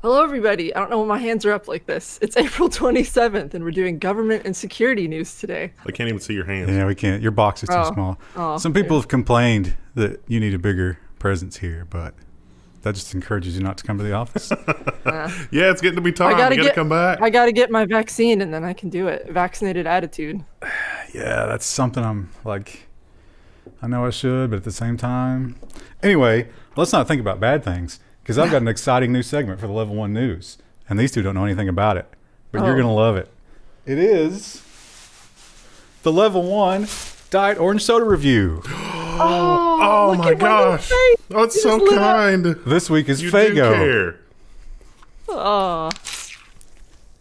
Hello, everybody. I don't know why my hands are up like this. It's April 27th, and we're doing government and security news today. I can't even see your hands. Yeah, we can't. Your box is too small. Some people have complained that you need a bigger presence here, but that just encourages you not to come to the office. Yeah, it's getting to be time. I gotta come back. I gotta get my vaccine, and then I can do it. Vaccinated attitude. Yeah, that's something I'm like, I know I should, but at the same time. Anyway, let's not think about bad things, because I've got an exciting new segment for the Level 1 News, and these two don't know anything about it, but you're going to love it. It is the Level 1 Diet Orange Soda Review. Oh my gosh. Oh, it's so kind. This week is you Fago. Do care. Oh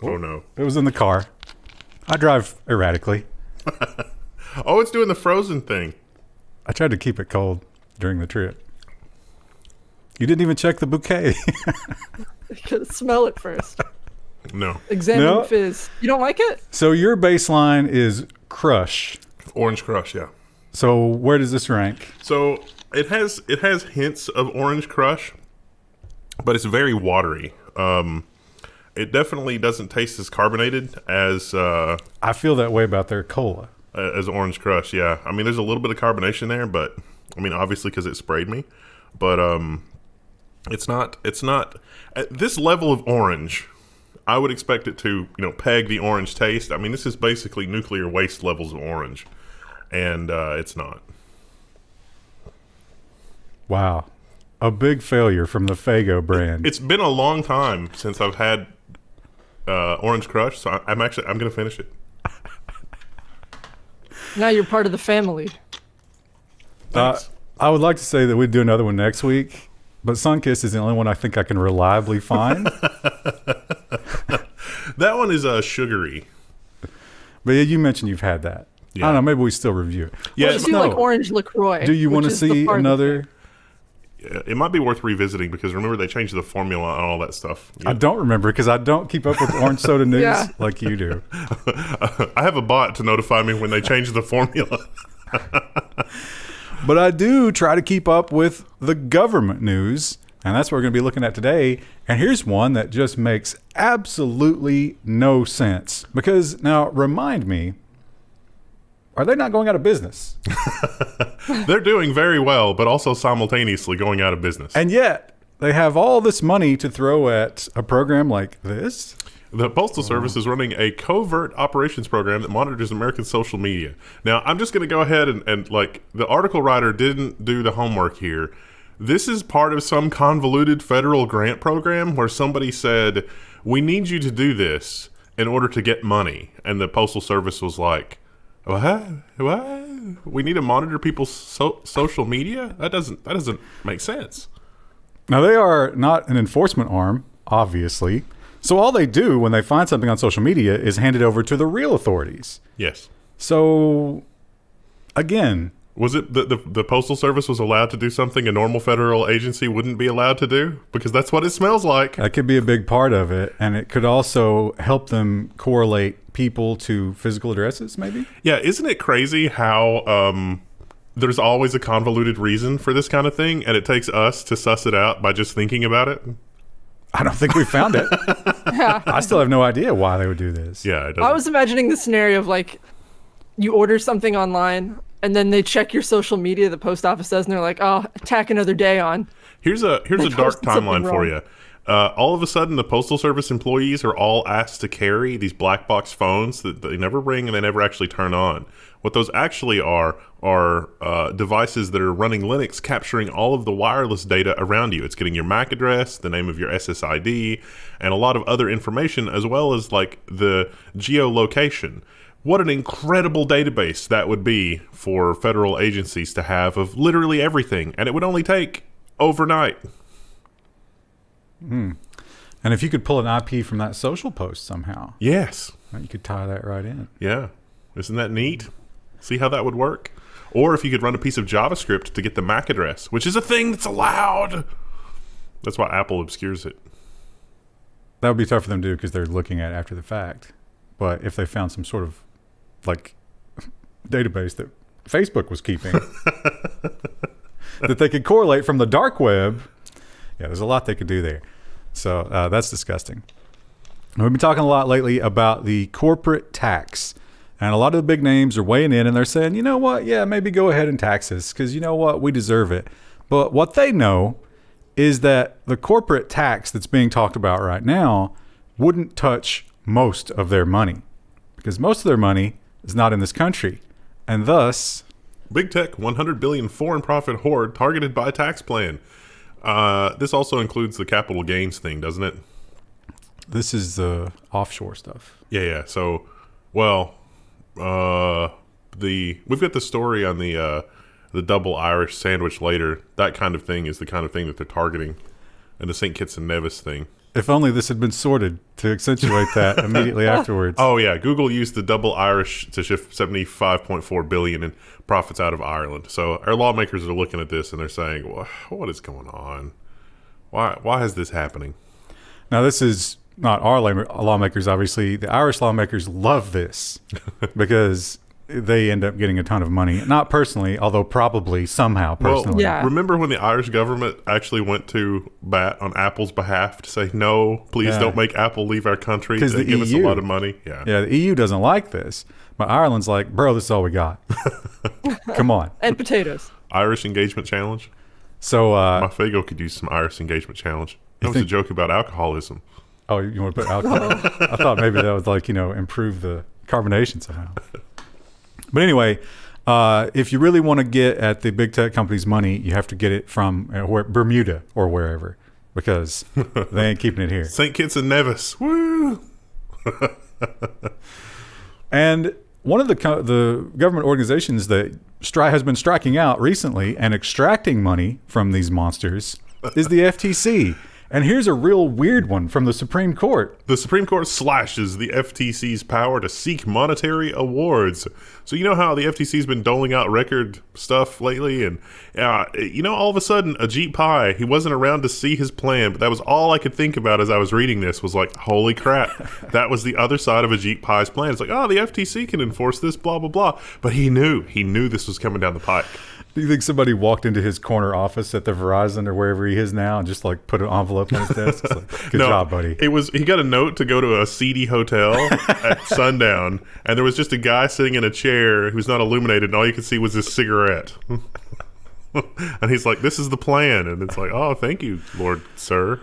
no. It was in the car. I drive erratically. Oh, it's doing the frozen thing. I tried to keep it cold during the trip. You didn't even check the bouquet. You gotta smell it first. No. Examine the fizz. You don't like it? So your baseline is Crush. Orange Crush, yeah. So where does this rank? So it has hints of Orange Crush, but it's very watery. It definitely doesn't taste as carbonated as I feel that way about their cola. As Orange Crush, yeah. I mean, there's a little bit of carbonation there, but I mean, obviously because it sprayed me. But it's not at this level of orange. I would expect it to, peg the orange taste. I mean, this is basically nuclear waste levels of orange, and it's not. Wow, a big failure from the Fago brand. It's been a long time since I've had Orange Crush, so I'm going to finish it. Now you're part of the family. I would like to say that we'd do another one next week, but Sunkist is the only one I think I can reliably find. That one is sugary. But yeah, you mentioned you've had that. Yeah. I don't know, maybe we still review it. Yeah, you do like orange LaCroix. Do you want to see another? Yeah, it might be worth revisiting because remember they changed the formula and all that stuff. Yeah. I don't remember because I don't keep up with orange soda news like you do. I have a bot to notify me when they change the formula. But I do try to keep up with the government news, and that's what we're going to be looking at today. And here's one that just makes absolutely no sense. Because now, remind me, are they not going out of business? They're doing very well, but also simultaneously going out of business. And yet, they have all this money to throw at a program like this? The Postal Service is running a covert operations program that monitors American social media. Now, I'm just going to go ahead and like, the article writer didn't do the homework here. This is part of some convoluted federal grant program where somebody said, we need you to do this in order to get money. And the Postal Service was like, what? We need to monitor people's social media? That doesn't make sense. Now, they are not an enforcement arm, obviously. So all they do when they find something on social media is hand it over to the real authorities. Yes. So, again... Was it the Postal Service was allowed to do something a normal federal agency wouldn't be allowed to do? Because that's what it smells like. That could be a big part of it. And it could also help them correlate people to physical addresses, maybe? Yeah, isn't it crazy how there's always a convoluted reason for this kind of thing, and it takes us to suss it out by just thinking about it? I don't think we found it. I still have no idea why they would do this. Yeah, I was imagining the scenario of like, you order something online, and then they check your social media, the post office does, and they're like, oh, tack another day on. Here's a dark timeline for you. All of a sudden, the Postal Service employees are all asked to carry these black box phones that they never ring and they never actually turn on. What those actually are devices that are running Linux, capturing all of the wireless data around you. It's getting your MAC address, the name of your SSID, and a lot of other information, as well as like the geolocation. What an incredible database that would be for federal agencies to have of literally everything. And it would only take overnight. And if you could pull an IP from that social post somehow. Yes. You could tie that right in. Yeah. Isn't that neat? See how that would work? Or if you could run a piece of JavaScript to get the MAC address, which is a thing that's allowed. That's why Apple obscures it. That would be tough for them to do because they're looking at it after the fact. But if they found some sort of like database that Facebook was keeping that they could correlate from the dark web, yeah, there's a lot they could do there. So that's disgusting. And we've been talking a lot lately about the corporate tax. And a lot of the big names are weighing in and they're saying, you know what? Yeah, maybe go ahead and tax us because you know what? We deserve it. But what they know is that the corporate tax that's being talked about right now wouldn't touch most of their money because most of their money is not in this country. And thus, big tech, 100 billion foreign profit hoard targeted by tax plan. This also includes the capital gains thing, doesn't it? This is the offshore stuff. Yeah. So, well, we've got the story on the double Irish sandwich later. That kind of thing is the kind of thing that they're targeting, and the St. Kitts and Nevis thing. If only this had been sorted to accentuate that immediately afterwards. Oh yeah, Google used the double Irish to shift 75.4 billion in profits out of Ireland. So our lawmakers are looking at this and they're saying, "What is going on? Why is this happening?" Now this is not our lawmakers, obviously. The Irish lawmakers love this because they end up getting a ton of money. Not personally, although probably somehow personally. Well, Yeah. remember when the Irish government actually went to bat on Apple's behalf to say, no, please don't make Apple leave our country. They give us a lot of money. Yeah, the EU doesn't like this. But Ireland's like, bro, this is all we got. Come on. And potatoes. Irish engagement challenge. So My Fago could use some Irish engagement challenge. That was a joke about alcoholism. oh, you want to put alcohol? I thought maybe that would improve the carbonation somehow. But anyway, if you really want to get at the big tech company's money, you have to get it from Bermuda or wherever because they ain't keeping it here. St. Kitts and Nevis. Woo! And one of the government organizations that has been striking out recently and extracting money from these monsters is the FTC. And here's a real weird one from the Supreme Court. The Supreme Court slashes the FTC's power to seek monetary awards. So you know how the FTC's been doling out record stuff lately? And all of a sudden, Ajit Pai, he wasn't around to see his plan, but that was all I could think about as I was reading this was like, holy crap, that was the other side of Ajit Pai's plan. It's like, oh, the FTC can enforce this, blah, blah, blah. But he knew this was coming down the pike. Do you think somebody walked into his corner office at the Verizon or wherever he is now and just like put an envelope on his desk? It's like, good job, buddy. He got a note to go to a seedy hotel at sundown, and there was just a guy sitting in a chair who's not illuminated, and all you could see was his cigarette. And he's like, "This is the plan," and it's like, "Oh, thank you, Lord, sir."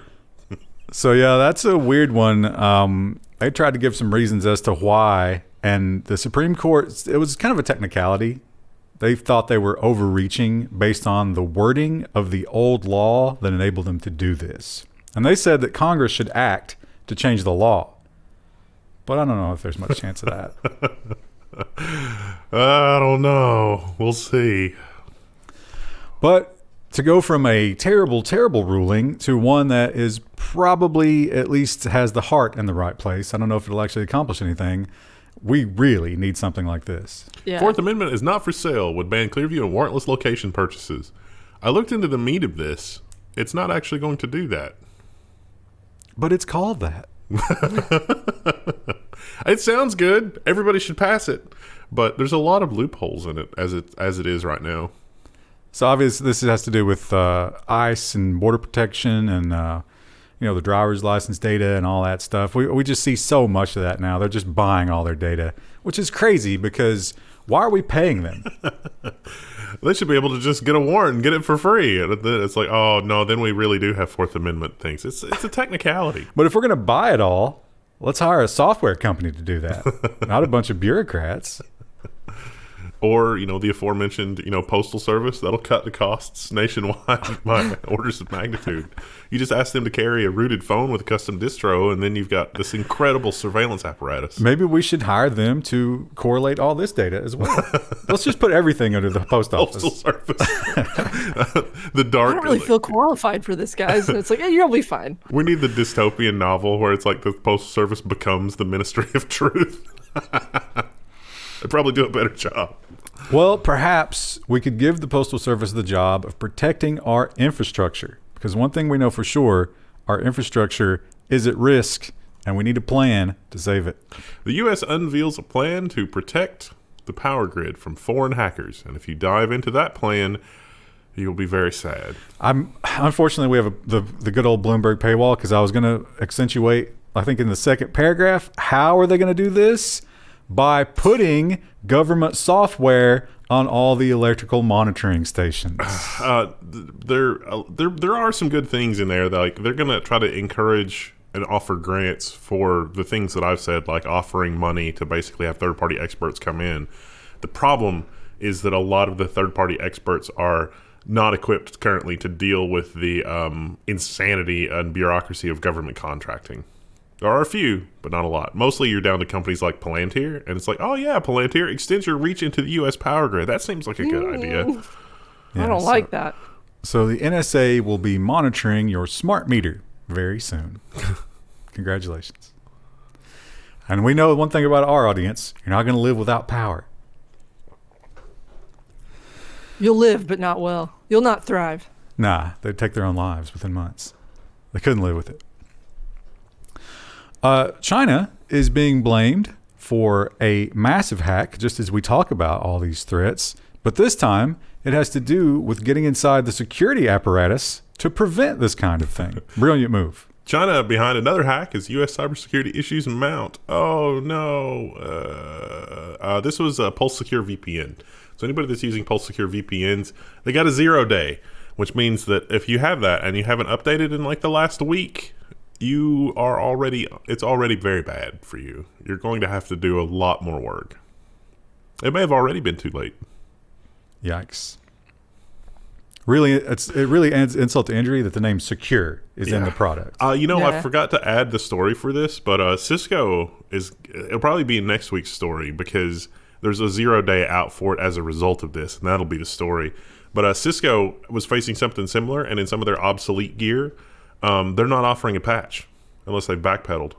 So yeah, that's a weird one. They tried to give some reasons as to why, and the Supreme Court, it was kind of a technicality. They thought they were overreaching based on the wording of the old law that enabled them to do this. And they said that Congress should act to change the law. But I don't know if there's much chance of that. I don't know. We'll see. But to go from a terrible, terrible ruling to one that is probably at least has the heart in the right place, I don't know if it'll actually accomplish anything. We really need something like this. Yeah. Fourth Amendment is not for sale, would ban Clearview and warrantless location purchases. I looked into the meat of this. It's not actually going to do that. But it's called that. It sounds good. Everybody should pass it. But there's a lot of loopholes in it as it is right now. So obviously this has to do with ICE and border protection and the driver's license data and all that stuff. We just see so much of that now. They're just buying all their data, which is crazy because why are we paying them? They should be able to just get a warrant and get it for free. It's like, oh, no, then we really do have Fourth Amendment things. It's a technicality. But if we're going to buy it all, let's hire a software company to do that, not a bunch of bureaucrats. Or, the aforementioned, Postal Service, that'll cut the costs nationwide by orders of magnitude. You just ask them to carry a rooted phone with a custom distro, and then you've got this incredible surveillance apparatus. Maybe we should hire them to correlate all this data as well. Let's just put everything under the post office. Postal Service. The dark. I don't really feel qualified for this, guys. And it's like, you'll be fine. We need the dystopian novel where it's like the Postal Service becomes the Ministry of Truth. They'd probably do a better job. Well, perhaps we could give the Postal Service the job of protecting our infrastructure. Because one thing we know for sure, our infrastructure is at risk, and we need a plan to save it. The U.S. unveils a plan to protect the power grid from foreign hackers. And if you dive into that plan, You'll be very sad. Unfortunately, we have the good old Bloomberg paywall because I was going to accentuate, I think in the second paragraph, how are they going to do this? By putting government software on all the electrical monitoring stations. There are some good things in there. Like they're going to try to encourage and offer grants for the things that I've said, like offering money to basically have third-party experts come in. The problem is that a lot of the third-party experts are not equipped currently to deal with the insanity and bureaucracy of government contracting. There are a few, but not a lot. Mostly you're down to companies like Palantir, and it's like, oh yeah, Palantir extends your reach into the U.S. power grid. That seems like a good idea. I don't like that. So the NSA will be monitoring your smart meter very soon. Congratulations. And we know one thing about our audience. You're not going to live without power. You'll live, but not well. You'll not thrive. Nah, they'd take their own lives within months. They couldn't live with it. China is being blamed for a massive hack, just as we talk about all these threats. But this time, it has to do with getting inside the security apparatus to prevent this kind of thing. Brilliant move. China behind another hack as U.S. cybersecurity issues mount. Oh, no. This was Pulse Secure VPN. So anybody that's using Pulse Secure VPNs, they got a 0 day, which means that if you have that and you haven't updated in like the last week, it's already very bad for you. You're going to have to do a lot more work. It may have already been too late. Yikes. It really adds insult to injury that the name Secure is in the product. I forgot to add the story for this, but Cisco it'll probably be in next week's story because there's a 0 day out for it as a result of this, and that'll be the story. But Cisco was facing something similar, and in some of their obsolete gear, they're not offering a patch unless they backpedaled.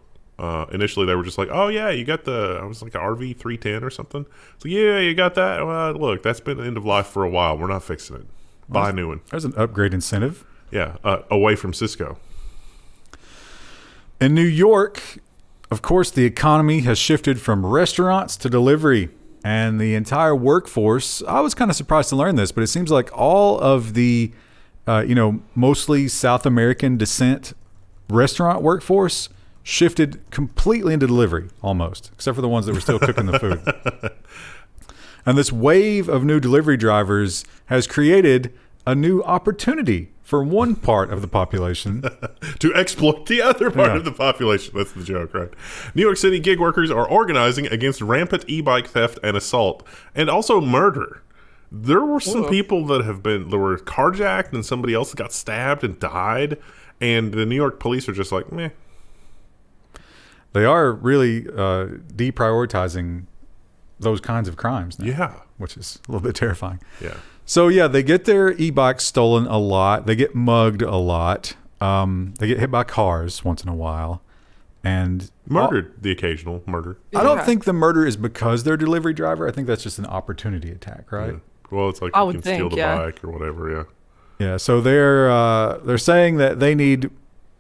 Initially, they were just like, oh, yeah, you got I was like an RV310 or something. So, yeah, you got that. Well, look, that's been end of life for a while. We're not fixing it. Buy a new one. There's an upgrade incentive. Yeah, away from Cisco. In New York, of course, the economy has shifted from restaurants to delivery. And the entire workforce, I was kind of surprised to learn this, but it seems like all of the mostly South American descent restaurant workforce shifted completely into delivery, almost, except for the ones that were still cooking the food. And this wave of new delivery drivers has created a new opportunity for one part of the population to exploit the other part of the population. That's the joke, right? New York City gig workers are organizing against rampant e-bike theft and assault, and also murder. There were some people that were carjacked and somebody else got stabbed and died, and the New York police are just like, meh. They are really deprioritizing those kinds of crimes now. Yeah. Which is a little bit terrifying. Yeah. So, yeah, they get their e-bikes stolen a lot. They get mugged a lot. They get hit by cars once in a while. And murdered, the occasional murder. I don't think the murder is because they're a delivery driver. I think that's just an opportunity attack, right? Yeah. Well, it's like I you would can think, steal the bike or whatever, yeah. Yeah, so they're saying that they need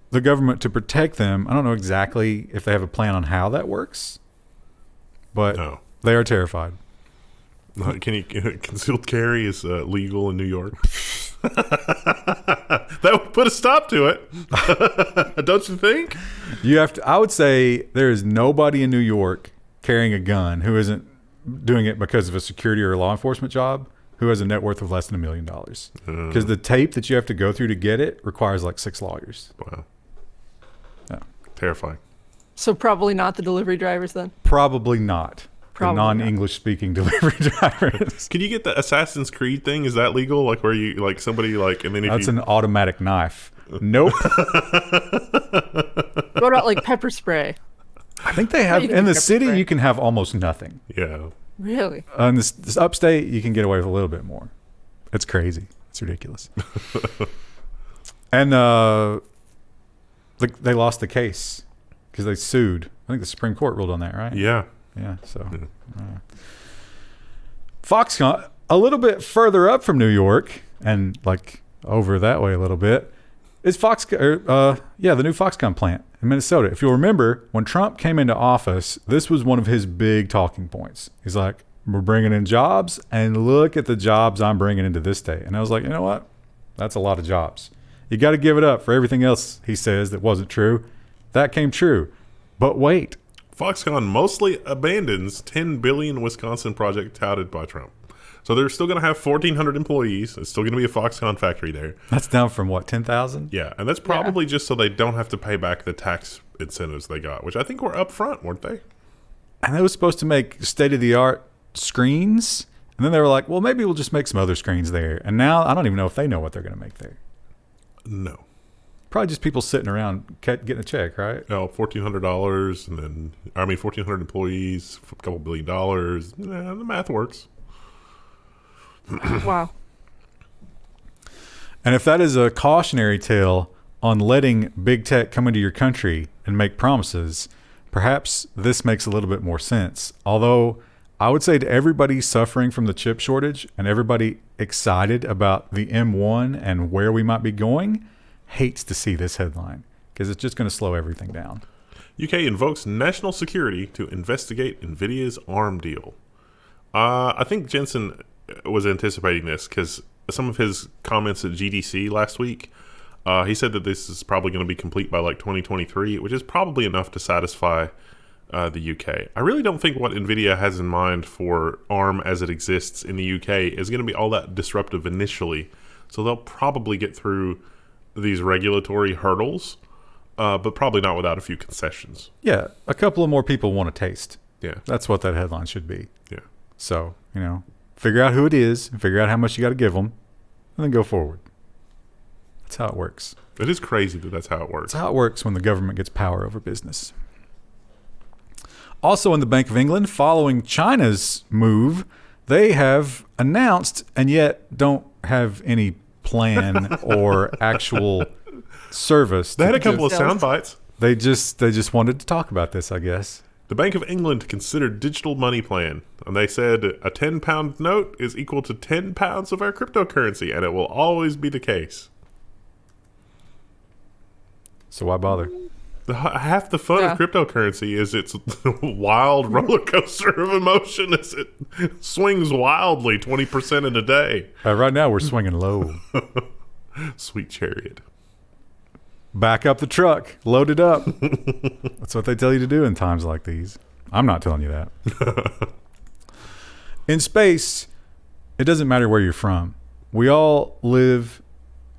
the government to protect them. I don't know exactly if they have a plan on how that works, but they are terrified. Concealed carry is legal in New York. That would put a stop to it. Don't you think? I would say there is nobody in New York carrying a gun who isn't doing it because of a security or a law enforcement job who has a net worth of less than $1 million. Because the tape that you have to go through to get it requires like 6 lawyers. Wow. Yeah. Terrifying. So probably not the delivery drivers then? Probably not. Probably the non-English speaking delivery drivers. Can you get the Assassin's Creed thing? Is that legal? Like where you like somebody like and then if that's an automatic knife. Nope. What about like pepper spray? I think they have in the city. You can have almost nothing. Yeah. Really? In this upstate, you can get away with a little bit more. It's crazy. It's ridiculous. And they lost the case because they sued. I think the Supreme Court ruled on that, right? Yeah. Yeah. So, Foxconn, a little bit further up from New York, and like over that way a little bit, is the new Foxconn plant in Minnesota. If you'll remember, when Trump came into office, this was one of his big talking points. He's like, We're bringing in jobs, and look at the jobs I'm bringing into this state. And I was like, you know what? That's a lot of jobs. You got to give it up for everything else he says that wasn't true. That came true. But wait. Foxconn mostly abandons $10 billion Wisconsin project touted by Trump. So they're still going to have 1,400 employees. It's still going to be a Foxconn factory there. That's down from what, 10,000? Yeah, and that's probably just so they don't have to pay back the tax incentives they got, which I think were up front, weren't they? And they were supposed to make state-of-the-art screens. And then they were like, well, maybe we'll just make some other screens there. And now I don't even know if they know what they're going to make there. No. Probably just people sitting around getting a check, right? Oh, $1,400, and then, 1,400 employees, a couple $1 billion. The math works. Wow. And if that is a cautionary tale on letting big tech come into your country and make promises, perhaps this makes a little bit more sense. Although I would say to everybody suffering from the chip shortage and everybody excited about the M1 and where we might be going, hates to see this headline because it's just going to slow everything down. UK invokes national security to investigate Nvidia's ARM deal. I think Jensen was anticipating this because some of his comments at GDC last week, he said that this is probably going to be complete by like 2023, which is probably enough to satisfy the UK. I really don't think what Nvidia has in mind for ARM as it exists in the UK is going to be all that disruptive initially. So they'll probably get through these regulatory hurdles, but probably not without a few concessions. Yeah, a couple of more people want to taste. Yeah. That's what that headline should be. Yeah. So, figure out who it is, and figure out how much you got to give them, and then go forward. That's how it works. It is crazy that that's how it works. That's how it works when the government gets power over business. Also in the Bank of England, following China's move, they have announced and yet don't have any plan or actual service. They had a couple of sound bites. They just wanted to talk about this, I guess. The Bank of England considered digital money plan, and they said a £10 note is equal to 10 pounds of our cryptocurrency, and it will always be the case. So why bother? Half the fun of cryptocurrency is its wild roller coaster of emotion as it swings wildly 20% in a day. Right now we're swinging low. Sweet chariot. Back up the truck. Load it up. That's what they tell you to do in times like these. I'm not telling you that. In space, it doesn't matter where you're from. We all live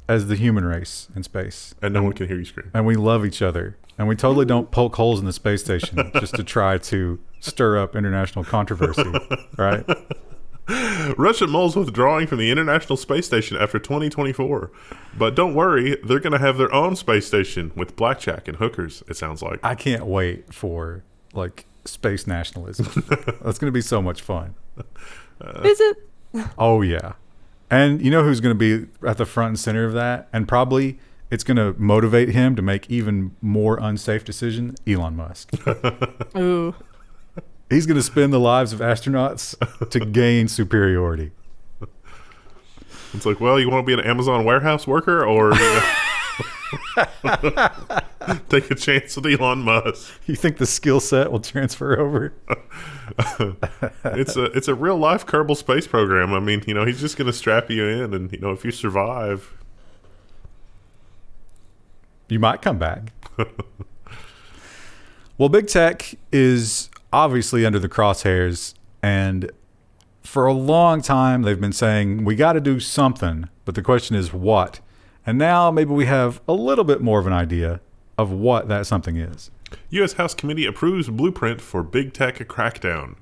as the human race in space. And no one can hear you scream. And we love each other. And we totally don't poke holes in the space station just to try to stir up international controversy, right? Russian mulls withdrawing from the International Space Station after 2024. But don't worry, they're going to have their own space station with blackjack and hookers, it sounds like. I can't wait for, space nationalism. That's going to be so much fun. Is it? Oh, yeah. And you know who's going to be at the front and center of that? And probably it's going to motivate him to make even more unsafe decisions? Elon Musk. Ooh. He's going to spend the lives of astronauts to gain superiority. It's like, well, you want to be an Amazon warehouse worker or take a chance with Elon Musk? You think the skill set will transfer over? It's a real life Kerbal Space program. I mean, he's just going to strap you in, and if you survive, you might come back. Well, big tech is obviously under the crosshairs, and for a long time they've been saying we got to do something, but the question is what. And now maybe we have a little bit more of an idea of what that something is. U.S. House Committee approves blueprint for big tech crackdown.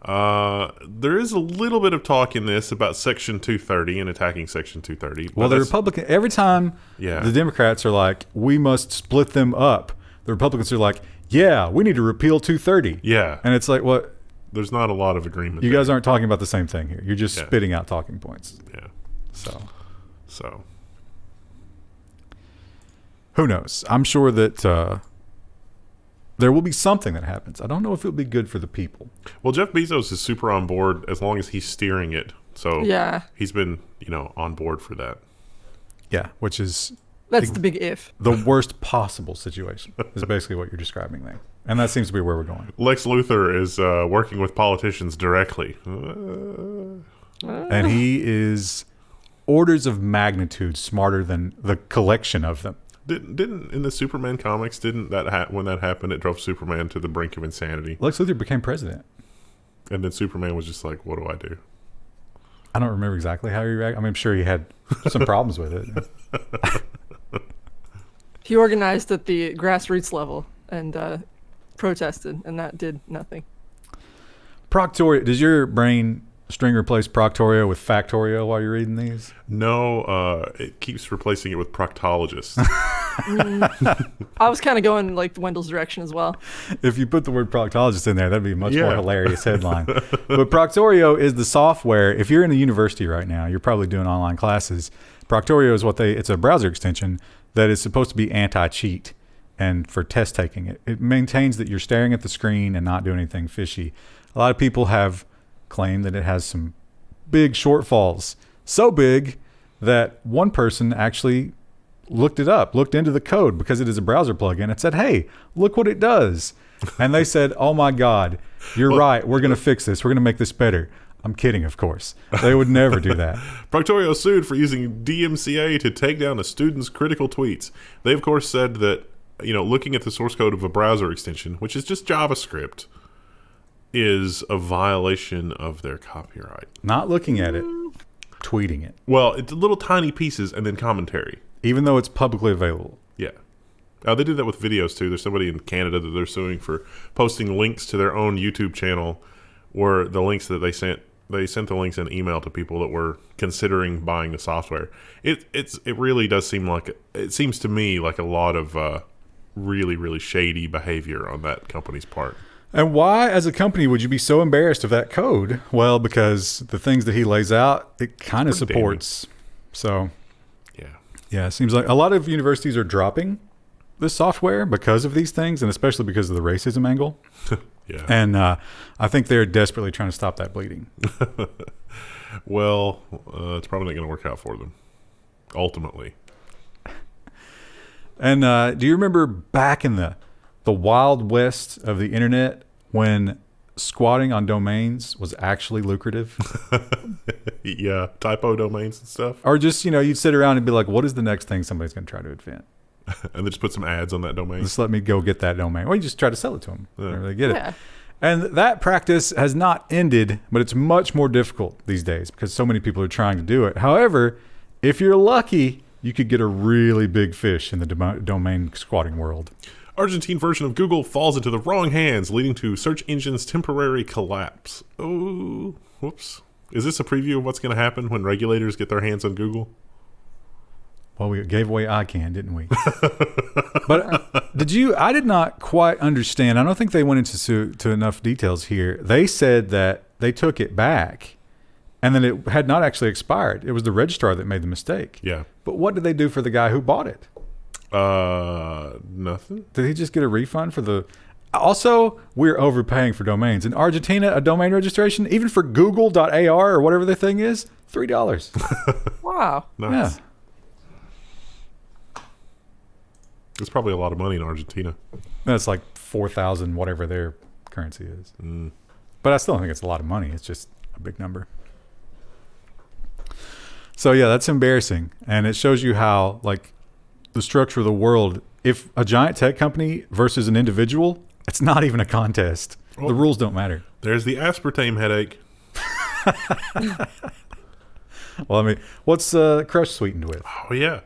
There is a little bit of talk in this about Section 230 and attacking Section 230. Well, the Republican, every time the Democrats are like, we must split them up, the Republicans are like, yeah, we need to repeal 230. Yeah. And it's like, what? There's not a lot of agreement. You guys aren't talking about the same thing here. You're just spitting out talking points. Yeah. So. Who knows? I'm sure that there will be something that happens. I don't know if it'll be good for the people. Well, Jeff Bezos is super on board as long as he's steering it. So he's been, on board for that. Yeah, which is... That's the big if. The worst possible situation is basically what you're describing there. And that seems to be where we're going. Lex Luthor is working with politicians directly. And he is orders of magnitude smarter than the collection of them. Didn't in the Superman comics, didn't that when that happened, it drove Superman to the brink of insanity? Lex Luthor became president. And then Superman was just like, what do I do? I don't remember exactly how he reacted. I mean, I'm sure he had some problems with it. He organized at the grassroots level and protested, and that did nothing. Proctorio. Does your brain string replace Proctorio with Factorio while you're reading these? No, it keeps replacing it with proctologist. I was kind of going like Wendell's direction as well. If you put the word proctologist in there, that'd be a much more hilarious headline. But Proctorio is the software. If you're in a university right now, you're probably doing online classes. Proctorio is it's a browser extension that is supposed to be anti-cheat and for test taking. It maintains that you're staring at the screen and not doing anything fishy. A lot of people have claimed that it has some big shortfalls. So big that one person actually looked into the code because it is a browser plugin and said, hey, look what it does. And they said, oh my God, you're right. We're going to fix this. We're going to make this better. I'm kidding, of course. They would never do that. Proctorio sued for using DMCA to take down a student's critical tweets. They, of course, said that, looking at the source code of a browser extension, which is just JavaScript, is a violation of their copyright. Not looking at it, tweeting it. Well, it's little tiny pieces and then commentary. Even though it's publicly available. Yeah. They do that with videos, too. There's somebody in Canada that they're suing for posting links to their own YouTube channel where the links that they sent the links in email to people that were considering buying the software. It really does seems to me like a lot of really, really shady behavior on that company's part. And why, as a company, would you be so embarrassed of that code? Well, because the things that he lays out, it kind of supports. So, yeah, it seems like a lot of universities are dropping this software because of these things, and especially because of the racism angle. Yeah. And I think they're desperately trying to stop that bleeding. Well, it's probably not going to work out for them, ultimately. And do you remember back in the wild west of the internet when squatting on domains was actually lucrative? Yeah, typo domains and stuff. Or just, you'd sit around and be like, what is the next thing somebody's going to try to invent? And then just put some ads on that domain. Just let me go get that domain. Well, you just try to sell it to them whenever they get Yeah. it. And that practice has not ended, but it's much more difficult these days because so many people are trying to do it. However, if you're lucky, you could get a really big fish in the domain squatting world. Argentine version of Google falls into the wrong hands, leading to search engine's temporary collapse. Oh, whoops. Is this a preview of what's going to happen when regulators get their hands on Google? Well, we gave away ICANN, didn't we? But I did not quite understand. I don't think they went into enough details here. They said that they took it back and then it had not actually expired. It was the registrar that made the mistake. Yeah. But what did they do for the guy who bought it? Nothing. Did he just get a refund for the... Also, we're overpaying for domains. In Argentina, a domain registration, even for google.ar or whatever the thing is, $3. Wow. Nice. Yeah. It's probably a lot of money in Argentina. That's like 4,000, whatever their currency is. But I still don't think it's a lot of money. It's just a big number. So, yeah, that's embarrassing. And it shows you how, like, the structure of the world, if a giant tech company versus an individual, it's not even a contest. Well, the rules don't matter. There's the aspartame headache. Well, I mean, what's Crush sweetened with? Oh, yeah.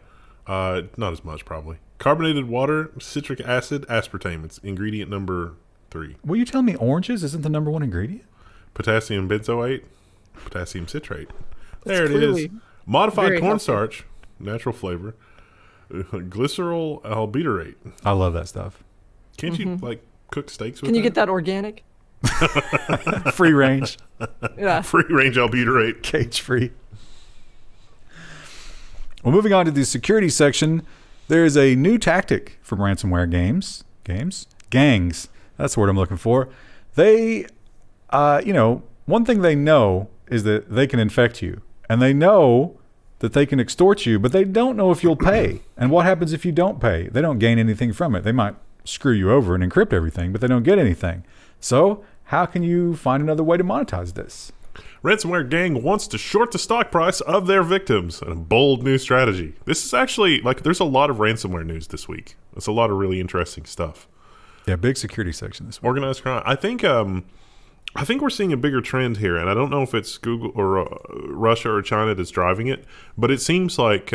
Not as much, probably. Carbonated water, citric acid, aspartame. It's ingredient number 3. Will you tell me oranges isn't the number one ingredient? Potassium benzoate, potassium citrate. That's There it clearly is. Modified very cornstarch, natural flavor. Glycerol albuterate. I love that stuff. Can't you, like, cook steaks with Can you that? get that organic? Free range, Yeah. Free range albuterate. cage free. Well, moving on to the security section, there is a new tactic from ransomware gangs. That's the word I'm looking for. They, one thing they know is that they can infect you, and they know that they can extort you, but they don't know if you'll pay. And what happens if you don't pay? They don't gain anything from it. They might screw you over and encrypt everything, but they don't get anything. So how can you find another way to monetize this? Ransomware gang wants to short the stock price of their victims. A bold new strategy. This is actually, like, there's a lot of ransomware news this week. It's a lot of really interesting stuff. Yeah, big security section this week. Organized crime. I think we're seeing a bigger trend here, and I don't know if it's Google or Russia or China that's driving it, but it seems like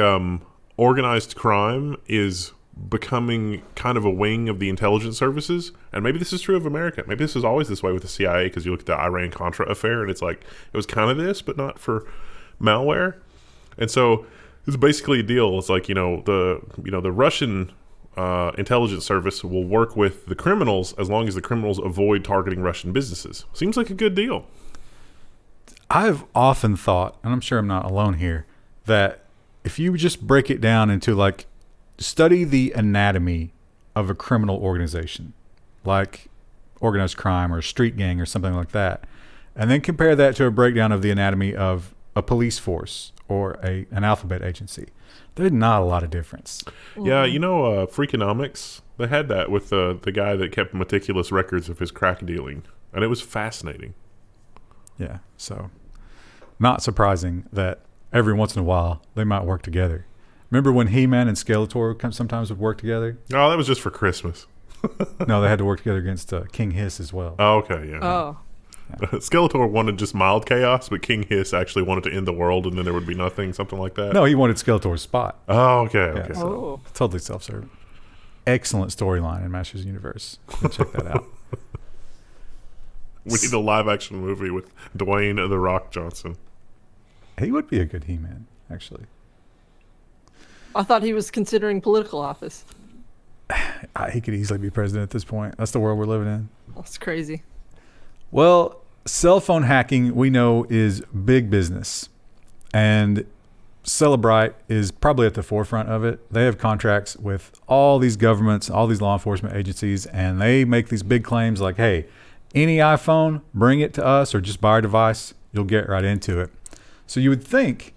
organized crime is becoming kind of a wing of the intelligence services. And maybe this is true of America. Maybe this is always this way with the CIA, because you look at the Iran-Contra affair and it's like it was kind of this, but not for malware. And so it's basically a deal. It's like, the Russian intelligence service will work with the criminals as long as the criminals avoid targeting Russian businesses. Seems like a good deal. I've often thought, and I'm sure I'm not alone here, that if you just break it down into like study the anatomy of a criminal organization, like organized crime or a street gang or something like that, and then compare that to a breakdown of the anatomy of a police force or an alphabet agency, there's not a lot of difference. Yeah, Freakonomics, they had that with the guy that kept meticulous records of his crack dealing, and it was fascinating. Yeah, so not surprising that every once in a while they might work together. Remember when He-Man and Skeletor sometimes would work together? Oh, that was just for Christmas. No, they had to work together against King Hiss as well. Oh, okay, yeah. Oh. Skeletor wanted just mild chaos, but King Hiss actually wanted to end the world and then there would be nothing, something like that. No, he wanted Skeletor's spot. Oh, okay. Yeah, so totally self-serving. Excellent storyline in Masters Universe. Check that out. We need a live-action movie with Dwayne "The Rock" Johnson. He would be a good He-Man, actually. I thought he was considering political office. He could easily be president at this point. That's the world we're living in. That's crazy. Well, cell phone hacking, we know, is big business. And Cellebrite is probably at the forefront of it. They have contracts with all these governments, all these law enforcement agencies, and they make these big claims like, hey, any iPhone, bring it to us or just buy our device. You'll get right into it. So you would think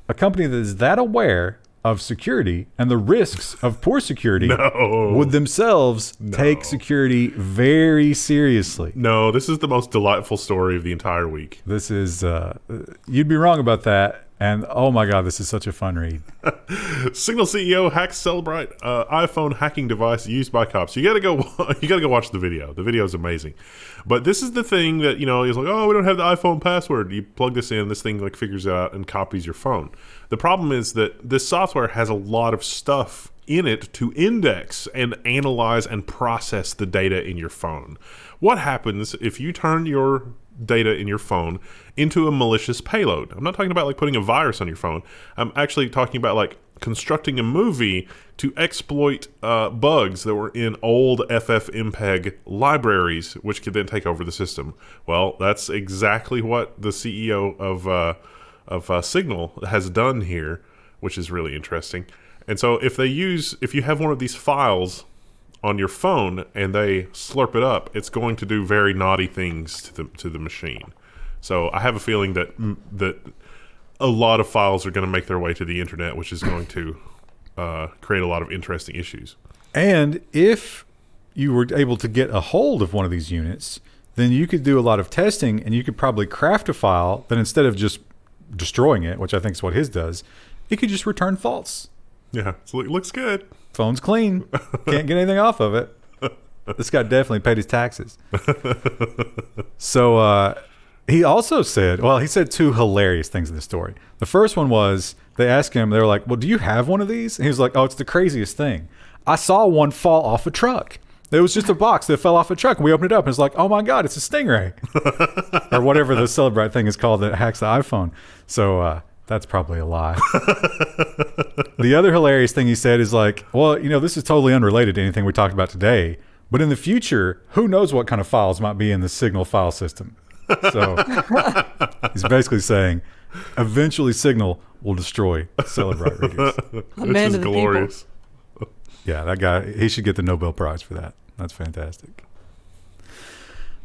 a company that is that aware of security and the risks of poor security would themselves take security very seriously. No, this is the most delightful story of the entire week. This is, you'd be wrong about that. And oh my God, this is such a fun read. Signal CEO hacks Cellebrite iPhone hacking device used by cops. You gotta go watch the video. The video is amazing. But this is the thing that, he's like, oh, we don't have the iPhone password. You plug this in, this thing like figures it out and copies your phone. The problem is that this software has a lot of stuff in it to index and analyze and process the data in your phone. What happens if you turn your data in your phone into a malicious payload? I'm not talking about like putting a virus on your phone. I'm actually talking about like constructing a movie to exploit bugs that were in old FFmpeg libraries, which could then take over the system. Well, that's exactly what the CEO of Signal has done here, which is really interesting. And so if you have one of these files on your phone and they slurp it up, it's going to do very naughty things to the machine. So I have a feeling that a lot of files are going to make their way to the internet, which is going to create a lot of interesting issues. And if you were able to get a hold of one of these units, then you could do a lot of testing and you could probably craft a file that instead of just destroying it, which I think is what his does, it could just return false. Yeah, so it looks good. Phone's clean. Can't get anything off of it. This guy definitely paid his taxes. So he also said, he said two hilarious things in the story. The first one was they asked him, they were like, well, do you have one of these? And he was like, oh, it's the craziest thing. I saw one fall off a truck. It was just a box that fell off a truck. And we opened it up and it's like, oh my God, it's a Stingray. Or whatever the Cellebrite thing is called that hacks the iPhone. So that's probably a lie. The other hilarious thing he said is like, well, this is totally unrelated to anything we talked about today. But in the future, who knows what kind of files might be in the Signal file system. So he's basically saying eventually Signal will destroy Cellebrite readers. Which is glorious. Yeah, that guy, he should get the Nobel Prize for that. That's fantastic.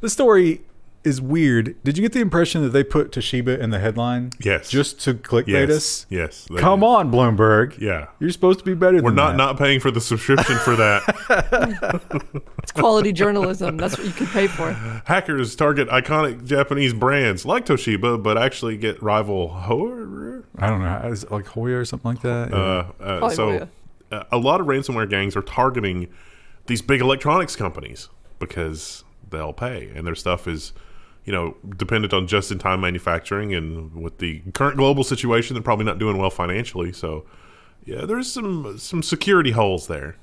The story is weird. Did you get the impression that they put Toshiba in the headline? Yes. Just to clickbait us? Yes. Come on, Bloomberg. Yeah. You're supposed to be better We're than that. not paying for the subscription for that. It's quality journalism. That's what you can pay for. Hackers target iconic Japanese brands like Toshiba, but actually get rival Hoard. I don't know. Is it like Hoya or something like that? Yeah. Probably Hoya. A lot of ransomware gangs are targeting these big electronics companies because they'll pay, and their stuff is, dependent on just-in-time manufacturing, and with the current global situation, they're probably not doing well financially. So, yeah, there's some security holes there.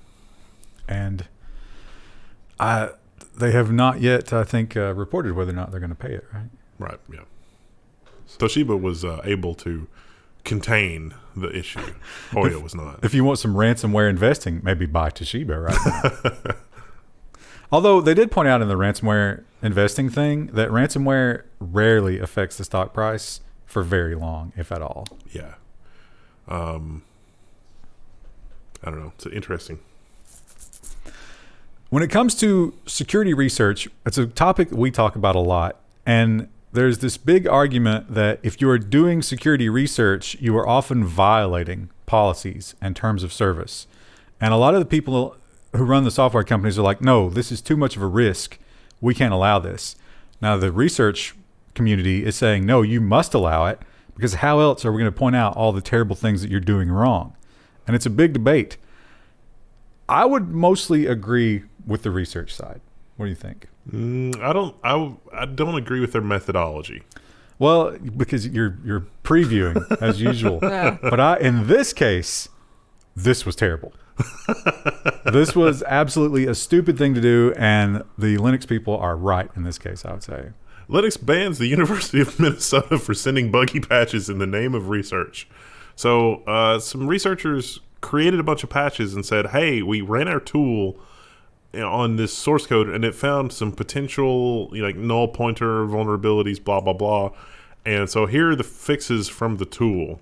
And they have not yet, I think, reported whether or not they're going to pay it, right? Right, yeah. Toshiba was able to contain the issue. Hoya was not. If you want some ransomware investing, maybe buy Toshiba right now. Although they did point out in the ransomware investing thing that ransomware rarely affects the stock price for very long, if at all. Yeah. I don't know. It's interesting. When it comes to security research, it's a topic we talk about a lot. And there's this big argument that if you are doing security research, you are often violating policies and terms of service. And a lot of the people who run the software companies are like, no, this is too much of a risk. We can't allow this. Now, the research community is saying, no, you must allow it, because how else are we going to point out all the terrible things that you're doing wrong? And it's a big debate. I would mostly agree with the research side. What do you think? I don't agree with their methodology. Well, because you're previewing as usual. Yeah. But in this case, this was terrible. This was absolutely a stupid thing to do, and the Linux people are right in this case, I would say. Linux bans the University of Minnesota for sending buggy patches in the name of research. So some researchers created a bunch of patches and said, hey, we ran our tool on this source code, and it found some potential null pointer vulnerabilities, blah, blah, blah. And so here are the fixes from the tool.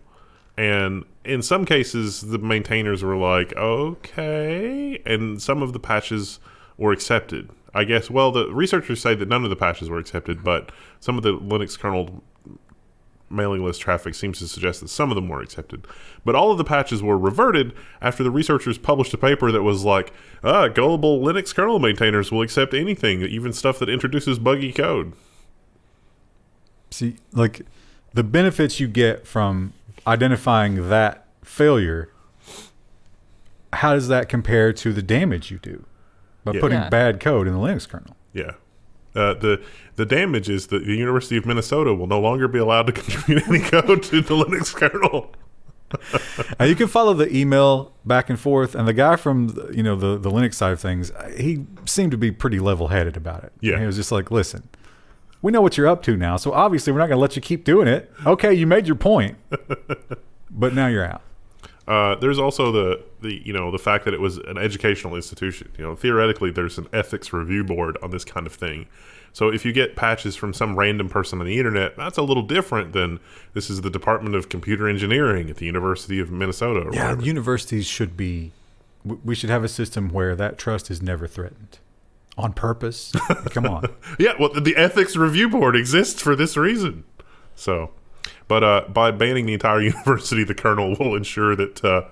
And in some cases, the maintainers were like, okay. And some of the patches were accepted. I guess, well, the researchers say that none of the patches were accepted, but some of the Linux kernel mailing list traffic seems to suggest that some of them were accepted. But all of the patches were reverted after the researchers published a paper that was like, gullible Linux kernel maintainers will accept anything, even stuff that introduces buggy code. See, the benefits you get from identifying that failure, how does that compare to the damage you do by putting bad code in the Linux kernel? Yeah. The damage is that the University of Minnesota will no longer be allowed to contribute any code to the Linux kernel. You can follow the email back and forth, and the guy from the Linux side of things, he seemed to be pretty level-headed about it. Yeah. And he was just like, listen, we know what you're up to now, so obviously we're not going to let you keep doing it. Okay, you made your point, but now you're out. There's also the fact that it was an educational institution. Theoretically, there's an ethics review board on this kind of thing. So if you get patches from some random person on the internet, that's a little different than this is the Department of Computer Engineering at the University of Minnesota. Or whatever. Universities should be. We should have a system where that trust is never threatened. On purpose? Come on. Yeah, well, the ethics review board exists for this reason. So, but by banning the entire university, the kernel will ensure that the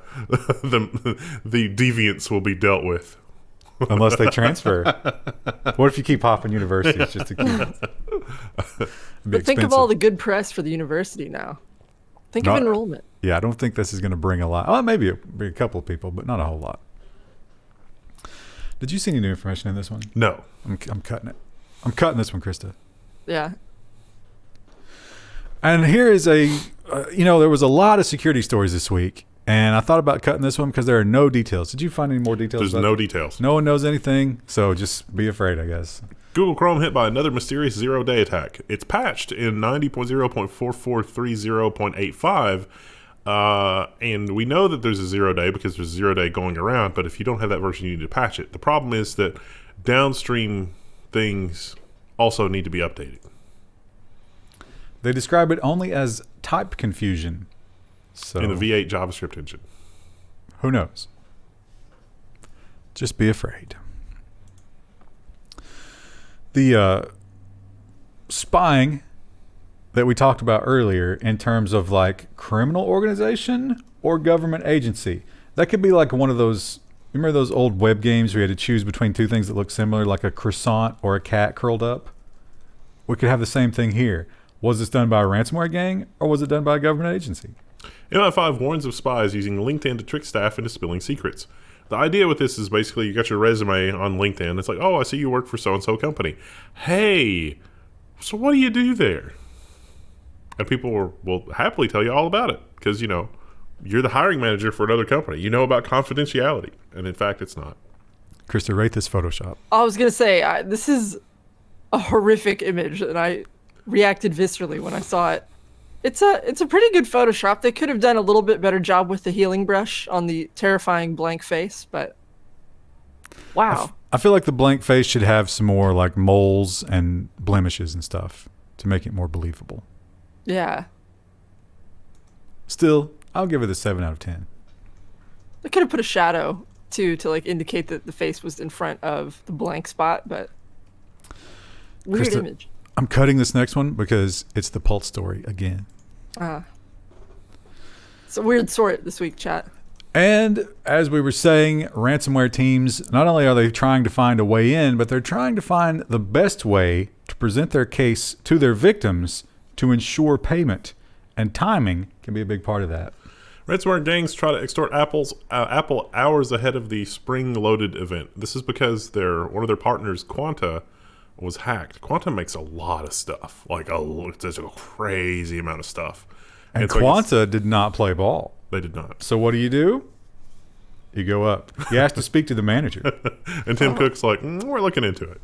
deviants will be dealt with. Unless they transfer. What if you keep hopping universities just to keep? But think of all the good press for the university now. Think of enrollment. Yeah, I don't think this is going to bring a lot. Well, maybe a couple of people, but not a whole lot. Did you see any new information in this one? No. I'm cutting it. I'm cutting this one, Krista. Yeah. And here is there was a lot of security stories this week, and I thought about cutting this one because there are no details. Did you find any more details? There's no details. No one knows anything, so just be afraid, I guess. Google Chrome hit by another mysterious zero-day attack. It's patched in 90.0.4430.85, and we know that there's a 0-day because there's a 0-day going around, but if you don't have that version, you need to patch it. The problem is that downstream things also need to be updated. They describe it only as type confusion. So in the V8 JavaScript engine. Who knows? Just be afraid. The spying that we talked about earlier in terms of like criminal organization or government agency. That could be like one of those, remember those old web games where you had to choose between two things that look similar, like a croissant or a cat curled up? We could have the same thing here. Was this done by a ransomware gang or was it done by a government agency? MI5 warns of spies using LinkedIn to trick staff into spilling secrets. The idea with this is basically you got your resume on LinkedIn. It's like, oh, I see you work for so-and-so company. Hey, so what do you do there? And people will happily tell you all about it because, you know, you're the hiring manager for another company. You know about confidentiality. And in fact, it's not. Krista, rate this Photoshop. I was going to say, this is a horrific image, and I reacted viscerally when I saw it. It's a pretty good Photoshop. They could have done a little bit better job with the healing brush on the terrifying blank face, but wow. I feel like the blank face should have some more like moles and blemishes and stuff to make it more believable. Yeah. Still, I'll give it a 7 out of 10. They could have put a shadow too to like indicate that the face was in front of the blank spot, but weird Krista, image. I'm cutting this next one because it's the Pulse story again. It's a weird sort this week, chat. And as we were saying, ransomware teams, not only are they trying to find a way in, but they're trying to find the best way to present their case to their victims to ensure payment. And timing can be a big part of that. Ransomware gangs try to extort Apple hours ahead of the spring-loaded event. This is because one of their partners, Quanta, was hacked. Quanta makes a lot of stuff, there's a crazy amount of stuff. And Quanta did not play ball. They did not. So what do? You go up. You ask to speak to the manager. And Tim Cook's like, we're looking into it.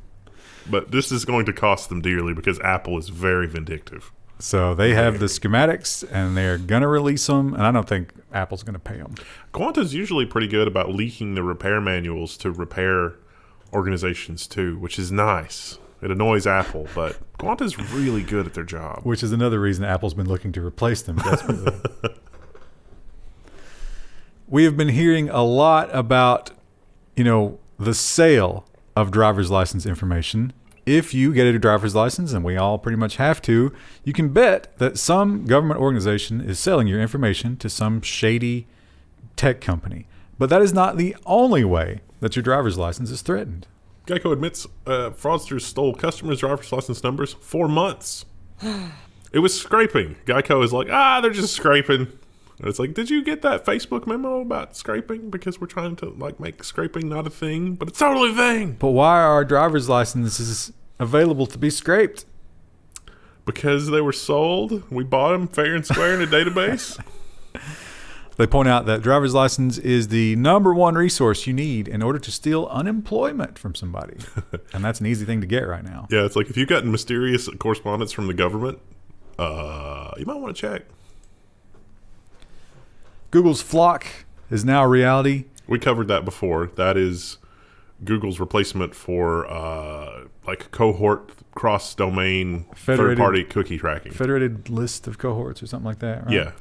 But this is going to cost them dearly because Apple is very vindictive. So they have the schematics and they're going to release them. And I don't think Apple's going to pay them. Quanta's usually pretty good about leaking the repair manuals to repair organizations too, which is nice. It annoys Apple, but Quanta's really good at their job. Which is another reason Apple's been looking to replace them desperately. We have been hearing a lot about, the sale of driver's license information. If you get a driver's license, and we all pretty much have to, you can bet that some government organization is selling your information to some shady tech company. But that is not the only way that your driver's license is threatened. Geico admits fraudsters stole customers' driver's license numbers for months. It was scraping. Geico is like, they're just scraping. And it's like, did you get that Facebook memo about scraping? Because we're trying to make scraping not a thing, but it's totally a thing. But why are our driver's licenses available to be scraped? Because they were sold. We bought them fair and square in a database. They point out that driver's license is the number one resource you need in order to steal unemployment from somebody. And that's an easy thing to get right now. Yeah, it's like if you've gotten mysterious correspondence from the government, you might want to check. Google's FLoC is now a reality. We covered that before. That is Google's replacement for cohort cross-domain third-party cookie tracking. Federated list of cohorts or something like that, right? Yeah.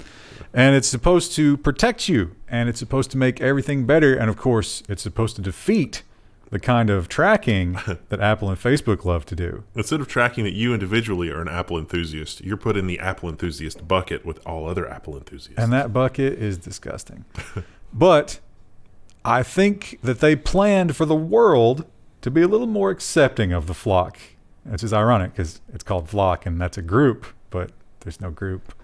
And it's supposed to protect you, and it's supposed to make everything better. And, of course, it's supposed to defeat the kind of tracking that Apple and Facebook love to do. Instead of tracking that you individually are an Apple enthusiast, you're put in the Apple enthusiast bucket with all other Apple enthusiasts. And that bucket is disgusting. But I think that they planned for the world to be a little more accepting of the FLoC. Which is ironic because it's called FLoC, and that's a group, but there's no group.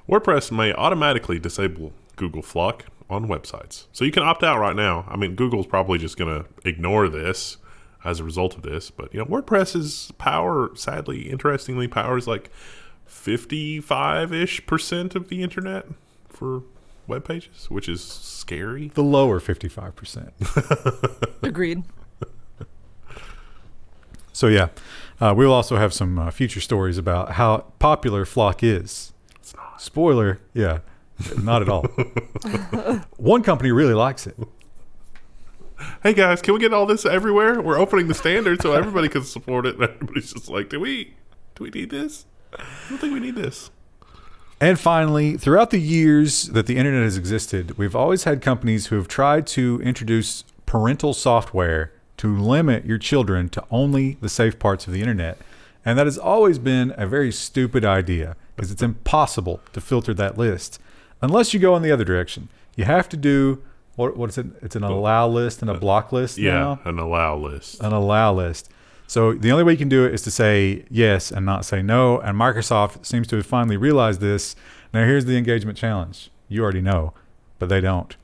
WordPress may automatically disable Google FLoC on websites. So you can opt out right now. I mean, Google's probably just going to ignore this as a result of this. But, WordPress's power, sadly, interestingly, powers like 55-ish% of the internet for web pages, which is scary. The lower 55%. Agreed. So, yeah, we'll also have some future stories about how popular FLoC is. It's not. Spoiler, yeah, not at all. One company really likes it. Hey, guys, can we get all this everywhere? We're opening the standard so everybody can support it. And everybody's just like, do we need this? I don't think we need this. And finally, throughout the years that the internet has existed, we've always had companies who have tried to introduce parental software to limit your children to only the safe parts of the internet. And that has always been a very stupid idea because it's impossible to filter that list unless you go in the other direction. You have to do, what is it? It's an allow list and a block list now? Yeah, an allow list. An allow list. So the only way you can do it is to say yes and not say no. And Microsoft seems to have finally realized this. Now here's the engagement challenge. You already know, but they don't.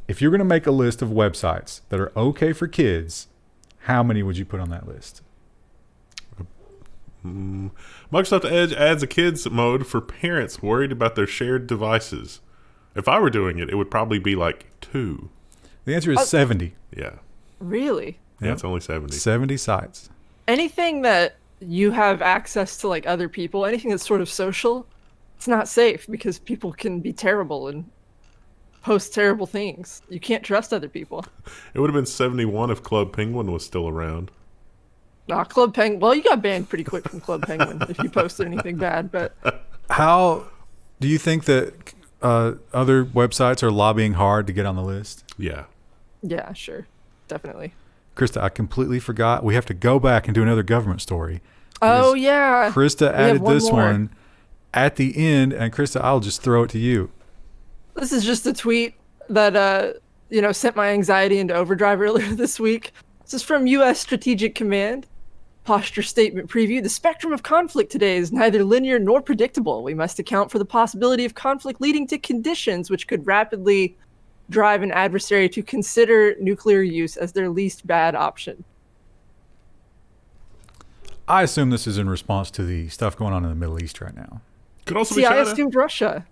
If you're going to make a list of websites that are okay for kids, how many would you put on that list? Microsoft Edge adds a kids mode for parents worried about their shared devices. If I were doing it, it would probably be like 2. The answer is 70. Yeah. Really? Yeah, it's only 70. 70 sites. Anything that you have access to like other people, anything that's sort of social, it's not safe because people can be terrible and post terrible things. You can't trust other people. It would have been 71 if Club Penguin was still around. Nah, Club Penguin. Well, you got banned pretty quick from Club Penguin if you posted anything bad. But how do you think that other websites are lobbying hard to get on the list? Yeah. Yeah, sure, definitely. Krista, I completely forgot. We have to go back and do another government story. Oh yeah. Krista added this one at the end, and Krista, I'll just throw it to you. This is just a tweet that sent my anxiety into overdrive earlier this week. This is from U.S. Strategic Command. Posture statement preview. The spectrum of conflict today is neither linear nor predictable. We must account for the possibility of conflict leading to conditions which could rapidly drive an adversary to consider nuclear use as their least bad option. I assume this is in response to the stuff going on in the Middle East right now. Could also See, be China. I assumed Russia.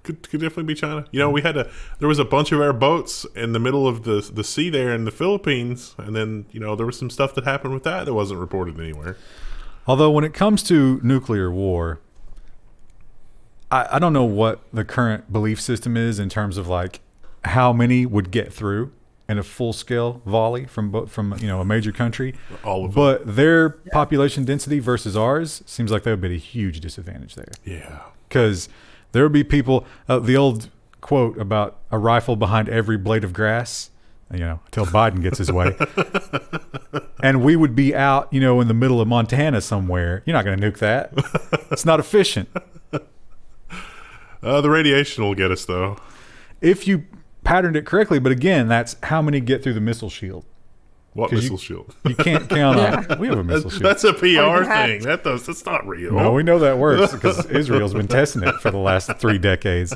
Could definitely be China. You know, there was a bunch of our boats in the middle of the sea there in the Philippines, and then, there was some stuff that happened with that wasn't reported anywhere. Although when it comes to nuclear war, I don't know what the current belief system is in terms of like how many would get through in a full-scale volley from a major country. All of them. But their population density versus ours seems like there would be a huge disadvantage there. Yeah. Because there would be people, the old quote about a rifle behind every blade of grass, until Biden gets his way. And we would be out, in the middle of Montana somewhere. You're not going to nuke that. It's not efficient. The radiation will get us, though. If you patterned it correctly, but again, that's how many get through the missile shield. What missile shield? You can't count on. We have a missile shield. That's a PR thing. That's not real. No, we know that works because Israel's been testing it for the last 3 decades.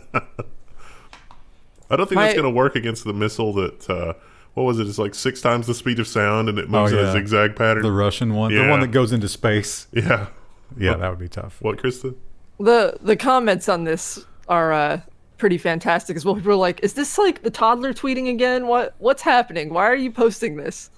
I don't think that's going to work against the missile that, what was it? It's like 6 times the speed of sound and it moves in a zigzag pattern. The Russian one. Yeah. The one that goes into space. Yeah. Yeah, that would be tough. What, Krista? The comments on this are pretty fantastic as well. People are like, is this like the toddler tweeting again? What's happening? Why are you posting this?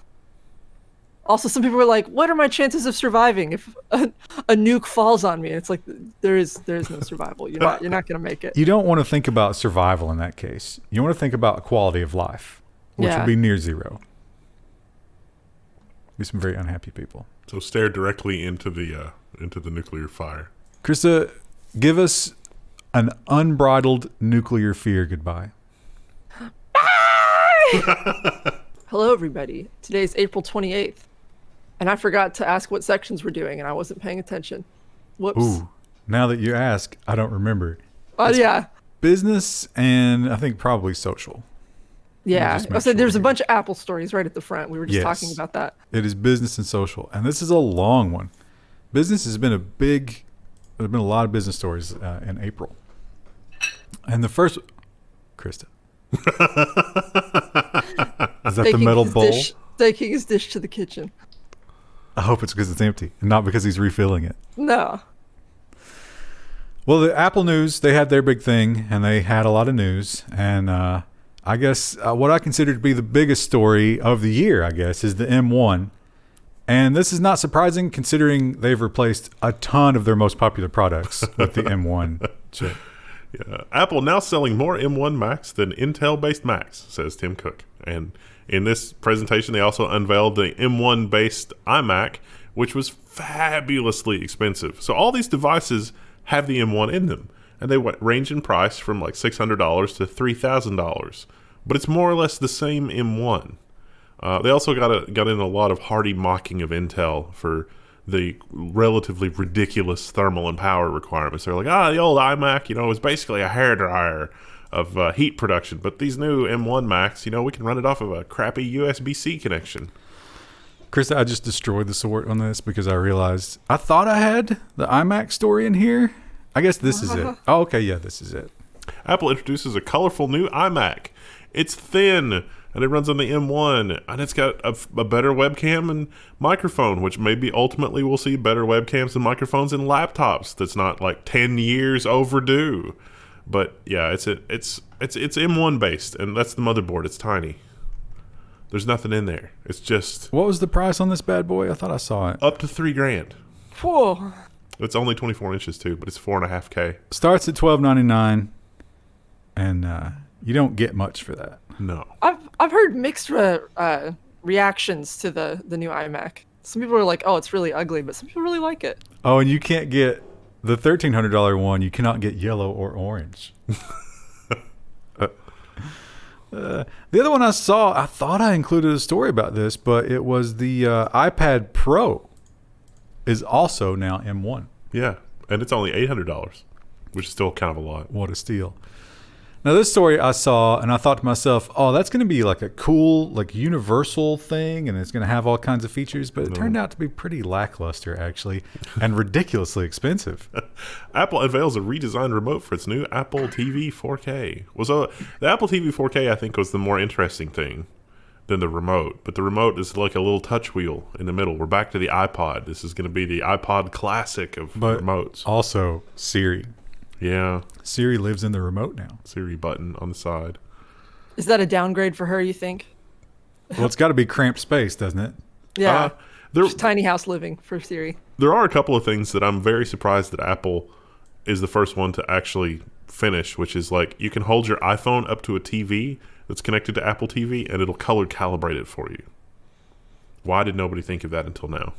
Also, some people were like, what are my chances of surviving if a nuke falls on me? And it's like, there is no survival. You're not going to make it. You don't want to think about survival in that case. You want to think about quality of life, which would be near zero. Be some very unhappy people. So stare directly into the nuclear fire. Krista, give us an unbridled nuclear fear goodbye. Hello, everybody. Today's April 28th. And I forgot to ask what sections we're doing, and I wasn't paying attention. Whoops. Ooh, now that you ask, I don't remember. Yeah. Business and I think probably social. Yeah. I said there's a bunch of Apple stories right at the front. We were just talking about that. It is business and social. And this is a long one. Business has been there's been a lot of business stories in April. And the first, Krista. Is that the metal bowl? Taking his dish to the kitchen. I hope it's because it's empty and not because he's refilling it. No. Well, the Apple News, they had their big thing and they had a lot of news. And I guess what I consider to be the biggest story of the year, I guess, is the M1. And this is not surprising considering they've replaced a ton of their most popular products with the M1 chip. Yeah. Apple now selling more M1 Macs than Intel-based Macs, says Tim Cook. And in this presentation, they also unveiled the M1-based iMac, which was fabulously expensive. So all these devices have the M1 in them, and they range in price from like $600 to $3,000. But it's more or less the same M1. They also got in a lot of hearty mocking of Intel for the relatively ridiculous thermal and power requirements. They're like, the old iMac, is basically a hairdryer of heat production. But these new M1 Macs, we can run it off of a crappy USB-C connection. Chris, I just destroyed the sort on this because I realized I thought I had the iMac story in here. I guess this is it. Oh, okay, yeah, this is it. Apple introduces a colorful new iMac. It's thin, and it runs on the M1, and it's got a better webcam and microphone, which maybe ultimately we'll see better webcams and microphones in laptops. That's not like 10 years overdue. But yeah, it's M1 based, and that's the motherboard. It's tiny. There's nothing in there. It's just... What was the price on this bad boy? I thought I saw it. Up to $3,000. Whoa. It's only 24 inches too, but it's $4.5K. Starts at $12.99, and you don't get much for that. No. I've heard mixed reactions to the new iMac. Some people are like, "Oh, it's really ugly," but some people really like it. Oh, and you can't get the $1,300 one. You cannot get yellow or orange. The other one I saw, I thought I included a story about this, but it was the iPad Pro is also now M1. Yeah, and it's only $800, which is still kind of a lot. What a steal. Now, this story I saw, and I thought to myself, oh, that's going to be like a cool, like universal thing, and it's going to have all kinds of features, but it turned out to be pretty lackluster, actually, and ridiculously expensive. Apple unveils a redesigned remote for its new Apple TV 4K. The Apple TV 4K, I think, was the more interesting thing than the remote, but the remote is like a little touch wheel in the middle. We're back to the iPod. This is going to be the iPod classic of remotes. Also, Siri. Yeah. Siri lives in the remote now. Siri button on the side. Is that a downgrade for her, you think? Well, it's got to be cramped space, doesn't it? Yeah. Just tiny house living for Siri. There are a couple of things that I'm very surprised that Apple is the first one to actually finish, which is like you can hold your iPhone up to a TV that's connected to Apple TV and it'll color calibrate it for you. Why did nobody think of that until now?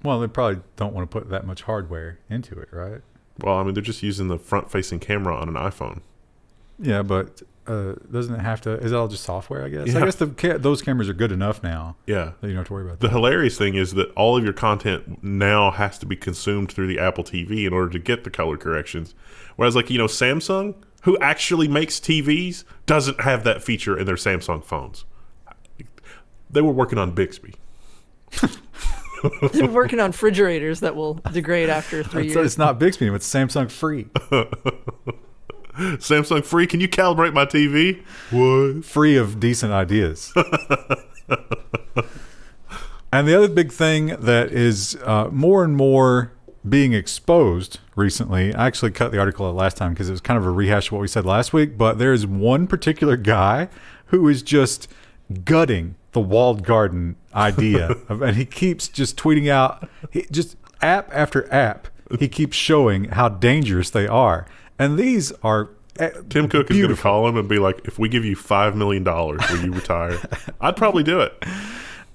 Well, they probably don't want to put that much hardware into it, right? Well, I mean, they're just using the front-facing camera on an iPhone. Yeah, but doesn't it have to... Is that all just software, I guess? Yeah. I guess those cameras are good enough now. Yeah. That you don't have to worry about that. The that. hilarious thing is that all of your content now has to be consumed through the Apple TV in order to get the color corrections. Whereas, like, Samsung, who actually makes TVs, doesn't have that feature in their Samsung phones. They were working on Bixby. They're working on refrigerators that will degrade after 3 years. It's not Bixby, it's Samsung Free. Samsung Free, can you calibrate my TV? What? Free of decent ideas. And the other big thing that is more and more being exposed recently, I actually cut the article out last time because it was kind of a rehash of what we said last week, but there's one particular guy who is just gutting the walled garden idea and he keeps just tweeting out just app after app. He keeps showing how dangerous they are, and these are Tim Cook is going to call him and be like, if we give you $5 million, will you retire? I'd probably do it.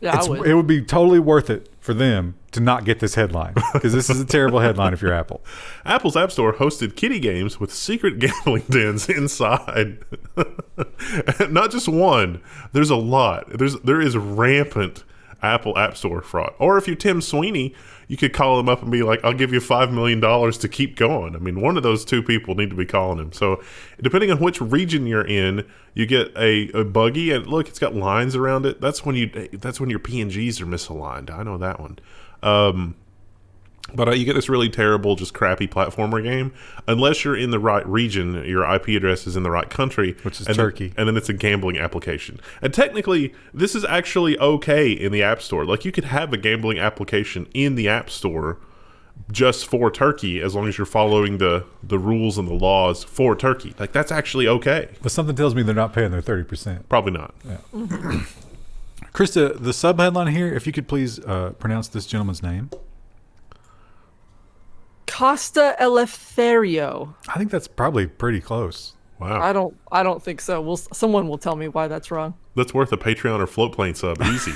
Yeah, I would. It would be totally worth it for them to not get this headline because this is a terrible headline if you're Apple. Apple's App Store hosted kiddie games with secret gambling dens inside. Not just one. There's a lot. There is rampant Apple App Store fraud. Or if you're Tim Sweeney, you could call him up and be like, I'll give you $5 million to keep going. I mean, one of those two people need to be calling him. So depending on which region you're in, you get a buggy, and look, it's got lines around it. That's when your PNGs are misaligned. I know that one. But you get this really terrible, just crappy platformer game. Unless you're in the right region, your IP address is in the right country. Which is Turkey. And then it's a gambling application. And technically, this is actually okay in the App Store. Like, you could have a gambling application in the App Store just for Turkey as long as you're following the rules and the laws for Turkey. Like, that's actually okay. But something tells me they're not paying their 30%. Probably not. Yeah. Krista, the sub-headline here, if you could please pronounce this gentleman's name. Costa Eleftherio. I think that's probably pretty close. Wow. I don't think so. Someone will tell me why that's wrong. That's worth a Patreon or float plane sub. Easy.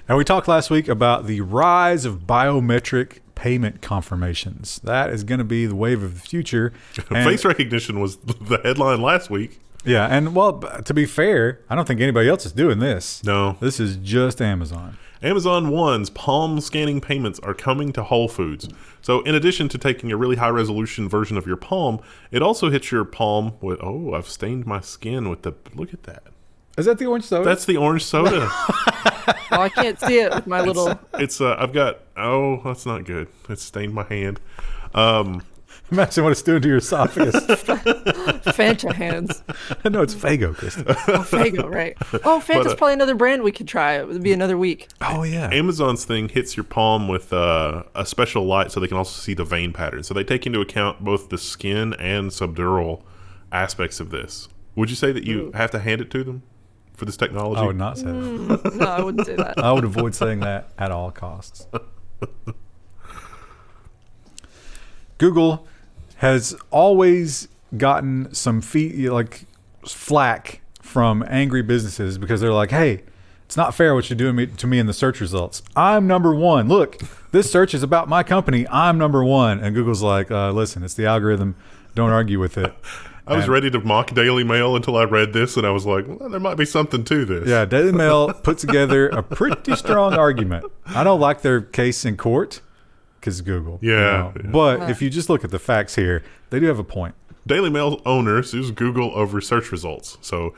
And we talked last week about the rise of biometric payment confirmations. That is going to be the wave of the future. Face recognition was the headline last week. Yeah, and well, to be fair, I don't think anybody else is doing this. No. This is just Amazon. Amazon One's palm scanning payments are coming to Whole Foods. So in addition to taking a really high resolution version of your palm, it also hits your palm with, oh, I've stained my skin with the, look at that. Is that the orange soda? That's the orange soda. Oh, I can't see it with my little. It's I've got, oh, that's not good. It's stained my hand. Imagine what it's doing to your esophagus. Fanta hands. No, it's Fago, Krista. Oh, Fago, right. Oh, Fanta's probably another brand we could try. It would be another week. Oh, yeah. Amazon's thing hits your palm with a special light so they can also see the vein pattern. So they take into account both the skin and subdural aspects of this. Would you say that you have to hand it to them for this technology? I would not say that. No, I wouldn't say that. I would avoid saying that at all costs. Google has always gotten some flack from angry businesses because they're like, hey, it's not fair what you're doing to me in the search results. I'm number one. Look, this search is about my company. I'm number one. And Google's like, listen, it's the algorithm. Don't argue with it. I was ready to mock Daily Mail until I read this, and I was like, well, there might be something to this. Yeah, Daily Mail put together a pretty strong argument. I don't like their case in court because Google. Yeah, you know. But if you just look at the facts here, they do have a point. Daily Mail owner sues Google over search results. So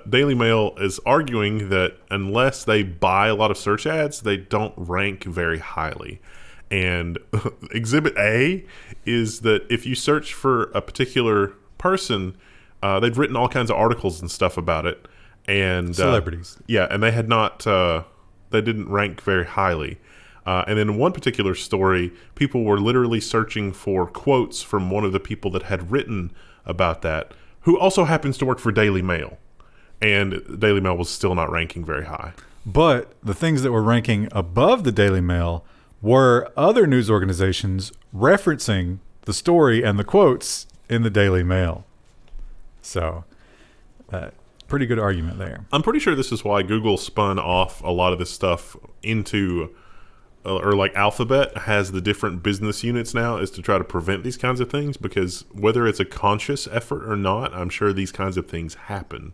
Daily Mail is arguing that unless they buy a lot of search ads, they don't rank very highly. And Exhibit A is that if you search for a particular person, they've written all kinds of articles and stuff about it. And celebrities. Yeah, and they had not, they didn't rank very highly. And in one particular story, people were literally searching for quotes from one of the people that had written about that, who also happens to work for Daily Mail. And Daily Mail was still not ranking very high. But the things that were ranking above the Daily Mail were other news organizations referencing the story and the quotes in the Daily Mail. So, pretty good argument there. I'm pretty sure this is why Google spun off a lot of this stuff into... or like Alphabet has the different business units now, is to try to prevent these kinds of things, because whether it's a conscious effort or not, I'm sure these kinds of things happen.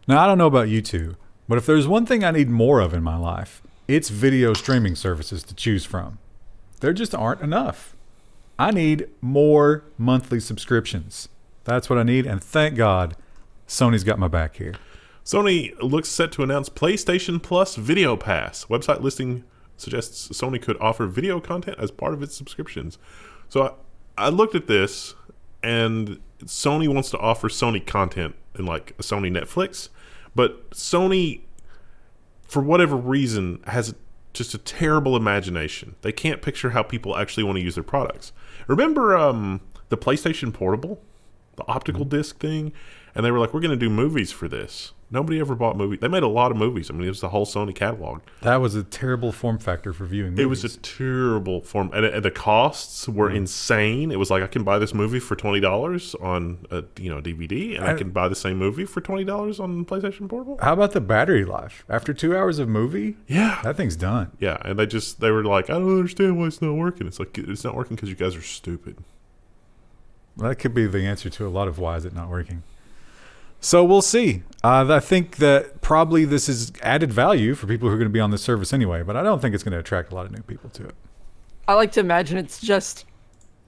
Now, I don't know about you two, but if there's one thing I need more of in my life, it's video streaming services to choose from. There just aren't enough. I need more monthly subscriptions. That's what I need, and thank God Sony's got my back here. Sony looks set to announce PlayStation Plus Video Pass. Website listing suggests Sony could offer video content as part of its subscriptions. So I looked at this, and Sony wants to offer Sony content in like a Sony Netflix, but Sony, for whatever reason, has just a terrible imagination. They can't picture how people actually want to use their products. Remember the PlayStation Portable, the optical disc thing? And they were like, we're going to do movies for this. Nobody ever bought movies. They made a lot of movies. I mean, it was the whole Sony catalog. That was a terrible form factor for viewing movies. It was a terrible form. And the costs were insane. It was like, I can buy this movie for $20 on a DVD, and I can buy the same movie for $20 on PlayStation Portable. How about the battery life? After 2 hours of movie? Yeah. That thing's done. Yeah, and they were like, I don't understand why it's not working. It's like, it's not working because you guys are stupid. Well, that could be the answer to a lot of why is it not working. So we'll see. I think that probably this is added value for people who are going to be on this service anyway, but I don't think it's going to attract a lot of new people to it. I like to imagine it's just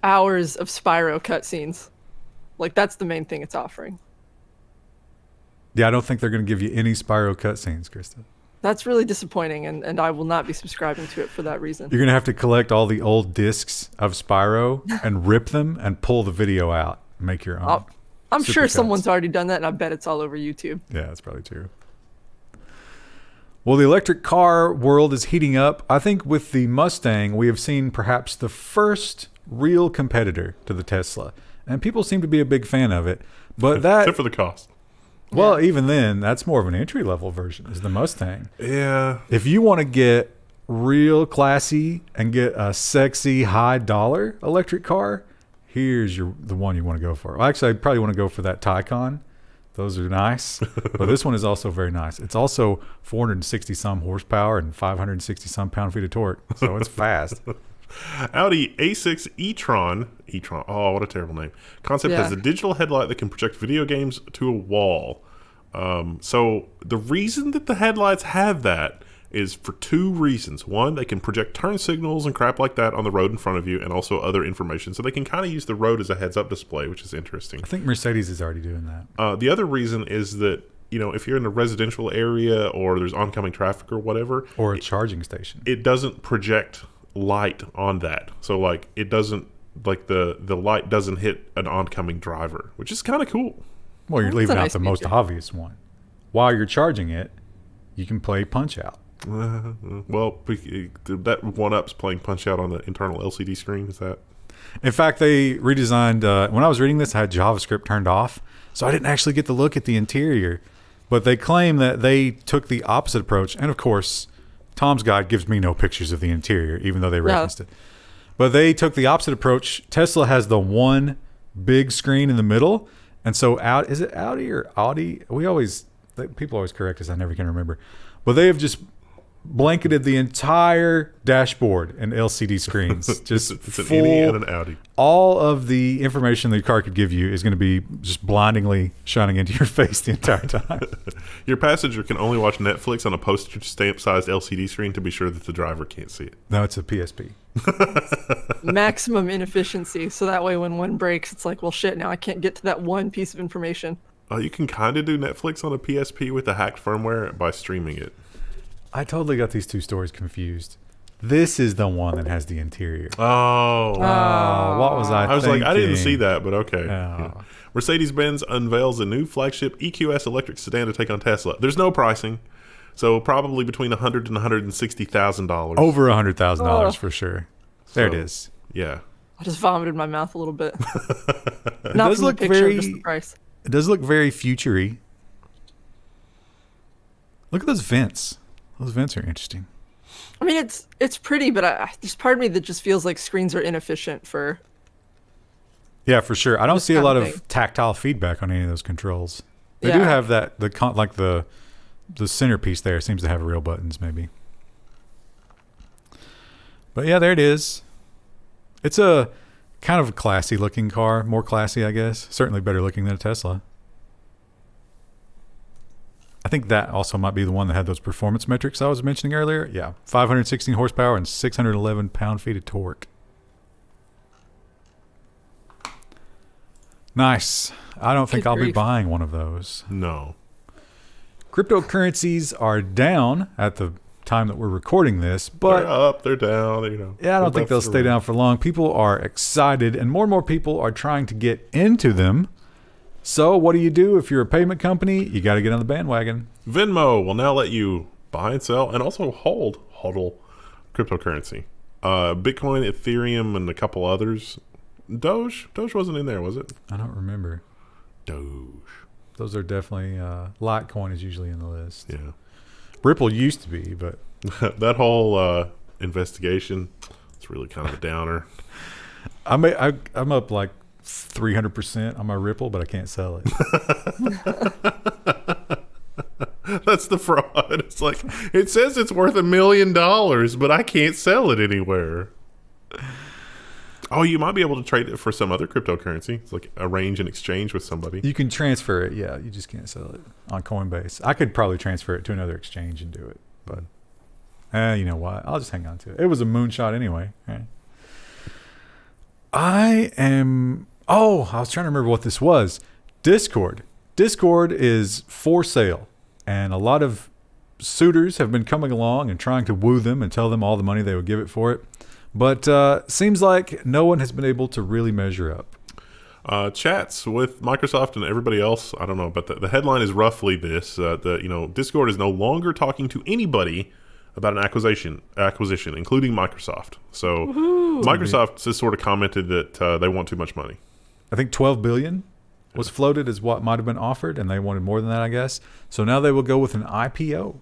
hours of Spyro cutscenes. Like, that's the main thing it's offering. Yeah, I don't think they're going to give you any Spyro cutscenes, Krista. That's really disappointing, and I will not be subscribing to it for that reason. You're going to have to collect all the old discs of Spyro and rip them and pull the video out and make your own. I'm sure someone's already done that, and I bet it's all over YouTube. Yeah, that's probably true. Well, the electric car world is heating up. I think with the Mustang, we have seen perhaps the first real competitor to the Tesla. And people seem to be a big fan of it. But that, except for the cost. Well, even then, that's more of an entry-level version, is the Mustang. Yeah. If you want to get real classy and get a sexy high-dollar electric car, here's the one you want to go for. Well, actually, I'd probably want to go for that Taycan. Those are nice. But this one is also very nice. It's also 460-some horsepower and 560-some pound-feet of torque. So it's fast. Audi A6 e-tron. E-tron. Oh, what a terrible name. Concept has a digital headlight that can project video games to a wall. So the reason that the headlights have that is for two reasons. One, they can project turn signals and crap like that on the road in front of you, and also other information. So they can kind of use the road as a heads-up display, which is interesting. I think Mercedes is already doing that. The other reason is that, you know, if you're in a residential area or there's oncoming traffic or whatever, or a charging station, it doesn't project light on that. So like it doesn't, like the light doesn't hit an oncoming driver, which is kind of cool. Well, you're leaving out the most obvious one. While you're charging it, you can play Punch Out. Well, that one-up's playing Punch Out on the internal LCD screen. Is that? In fact, they redesigned. When I was reading this, I had JavaScript turned off, so I didn't actually get to look at the interior. But they claim that they took the opposite approach. And of course, Tom's guide gives me no pictures of the interior, even though they referenced it. But they took the opposite approach. Tesla has the one big screen in the middle. And so is it Audi or Audi? People always correct us. I never can remember. But they have just blanketed the entire dashboard in LCD screens. Just it's an Innie and an Audi. All of the information the car could give you is going to be just blindingly shining into your face the entire time. Your passenger can only watch Netflix on a postage stamp-sized LCD screen to be sure that the driver can't see it. No, it's a PSP. Maximum inefficiency. So that way when one breaks, it's like, well, shit, now I can't get to that one piece of information. You can kind of do Netflix on a PSP with the hacked firmware by streaming it. I totally got these two stories confused. This is the one that has the interior. Oh, what was I was thinking? like, I didn't see that, but okay. Oh. Yeah. Mercedes-Benz unveils a new flagship EQS electric sedan to take on Tesla. There's no pricing, so probably between $100,000 and $160,000. Over $100,000 for sure. There it is. Yeah. I just vomited in my mouth a little bit. It Not does from look the picture, very. just the price. It does look very futury. Look at those vents. Those vents are interesting. I mean, it's pretty, but there's part of me that just feels like screens are inefficient for. Yeah, for sure. I don't This see a kind lot of of thing. tactile feedback on any of those controls. They do Yeah. have that the centerpiece there seems to have real buttons maybe. But yeah, there it is. It's a kind of a classy looking car, more classy, I guess. Certainly better looking than a Tesla. I think that also might be the one that had those performance metrics I was mentioning earlier. Yeah, 516 horsepower and 611 pound-feet of torque. Nice. I don't think Good I'll be grief. buying one of those. No. Cryptocurrencies are down at the time that we're recording this, but They're up, they're down, you know. yeah, I don't think they'll stay down for long. People are excited, and more people are trying to get into them. So what do you do if you're a payment company? You got to get on the bandwagon. Venmo will now let you buy and sell and also hodl cryptocurrency. Bitcoin, Ethereum, and a couple others. Doge wasn't in there, was it? I don't remember. Doge. Those are definitely Litecoin is usually in the list. Yeah. Ripple used to be, but That whole investigation, it's really kind of a downer. I'm up like 300% on my Ripple, but I can't sell it. That's the fraud. It's like, it says it's worth $1 million, but I can't sell it anywhere. Oh, you might be able to trade it for some other cryptocurrency. It's like arrange an exchange with somebody. You can transfer it, yeah. You just can't sell it on Coinbase. I could probably transfer it to another exchange and do it, but you know what? I'll just hang on to it. It was a moonshot anyway. Right? I was trying to remember what this was. Discord. Discord is for sale, and a lot of suitors have been coming along and trying to woo them and tell them all the money they would give it for it. But seems like no one has been able to really measure up. Chats with Microsoft and everybody else. I don't know, but the headline is roughly this: Discord is no longer talking to anybody about an acquisition, including Microsoft. So Microsoft has sort of commented that they want too much money. I think 12 billion was floated as what might have been offered, and they wanted more than that, I guess. So now they will go with an IPO.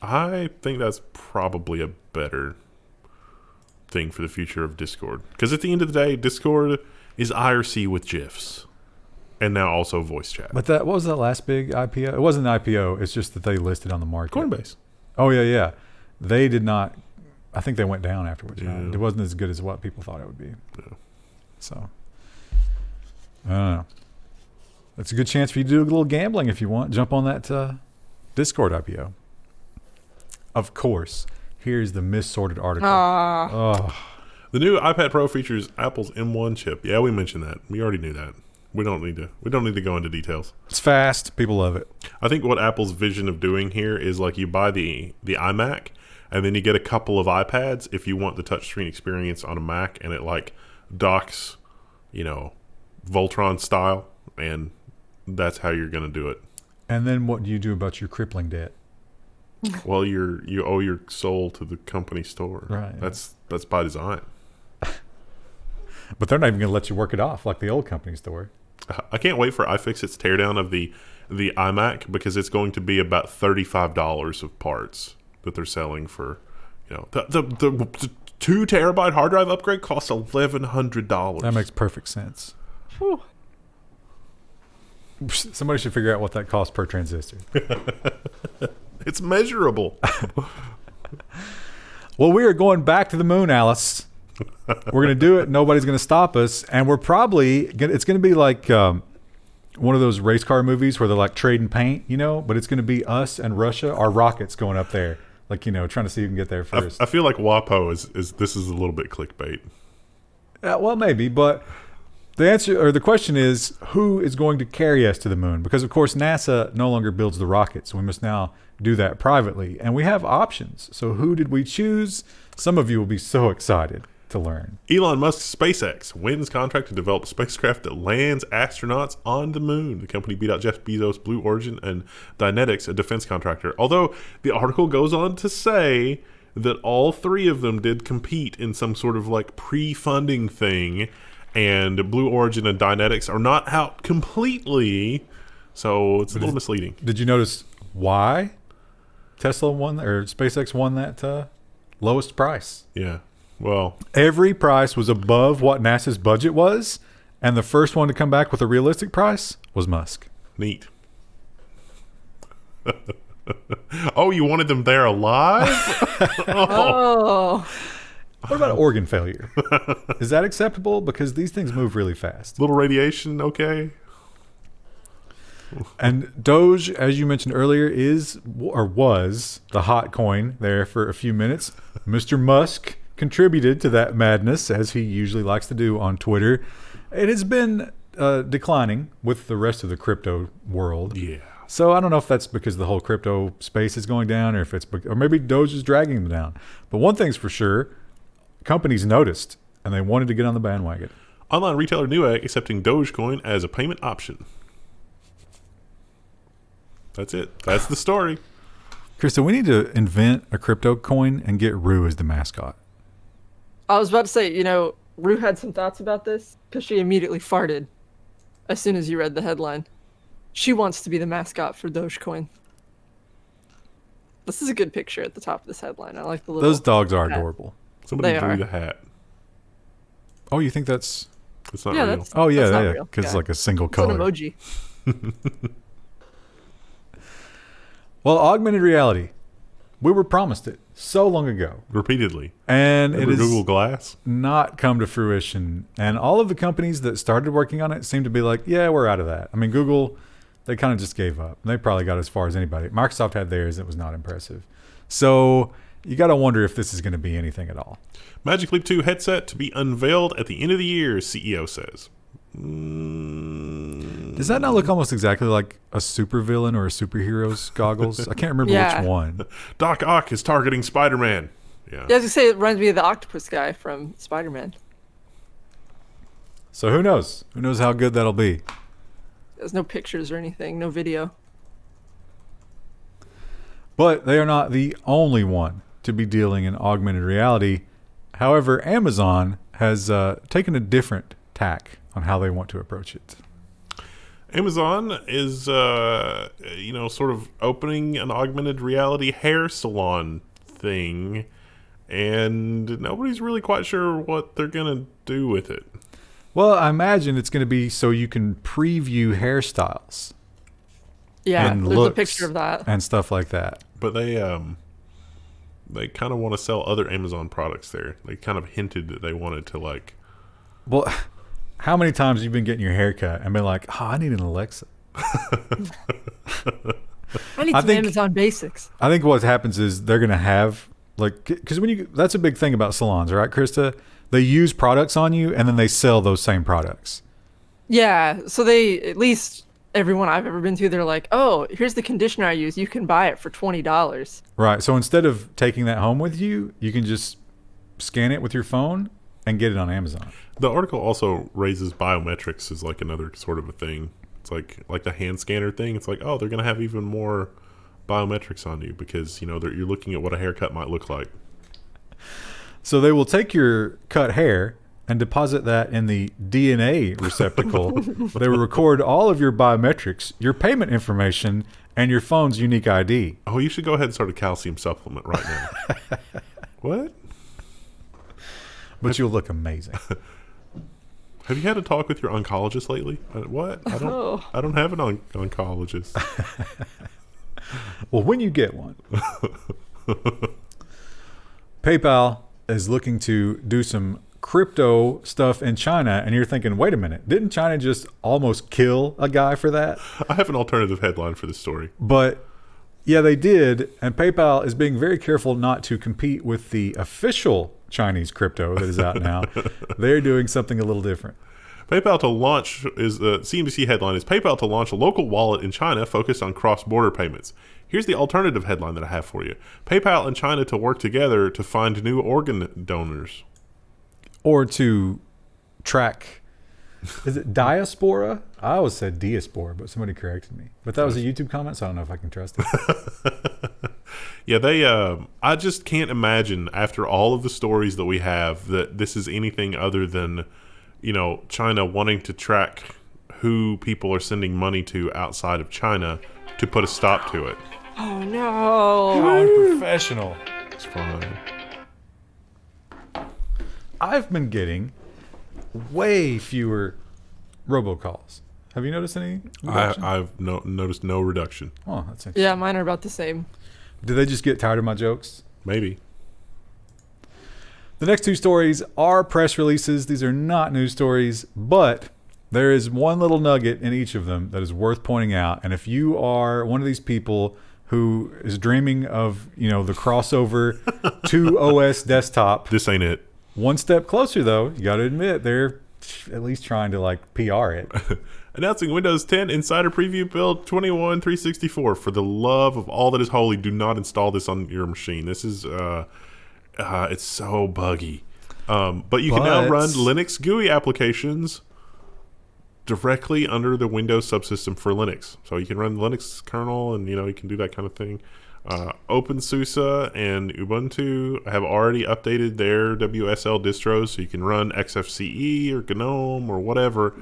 I think that's probably a better thing for the future of Discord, because at the end of the day, Discord is IRC with GIFs, and now also voice chat. But what was that last big IPO? It wasn't an IPO. It's just that they listed on the market. Coinbase. Oh yeah. They did not I think they went down afterwards. Yeah. Right? It wasn't as good as what people thought it would be. Yeah. So, I don't know. That's a good chance for you to do a little gambling if you want. Jump on that Discord IPO. Of course, here's the missorted article. Oh. The new iPad Pro features Apple's M1 chip. Yeah, we mentioned that. We already knew that. We don't need to go into details. It's fast. People love it. I think what Apple's vision of doing here is like you buy the iMac and then you get a couple of iPads if you want the touchscreen experience on a Mac, and it like docks, Voltron style, and that's how you're going to do it. And then what do you do about your crippling debt? Well, you owe your soul to the company store. Right. That's by design. But they're not even going to let you work it off like the old company store. I can't wait for iFixit's teardown of the iMac, because it's going to be about $35 of parts that they're selling for. The 2 terabyte hard drive upgrade costs $1,100. That makes perfect sense. Whew. Somebody should figure out what that costs per transistor. It's measurable. Well, we are going back to the moon, Alice. We're going to do it. Nobody's going to stop us. And we're probably it's going to be like one of those race car movies where they're like trading paint, but it's going to be us and Russia, our rockets going up there. Like, trying to see who can get there first. I feel like WAPO is a little bit clickbait. Well, maybe, but the answer or the question is, who is going to carry us to the moon? Because, of course, NASA no longer builds the rockets. So we must now do that privately. And we have options. So who did we choose? Some of you will be so excited to learn. Elon Musk's SpaceX wins contract to develop a spacecraft that lands astronauts on the moon. The company beat out Jeff Bezos, Blue Origin, and Dynetics, a defense contractor. Although the article goes on to say that all 3 of them did compete in some sort of like pre-funding thing, and Blue Origin and Dynetics are not out completely, so it's a little misleading. Did you notice why Tesla won or SpaceX won that lowest price? Yeah. Well, every price was above what NASA's budget was, and the first one to come back with a realistic price was Musk. Neat. Oh, you wanted them there alive? Oh. What about organ failure? Is that acceptable? Because these things move really fast. Little radiation, okay. And Doge, as you mentioned earlier, is or was the hot coin there for a few minutes. Mr. Musk contributed to that madness, as he usually likes to do on Twitter. It has been declining with the rest of the crypto world. Yeah. So I don't know if that's because the whole crypto space is going down, or or maybe Doge is dragging them down. But one thing's for sure, companies noticed and they wanted to get on the bandwagon. Online retailer Newegg accepting Dogecoin as a payment option. That's it. That's the story. Krista, we need to invent a crypto coin and get Rue as the mascot. I was about to say, Rue had some thoughts about this because she immediately farted as soon as you read the headline. She wants to be the mascot for Dogecoin. This is a good picture at the top of this headline. I like the little... Those dogs are adorable. Somebody drew the hat. Oh, you think that's... It's not real. Oh, yeah, that's yeah. Because it's like a single It's color. an emoji. Well, augmented reality. We were promised it so long ago. Repeatedly. And it is Google Glass? Not come to fruition. And all of the companies that started working on it seem to be like, yeah, we're out of that. I mean, Google, they kind of just gave up. They probably got as far as anybody. Microsoft had theirs. It was not impressive. So you got to wonder if this is going to be anything at all. Magic Leap 2 headset to be unveiled at the end of the year, CEO says. Does that not look almost exactly like a supervillain or a superhero's goggles? I can't remember which one. Doc Ock is targeting Spider-Man. Yeah. Yeah, I was going to say, it reminds me of the octopus guy from Spider-Man. So who knows? Who knows how good that'll be? There's no pictures or anything, no video. But they are not the only one to be dealing in augmented reality. However, Amazon has taken a different tack on how they want to approach it. Amazon is, sort of opening an augmented reality hair salon thing, and nobody's really quite sure what they're going to do with it. Well, I imagine it's going to be so you can preview hairstyles. Yeah, and there's a looks picture of that. and stuff like that. But they they kind of want to sell other Amazon products there. They kind of hinted that they wanted to like. Well, how many times have you been getting your hair cut and been like, oh, I need an Alexa? I need some Amazon basics. I think what happens is they're going to have, like, because that's a big thing about salons, right, Krista? They use products on you and then they sell those same products. Yeah. So they, at least everyone I've ever been to, they're like, oh, here's the conditioner I use. You can buy it for $20. Right. So instead of taking that home with you, you can just scan it with your phone and get it on Amazon. The article also raises biometrics as like another sort of a thing. It's like the hand scanner thing. It's like, oh, they're going to have even more biometrics on you because, you know, you're looking at what a haircut might look like. So they will take your cut hair and deposit that in the DNA receptacle. They will record all of your biometrics, your payment information, and your phone's unique ID. Oh, you should go ahead and start a calcium supplement right now. What? But you'll look amazing. Have you had a talk with your oncologist lately? What? I don't have an oncologist. Well, when you get one, PayPal is looking to do some crypto stuff in China, and you're thinking, wait a minute, didn't China just almost kill a guy for that? I have an alternative headline for this story. But yeah, they did, and PayPal is being very careful not to compete with the official Chinese crypto that is out now. They're doing something a little different. PayPal to launch is the CNBC headline is PayPal to launch a local wallet in China focused on cross-border payments. Here's the alternative headline that I have for you. PayPal and China to work together to find new organ donors. Or to track, is it diaspora? I always said diaspora, but somebody corrected me. But that was a YouTube comment, so I don't know if I can trust it. Yeah, I just can't imagine after all of the stories that we have that this is anything other than, you know, China wanting to track who people are sending money to outside of China to put a stop to it. Oh, no. Unprofessional. It's fine. I've been getting way fewer robocalls. Have you noticed any reduction? I've noticed no reduction. Oh, that's interesting. Yeah, mine are about the same. Do they just get tired of my jokes? Maybe. The next two stories are press releases. These are not news stories, but there is one little nugget in each of them that is worth pointing out. And if you are one of these people who is dreaming of, you know, the crossover to OS desktop, This ain't it. one step closer, though, you got to admit, they're at least trying to, like, PR it. Announcing Windows 10 Insider Preview Build 21.364. For the love of all that is holy, do not install this on your machine. This is, it's so buggy. But you can now run Linux GUI applications directly under the Windows subsystem for Linux. So you can run the Linux kernel and, you know, you can do that kind of thing. OpenSUSE and Ubuntu have already updated their WSL distros, so you can run XFCE or GNOME or whatever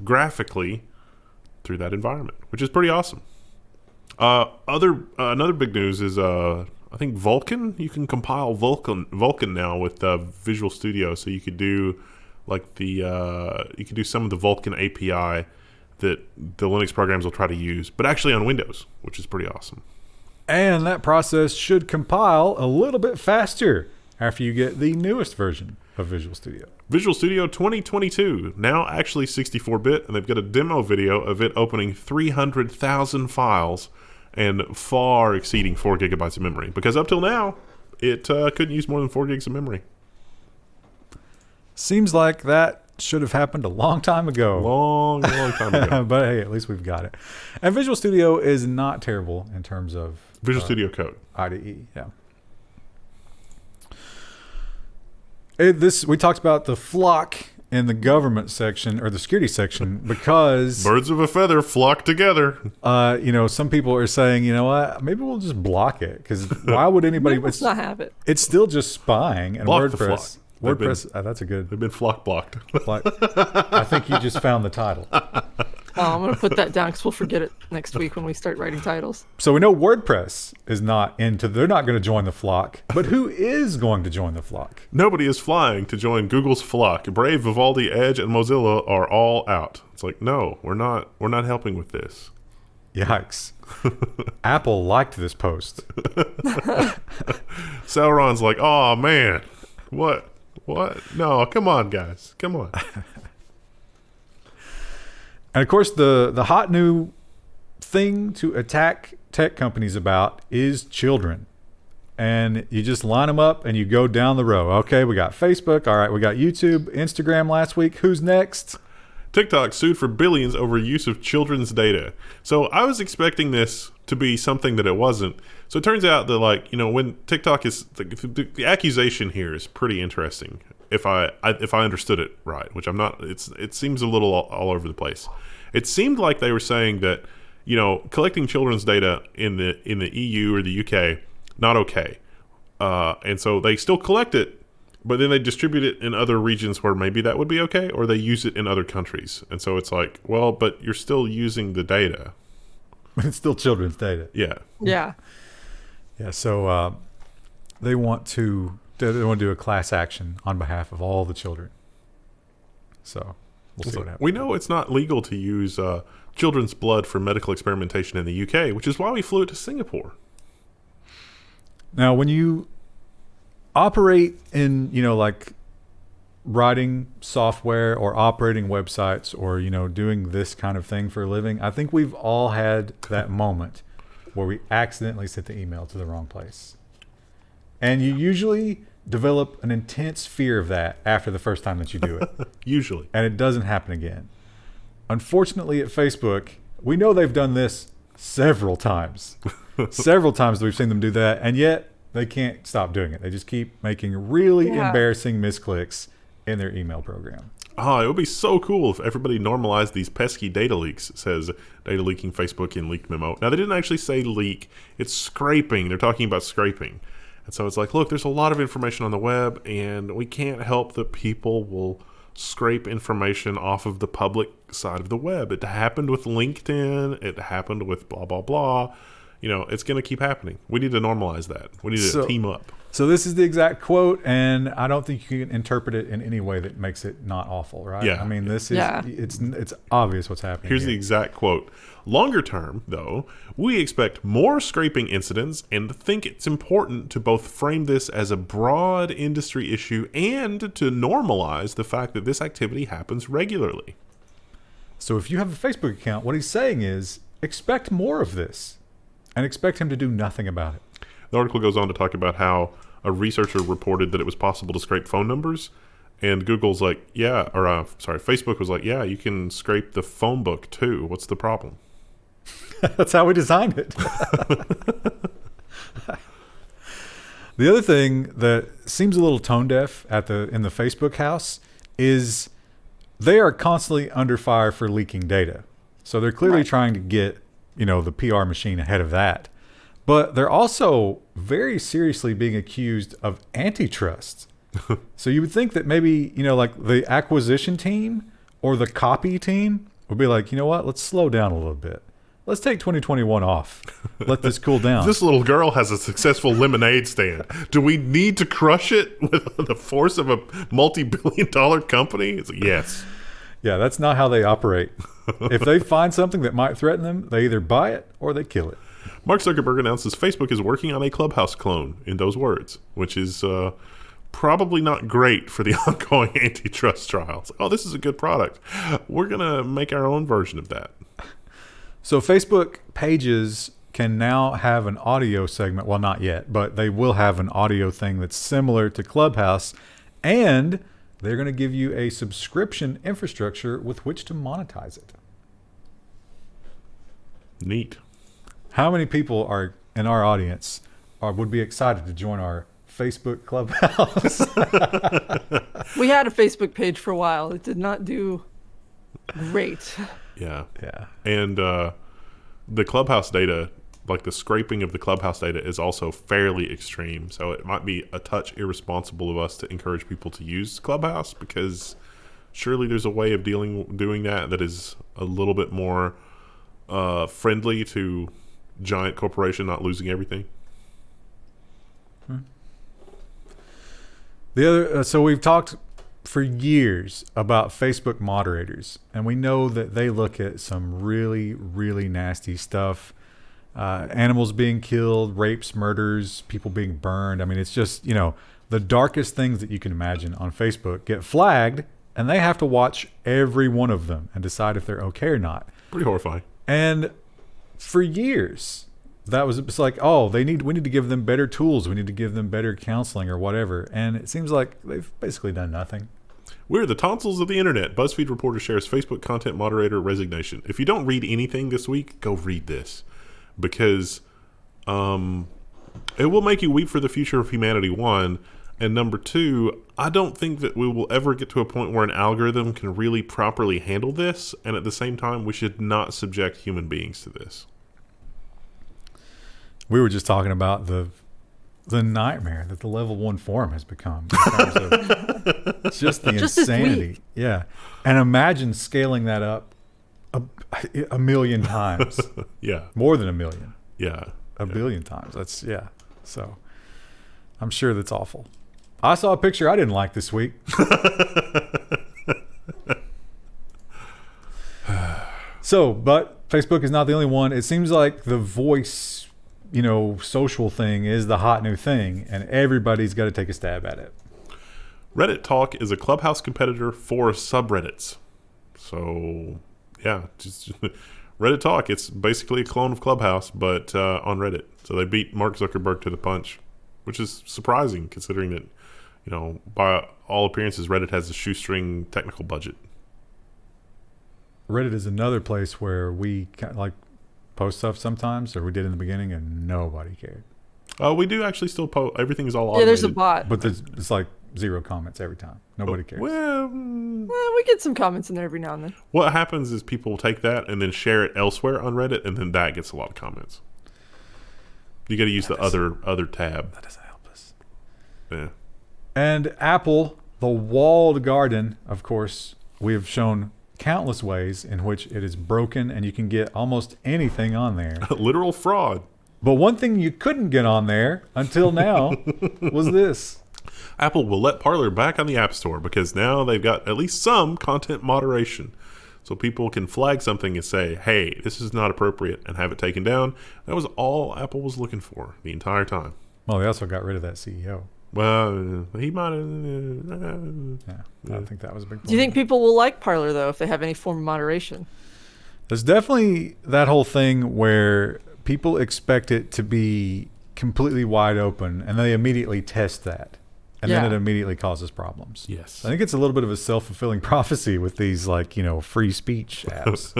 graphically through that environment, which is pretty awesome. Another big news is I think Vulkan. You can compile Vulkan now with Visual Studio, so you could do like you could do some of the Vulkan API that the Linux programs will try to use, but actually on Windows, which is pretty awesome. And that process should compile a little bit faster after you get the newest version of Visual Studio. Visual Studio 2022, now actually 64-bit, and they've got a demo video of it opening 300,000 files and far exceeding 4 gigabytes of memory. Because up till now, it couldn't use more than 4 gigs of memory. Seems like that should have happened a long time ago. Long time ago. But hey, at least we've got it. And Visual Studio is not terrible in terms of Visual Studio Code. IDE, yeah. We talked about the FLoC in the government section or the security section because Birds of a feather flock together. You know, some people are saying, you know what, maybe we'll just block it because why would anybody? Let's not have it. It's still just spying and Block the WordPress. FLoC. WordPress, that's a good. They've been flock blocked. I think you just found the title. Oh, I'm going to put that down because we'll forget it next week when we start writing titles. So we know WordPress is not they're not going to join the FLoC, but who is going to join the FLoC? Nobody is flying to join Google's FLoC. Brave, Vivaldi, Edge, and Mozilla are all out. It's like, no, we're not helping with this. Yikes. Apple liked this post. Sauron's like, oh man, what? No, come on, guys, come on. And of course, the hot new thing to attack tech companies about is children. And you just line them up and you go down the row. Okay, we got Facebook. All right, we got YouTube, Instagram last week. Who's next? TikTok sued for billions over use of children's data. So I was expecting this to be something that it wasn't. So it turns out that, like, you know, when TikTok is the accusation here is pretty interesting. If I understood it right, which I'm not, it seems a little all over the place. It seemed like they were saying that, you know, collecting children's data in the EU or the UK, not okay, and so they still collect it. But then they distribute it in other regions where maybe that would be okay, or they use it in other countries. And so it's like, well, but you're still using the data. But it's still children's data. Yeah. Yeah. Yeah, so they want to do a class action on behalf of all the children. So we'll see what happens. We know it's not legal to use children's blood for medical experimentation in the UK, which is why we flew it to Singapore. Now, when you operate in, you know, like writing software or operating websites or, you know, doing this kind of thing for a living, I think we've all had that moment where we accidentally sent the email to the wrong place. And you usually develop an intense fear of that after the first time that you do it. Usually. And it doesn't happen again. Unfortunately, at Facebook, we know they've done this several times. Several times we've seen them do that, and yet they can't stop doing it. They just keep making really embarrassing misclicks in their email program. Oh, it would be so cool if everybody normalized these pesky data leaks. It says data leaking Facebook in leaked memo. Now, they didn't actually say leak. It's scraping. They're talking about scraping. And so it's like, look, there's a lot of information on the web, and we can't help that people will scrape information off of the public side of the web. It happened with LinkedIn. It happened with blah, blah, blah. You know, it's going to keep happening. We need to normalize that. We need to team up. So this is the exact quote, and I don't think you can interpret it in any way that makes it not awful, right? Yeah. I mean, this is it's obvious what's happening. Here's here. the exact quote. Longer term, though, we expect more scraping incidents and think it's important to both frame this as a broad industry issue and to normalize the fact that this activity happens regularly. So if you have a Facebook account, what he's saying is expect more of this and expect him to do nothing about it. The article goes on to talk about how a researcher reported that it was possible to scrape phone numbers, and Google's like, Facebook was like, yeah, you can scrape the phone book too. What's the problem? That's how we designed it. The other thing that seems a little tone deaf in the Facebook house is they are constantly under fire for leaking data. So they're clearly trying to get, you know, the PR machine ahead of that. But they're also very seriously being accused of antitrust. So you would think that maybe, you know, like the acquisition team or the copy team would be like, you know what, let's slow down a little bit. Let's take 2021 off. Let this cool down. This little girl has a successful lemonade stand. Do we need to crush it with the force of a multi-billion-dollar company? It's like, yes. Yeah, that's not how they operate. If they find something that might threaten them, they either buy it or they kill it. Mark Zuckerberg announces Facebook is working on a Clubhouse clone, in those words, which is probably not great for the ongoing antitrust trials. Oh, this is a good product. We're going to make our own version of that. So Facebook pages can now have an audio segment. Well, not yet, but they will have an audio thing that's similar to Clubhouse. And they're going to give you a subscription infrastructure with which to monetize it. Neat. How many people are in our audience would be excited to join our Facebook Clubhouse? We had a Facebook page for a while. It did not do great. Yeah. Yeah. And the Clubhouse data, like the scraping of the Clubhouse data, is also fairly extreme. So it might be a touch irresponsible of us to encourage people to use Clubhouse, because surely there's a way of doing that is a little bit more friendly to giant corporation not losing everything. The other, so we've talked for years about Facebook moderators, and we know that they look at some really, really nasty stuff. Animals being killed, rapes, murders, people being burned. I mean, it's just, the darkest things that you can imagine on Facebook get flagged, and they have to watch every one of them and decide if they're okay or not. Pretty horrifying. And for years, it's like, oh, we need to give them better tools. We need to give them better counseling or whatever. And it seems like they've basically done nothing. We're the tonsils of the internet. BuzzFeed reporter shares Facebook content moderator resignation. If you don't read anything this week, go read this, because it will make you weep for the future of humanity, one. And number two, I don't think that we will ever get to a point where an algorithm can really properly handle this. And at the same time, we should not subject human beings to this. We were just talking about the nightmare that the Level 1 forum has become in terms of just the insanity. Yeah. And imagine scaling that up a million times. Yeah. More than a million. Yeah. A billion times. That's, yeah. So I'm sure that's awful. I saw a picture I didn't like this week. But Facebook is not the only one. It seems like the voice, social thing is the hot new thing, and everybody's got to take a stab at it. Reddit Talk is a Clubhouse competitor for subreddits. So, yeah, just Reddit Talk, it's basically a clone of Clubhouse, but on Reddit. So they beat Mark Zuckerberg to the punch, which is surprising considering that, by all appearances, Reddit has a shoestring technical budget. Reddit is another place where we post stuff sometimes, or we did in the beginning, and nobody cared. We do actually still post. Everything is all Yeah, automated. there's a bot. But it's like 0 comments every time. Nobody cares. Well, we get some comments in there every now and then. what happens is people take that and then share it elsewhere on Reddit, and then that gets a lot of comments. You got to use the other tab. That doesn't help us. Yeah. And Apple, the walled garden, of course, we have shown countless ways in which it is broken, and you can get almost anything on there. Literal fraud. But one thing you couldn't get on there until now was this. Apple will let Parler back on the App Store because now they've got at least some content moderation. So people can flag something and say, hey, this is not appropriate, and have it taken down. That was all Apple was looking for the entire time. Well, they also got rid of that CEO. Well, he might have... Yeah, I think that was a big point. Do you think people will like Parler, though, if they have any form of moderation? There's definitely that whole thing where people expect it to be completely wide open, and they immediately test that. And then it immediately causes problems. Yes. I think it's a little bit of a self-fulfilling prophecy with these, free speech apps.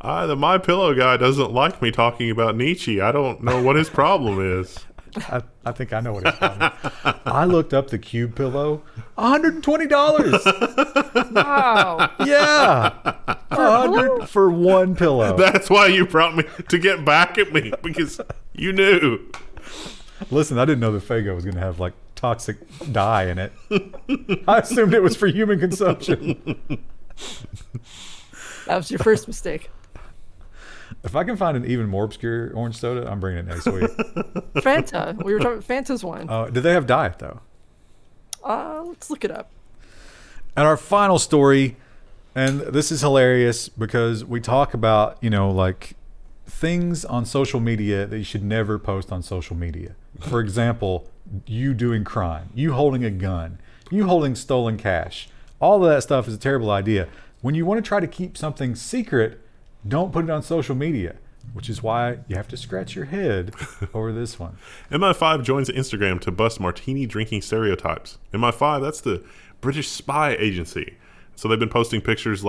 The My Pillow guy doesn't like me talking about Nietzsche. I don't know what his problem is. I think I know what his problem is. I looked up the Cube pillow. $120. Wow. Yeah. $100 for one pillow. That's why you brought me to get back at me, because you knew. Listen, I didn't know the Fago was going to have toxic dye in it. I assumed it was for human consumption. That was your first mistake. If I can find an even more obscure orange soda, I'm bringing it next week. Fanta. We were talking about Fanta's one. Did they have diet, though? Let's look it up. And our final story, and this is hilarious because we talk about, things on social media that you should never post on social media. For example, you doing crime, you holding a gun, you holding stolen cash. All of that stuff is a terrible idea. When you want to try to keep something secret, don't put it on social media, which is why you have to scratch your head over this one. MI5 joins Instagram to bust martini-drinking stereotypes. MI5, that's the British spy agency. So they've been posting pictures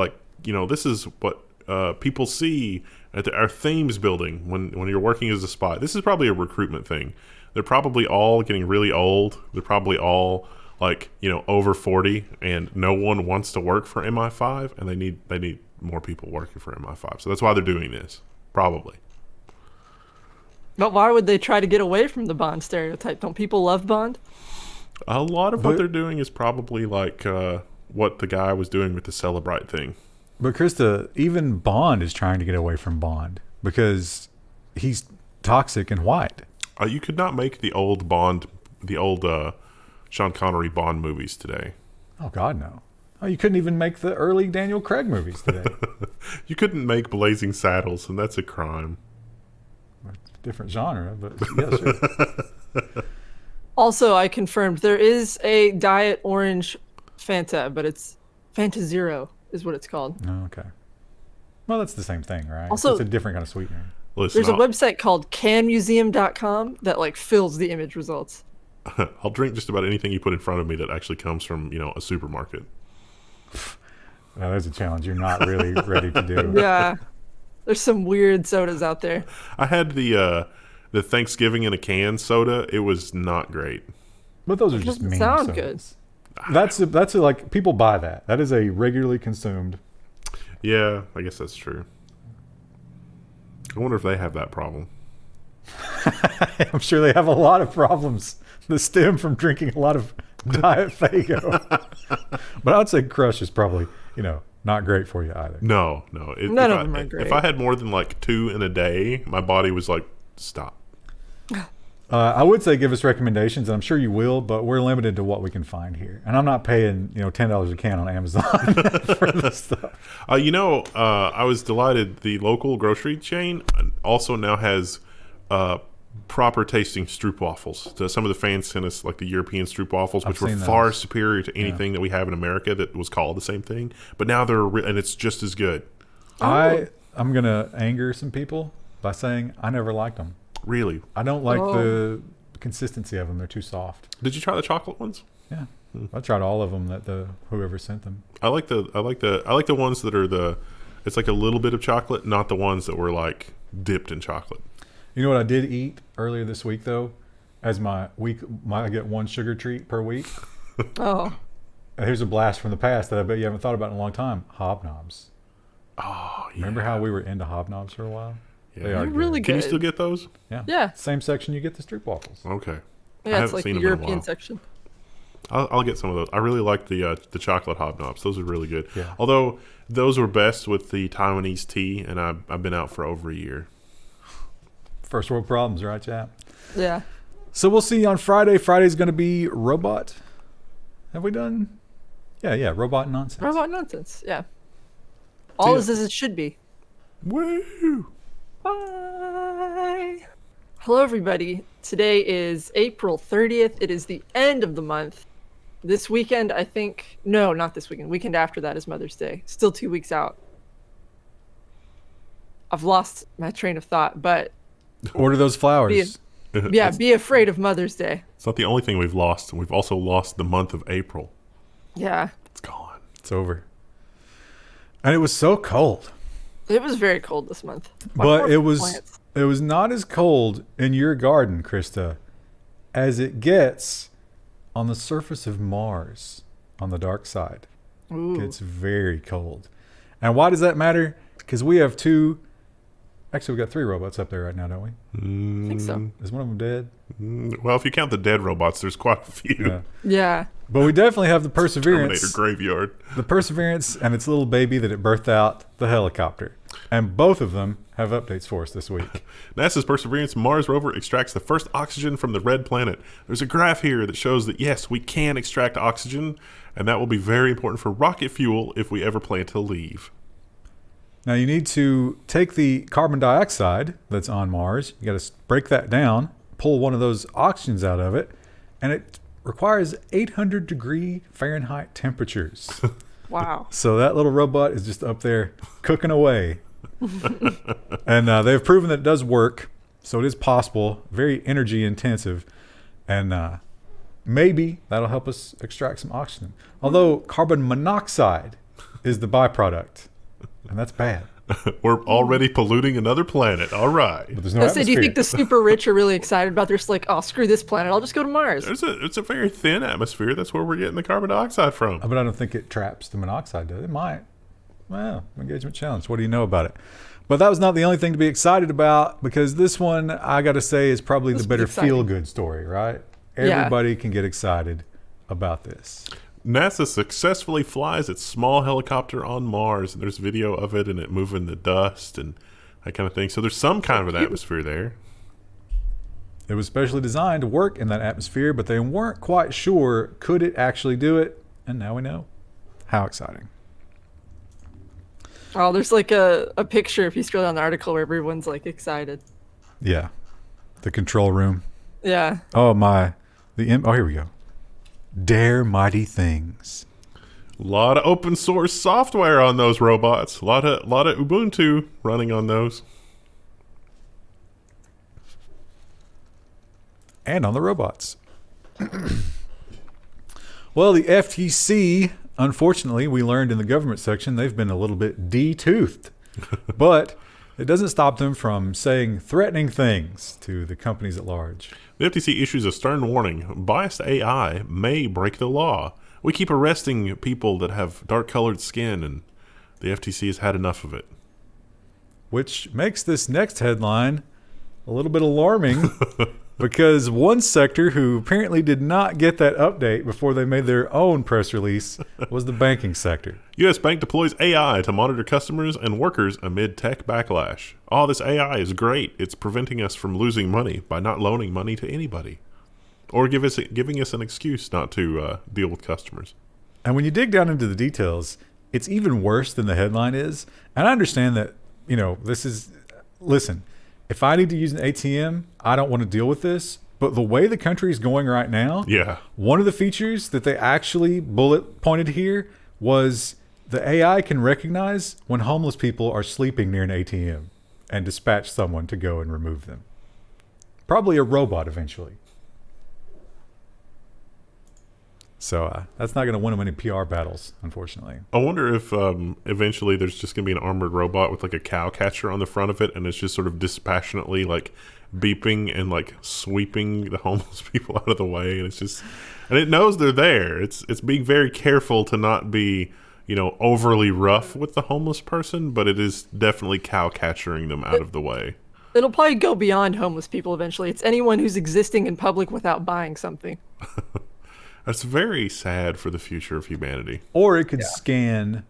this is what people see at our Thames building when you're working as a spy. This is probably a recruitment thing. They're probably all getting really old. They're probably all over 40, and no one wants to work for MI5, and they need more people working for MI5. So that's why they're doing this, probably. But why would they try to get away from the Bond stereotype? Don't people love Bond? A lot of what they're doing is probably what the guy was doing with the Cellebrite thing. But Krista, even Bond is trying to get away from Bond because he's toxic and white. You could not make the old Sean Connery Bond movies today. Oh God, no. Oh, you couldn't even make the early Daniel Craig movies today. You couldn't make Blazing Saddles, and that's a crime. Different genre, but yeah, sure. Also, I confirmed there is a Diet Orange Fanta, but it's Fanta Zero is what it's called. Oh, okay. Well, that's the same thing, right? Also, it's a different kind of sweetener. Listen, there's a website called canmuseum.com that like fills the image results. I'll drink just about anything you put in front of me that actually comes from, a supermarket. Now, there's a challenge you're not really ready to do. Yeah. There's some weird sodas out there. I had the Thanksgiving in a can soda. It was not great. But those are just Doesn't mean sound sodas. That's like people buy that. That is a regularly consumed. Yeah, I guess that's true. I wonder if they have that problem. I'm sure they have a lot of problems that stem from drinking a lot of Diet Fago. But I'd say Crush is probably, not great for you either. No. None of them are great. If I had more than like 2 in a day, my body was like, stop. I would say give us recommendations, and I'm sure you will, but we're limited to what we can find here. And I'm not paying, $10 a can on Amazon for this stuff. I was delighted. The local grocery chain also now has proper tasting stroopwafels. So some of the fans sent us like the European stroopwafels, which were far superior to anything that we have in America that was called the same thing. But now and it's just as good. I'm gonna anger some people by saying I never liked them. Really? I don't like the consistency of them. They're too soft. Did you try the chocolate ones? Yeah, I tried all of them that whoever sent them. I like the ones that are it's like a little bit of chocolate, not the ones that were like dipped in chocolate. You know what I did eat earlier this week though, as I get one sugar treat per week. Oh. Here's a blast from the past that I bet you haven't thought about in a long time. Hobnobs. Oh, yeah. Remember how we were into hobnobs for a while? Yeah. They are really good. Can you still get those? Yeah. Yeah. Same section you get the stroopwafels. Okay. Yeah, it's like the European section. I'll get some of those. I really like the chocolate hobnobs. Those are really good. Yeah. Although those were best with the Taiwanese tea, and I've been out for over a year. First world problems, right, chap? Yeah. So we'll see you on Friday. Friday's going to be robot. Have we done? Yeah, robot nonsense. Robot nonsense, yeah. All is as it should be. Woo! Bye. Hello, everybody. Today is April 30th. It is the end of the month. This weekend, I think... No, not this weekend. Weekend after that is Mother's Day. Still 2 weeks out. I've lost my train of thought, but... Order those flowers. Be afraid of Mother's Day. It's not the only thing we've lost. We've also lost the month of April. Yeah. It's gone. It's over. And it was so cold. It was very cold this month. But it was not as cold in your garden, Krista, as it gets on the surface of Mars on the dark side. Ooh. It gets very cold. And why does that matter? Because we have actually we got 3 robots up there right now, don't we? I think so. Is one of them dead? Well, if you count the dead robots, there's quite a few. Yeah. But we definitely have the Perseverance. Terminator graveyard. The Perseverance and its little baby that it birthed out, the helicopter. And both of them have updates for us this week. NASA's Perseverance Mars rover extracts the first oxygen from the red planet. There's a graph here that shows that, yes, we can extract oxygen, and that will be very important for rocket fuel if we ever plan to leave. Now you need to take the carbon dioxide that's on Mars. You got to break that down, pull one of those oxygens out of it, and it requires 800 degree Fahrenheit temperatures. Wow. So that little robot is just up there cooking away. And they've proven that it does work. So it is possible, very energy intensive. And maybe that'll help us extract some oxygen. Although carbon monoxide is the byproduct. And that's bad. We're already polluting another planet. All right. But there's no I said, do you atmosphere. think the super rich are really excited about this? Like, oh, screw this planet. I'll just go to Mars. It's a very thin atmosphere. That's where we're getting the carbon dioxide from. But I don't think it traps the monoxide, does it? It might. Well, engagement challenge. What do you know about it? But that was not the only thing to be excited about, because this one, I got to say, is probably the better feel-good story, right? Everybody can get excited about this. NASA successfully flies its small helicopter on Mars, and there's video of it and it moving the dust and that kind of thing. So there's some kind of an atmosphere there. It was specially designed to work in that atmosphere, but they weren't quite sure, could it actually do it? and now we know. How exciting. Oh, there's like a picture if you scroll down the article where everyone's like excited. Yeah. The control room. Yeah. Oh, my. Oh, here we go. Dare mighty things. A lot of open source software on those robots. A lot of Ubuntu running on those. And on the robots. Well, the FTC, unfortunately, we learned in the government section, they've been a little bit de-toothed. But it doesn't stop them from saying threatening things to the companies at large. The FTC issues a stern warning. Biased AI may break the law. We keep arresting people that have dark-colored skin, and the FTC has had enough of it. Which makes this next headline a little bit alarming because one sector who apparently did not get that update before they made their own press release was the banking sector. U.S. Bank deploys AI to monitor customers and workers amid tech backlash. Oh, this AI is great. It's preventing us from losing money by not loaning money to anybody or giving us an excuse not to deal with customers. And when you dig down into the details, it's even worse than the headline is. And I understand that, listen, if I need to use an ATM, I don't want to deal with this. But the way the country is going right now, one of the features that they actually bullet pointed here was the AI can recognize when homeless people are sleeping near an ATM and dispatch someone to go and remove them. Probably a robot eventually. So that's not going to win them any PR battles, unfortunately. I wonder if eventually there's just going to be an armored robot with like a cow catcher on the front of it, and it's just sort of dispassionately like beeping and like sweeping the homeless people out of the way, and it knows they're there. It's being very careful to not be overly rough with the homeless person, but it is definitely cow catchering them out of the way. It'll probably go beyond homeless people eventually. It's anyone who's existing in public without buying something. That's very sad for the future of humanity. Or it could scan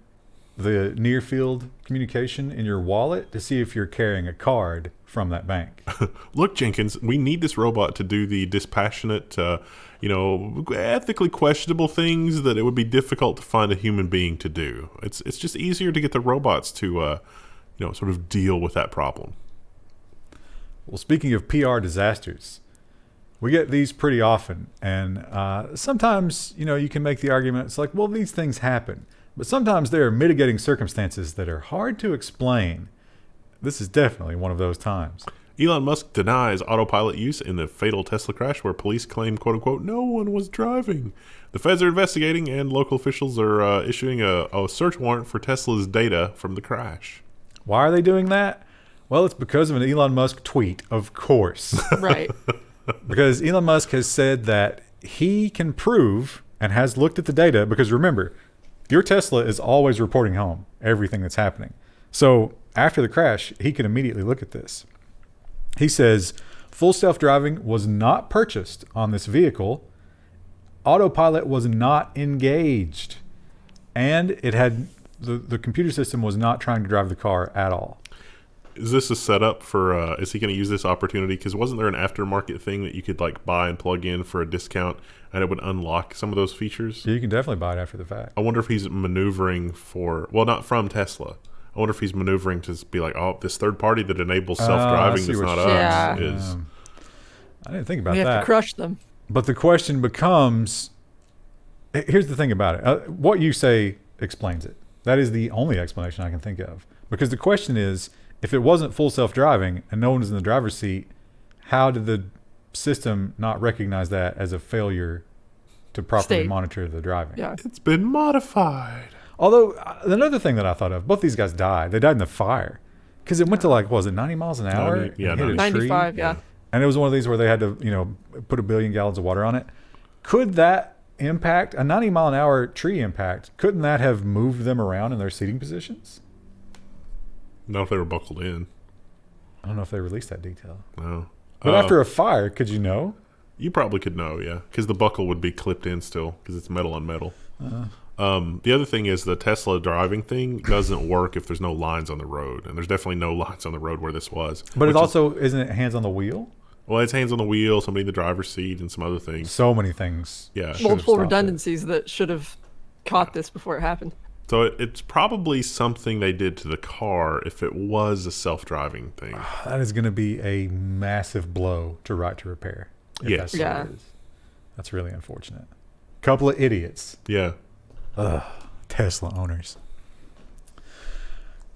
the near field communication in your wallet to see if you're carrying a card from that bank. Look, Jenkins, we need this robot to do the dispassionate, ethically questionable things that it would be difficult to find a human being to do. It's just easier to get the robots to, sort of deal with that problem. Well, speaking of PR disasters, we get these pretty often, and sometimes, you can make the argument, it's like, well, these things happen. But sometimes there are mitigating circumstances that are hard to explain. This is definitely one of those times. Elon Musk denies autopilot use in the fatal Tesla crash where police claim, quote unquote, no one was driving. The feds are investigating, and local officials are issuing a search warrant for Tesla's data from the crash. Why are they doing that? Well, it's because of an Elon Musk tweet, of course. Right. Because Elon Musk has said that he can prove and has looked at the data, because remember, your Tesla is always reporting home everything that's happening. So after the crash, he can immediately look at this. He says, full self-driving was not purchased on this vehicle. Autopilot was not engaged. And it had the computer system was not trying to drive the car at all. Is this a setup for, is he going to use this opportunity? Because wasn't there an aftermarket thing that you could like buy and plug in for a discount and it would unlock some of those features? Yeah, you can definitely buy it after the fact. I wonder if he's maneuvering not from Tesla. I wonder if he's maneuvering to be like, oh, this third party that enables self-driving that's not us is. I didn't think about that. We have to crush them. But the question becomes, here's the thing about it. What you say explains it. That is the only explanation I can think of. Because the question is, if it wasn't full self-driving and no one was in the driver's seat, how did the system not recognize that as a failure to properly monitor the driving? Yeah. It's been modified. Although, another thing that I thought of, both these guys died. They died in the fire. Because it went to 90 miles an hour? 90, yeah, 95, yeah. And it was one of these where they had to, put 1 billion gallons of water on it. Could that impact, a 90 mile an hour tree impact, couldn't that have moved them around in their seating positions? Not if they were buckled in. I don't know if they released that detail. No. But after a fire, could you know? You probably could know, yeah. Because the buckle would be clipped in still, because it's metal on metal. The other thing is the Tesla driving thing doesn't work if there's no lines on the road. And there's definitely no lines on the road where this was. But it also, isn't it hands on the wheel? Well, it's hands on the wheel, somebody in the driver's seat, and some other things. So many things. Yeah. Multiple redundancies that should have caught this before it happened. So it's probably something they did to the car if it was a self-driving thing. That is going to be a massive blow to right to repair. Yes. Yeah. That's really unfortunate. Couple of idiots. Yeah. Ugh, Tesla owners.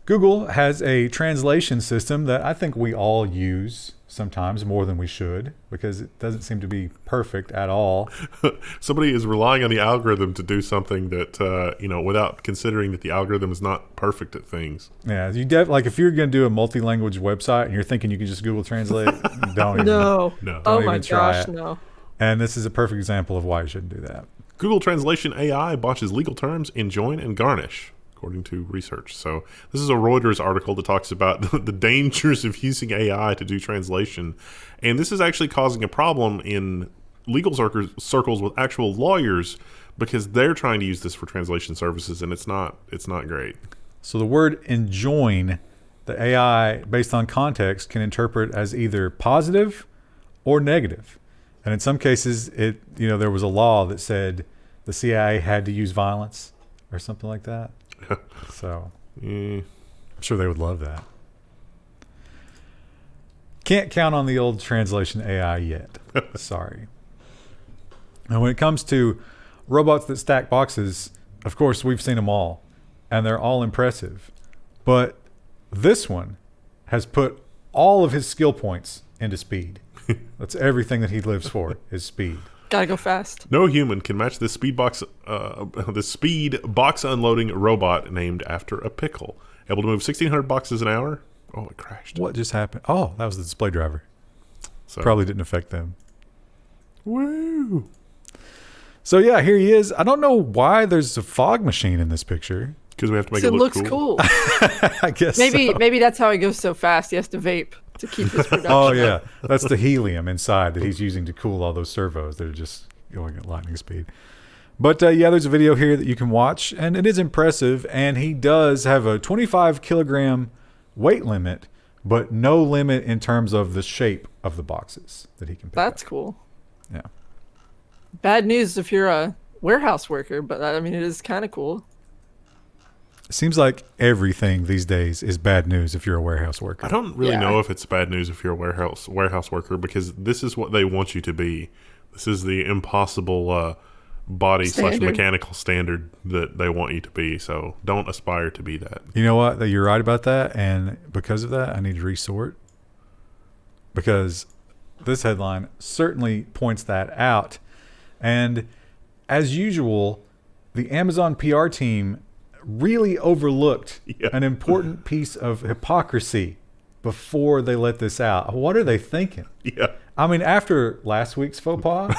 Google has a translation system that I think we all use sometimes more than we should because it doesn't seem to be perfect at all. Somebody is relying on the algorithm to do something that, without considering that the algorithm is not perfect at things. Yeah, like if you're going to do a multi-language website and you're thinking you can just Google Translate, don't even. No. No. Oh Don't my even try gosh, it. no. And this is a perfect example of why you shouldn't do that. Google Translation AI botches legal terms in join and garnish, according to research. So this is a Reuters article that talks about the dangers of using AI to do translation. And this is actually causing a problem in legal circles with actual lawyers because they're trying to use this for translation services, and it's not great. So the word enjoin, the AI, based on context, can interpret as either positive or negative. And in some cases, there was a law that said the CIA had to use violence or something like that. So I'm sure they would love that. Can't count on the old translation AI yet. Sorry. And when it comes to robots that stack boxes, of course, we've seen them all, and they're all impressive. But this one has put all of his skill points into speed. That's everything that he lives for is speed. Gotta go fast. No human can match the speed box unloading robot named after a pickle. Able to move 1,600 boxes an hour. Oh, it crashed. What just happened? Oh, that was the display driver. So, Probably didn't affect them. Woo! So yeah, here he is. I don't know why there's a fog machine in this picture. Because we have to make So it it look looks cool. I guess Maybe that's how he goes so fast. He has to vape to keep his production. Oh yeah, that's the helium inside that he's using to cool all those servos that are just going at lightning speed. But yeah, there's a video here that you can watch, and it is impressive. And he does have a 25 kilogram weight limit, but no limit in terms of the shape of the boxes that he can pick That's up. cool. Yeah. Bad news if you're a warehouse worker, but I mean, it is kind of cool. It seems like everything these days is bad news if you're a warehouse worker. I don't really Yeah. know if it's bad news if you're a warehouse worker because this is what they want you to be. This is the impossible body / Standard. mechanical standard that they want you to be. So don't aspire to be that. You know what? You're right about that. And because of that, I need to resort. Because this headline certainly points that out. And as usual, the Amazon PR team really overlooked an important piece of hypocrisy before they let this out. What are they thinking? Yeah. I mean, after last week's faux pas,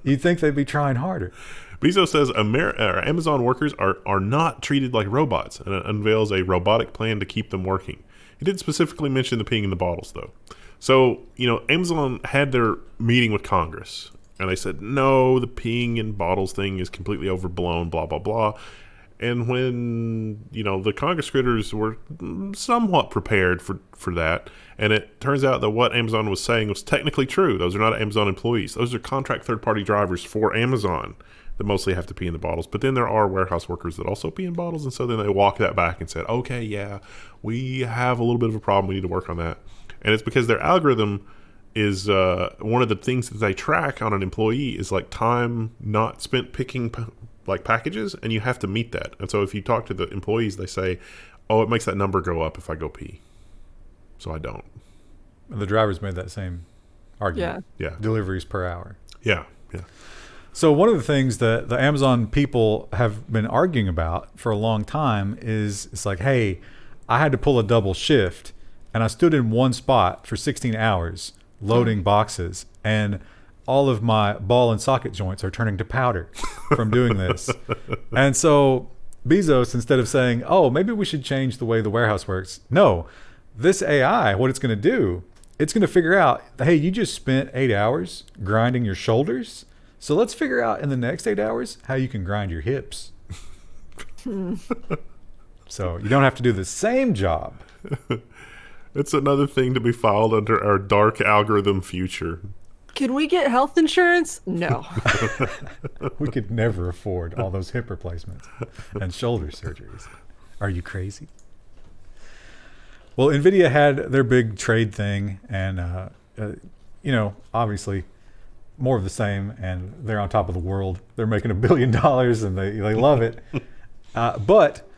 you'd think they'd be trying harder. Bezos says Amazon workers are not treated like robots and unveils a robotic plan to keep them working. He didn't specifically mention the peeing in the bottles, though. So, Amazon had their meeting with Congress, and they said, no, the peeing in bottles thing is completely overblown, blah, blah, blah. And when, the Congress critters were somewhat prepared for that, and it turns out that what Amazon was saying was technically true. Those are not Amazon employees. Those are contract third-party drivers for Amazon that mostly have to pee in the bottles. But then there are warehouse workers that also pee in bottles, and so then they walked that back and said, okay, yeah, we have a little bit of a problem. We need to work on that. And it's because their algorithm is one of the things that they track on an employee is like time not spent picking packages, and you have to meet that. And so if you talk to the employees, they say, oh, it makes that number go up if I go pee. So I don't. The drivers made that same argument. Yeah. Deliveries per hour. Yeah. So one of the things that the Amazon people have been arguing about for a long time is it's like, hey, I had to pull a double shift and I stood in one spot for 16 hours loading boxes, and all of my ball and socket joints are turning to powder from doing this. And so Bezos, instead of saying, oh, maybe we should change the way the warehouse works. No, this AI, what it's going to do, it's going to figure out, hey, you just spent 8 hours grinding your shoulders. So let's figure out in the next 8 hours how you can grind your hips. So you don't have to do the same job. It's another thing to be filed under our dark algorithm future. Can we get health insurance? No. We could never afford all those hip replacements and shoulder surgeries. Are you crazy? Well, Nvidia had their big trade thing, and obviously more of the same, and they're on top of the world. They're making $1 billion, and they love it. But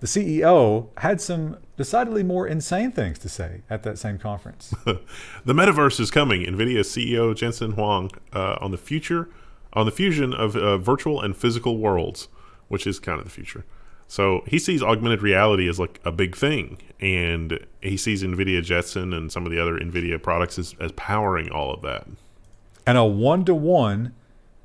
the CEO had some decidedly more insane things to say at that same conference. The metaverse is coming. Nvidia CEO Jensen Huang on the fusion of virtual and physical worlds, which is kind of the future. So he sees augmented reality as like a big thing, and he sees Nvidia Jetson and some of the other Nvidia products as powering all of that. And a one-to-one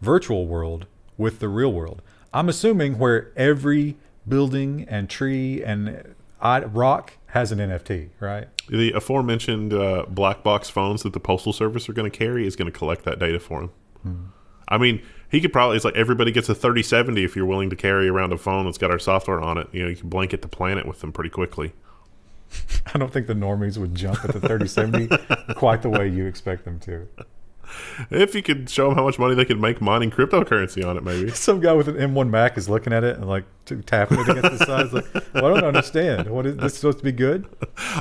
virtual world with the real world. I'm assuming where every building and tree and rock has an NFT, right? The aforementioned black box phones that the Postal Service are going to carry is going to collect that data for him. I mean, he could probably, it's like everybody gets a 3070 if you're willing to carry around a phone that's got our software on it. You can blanket the planet with them pretty quickly. I don't think the normies would jump at the 3070 quite the way you expect them to. If you could show them how much money they could make mining cryptocurrency on it, maybe. Some guy with an M1 Mac is looking at it and like tapping it against the side. Like, well, I don't understand. What is this supposed to be good?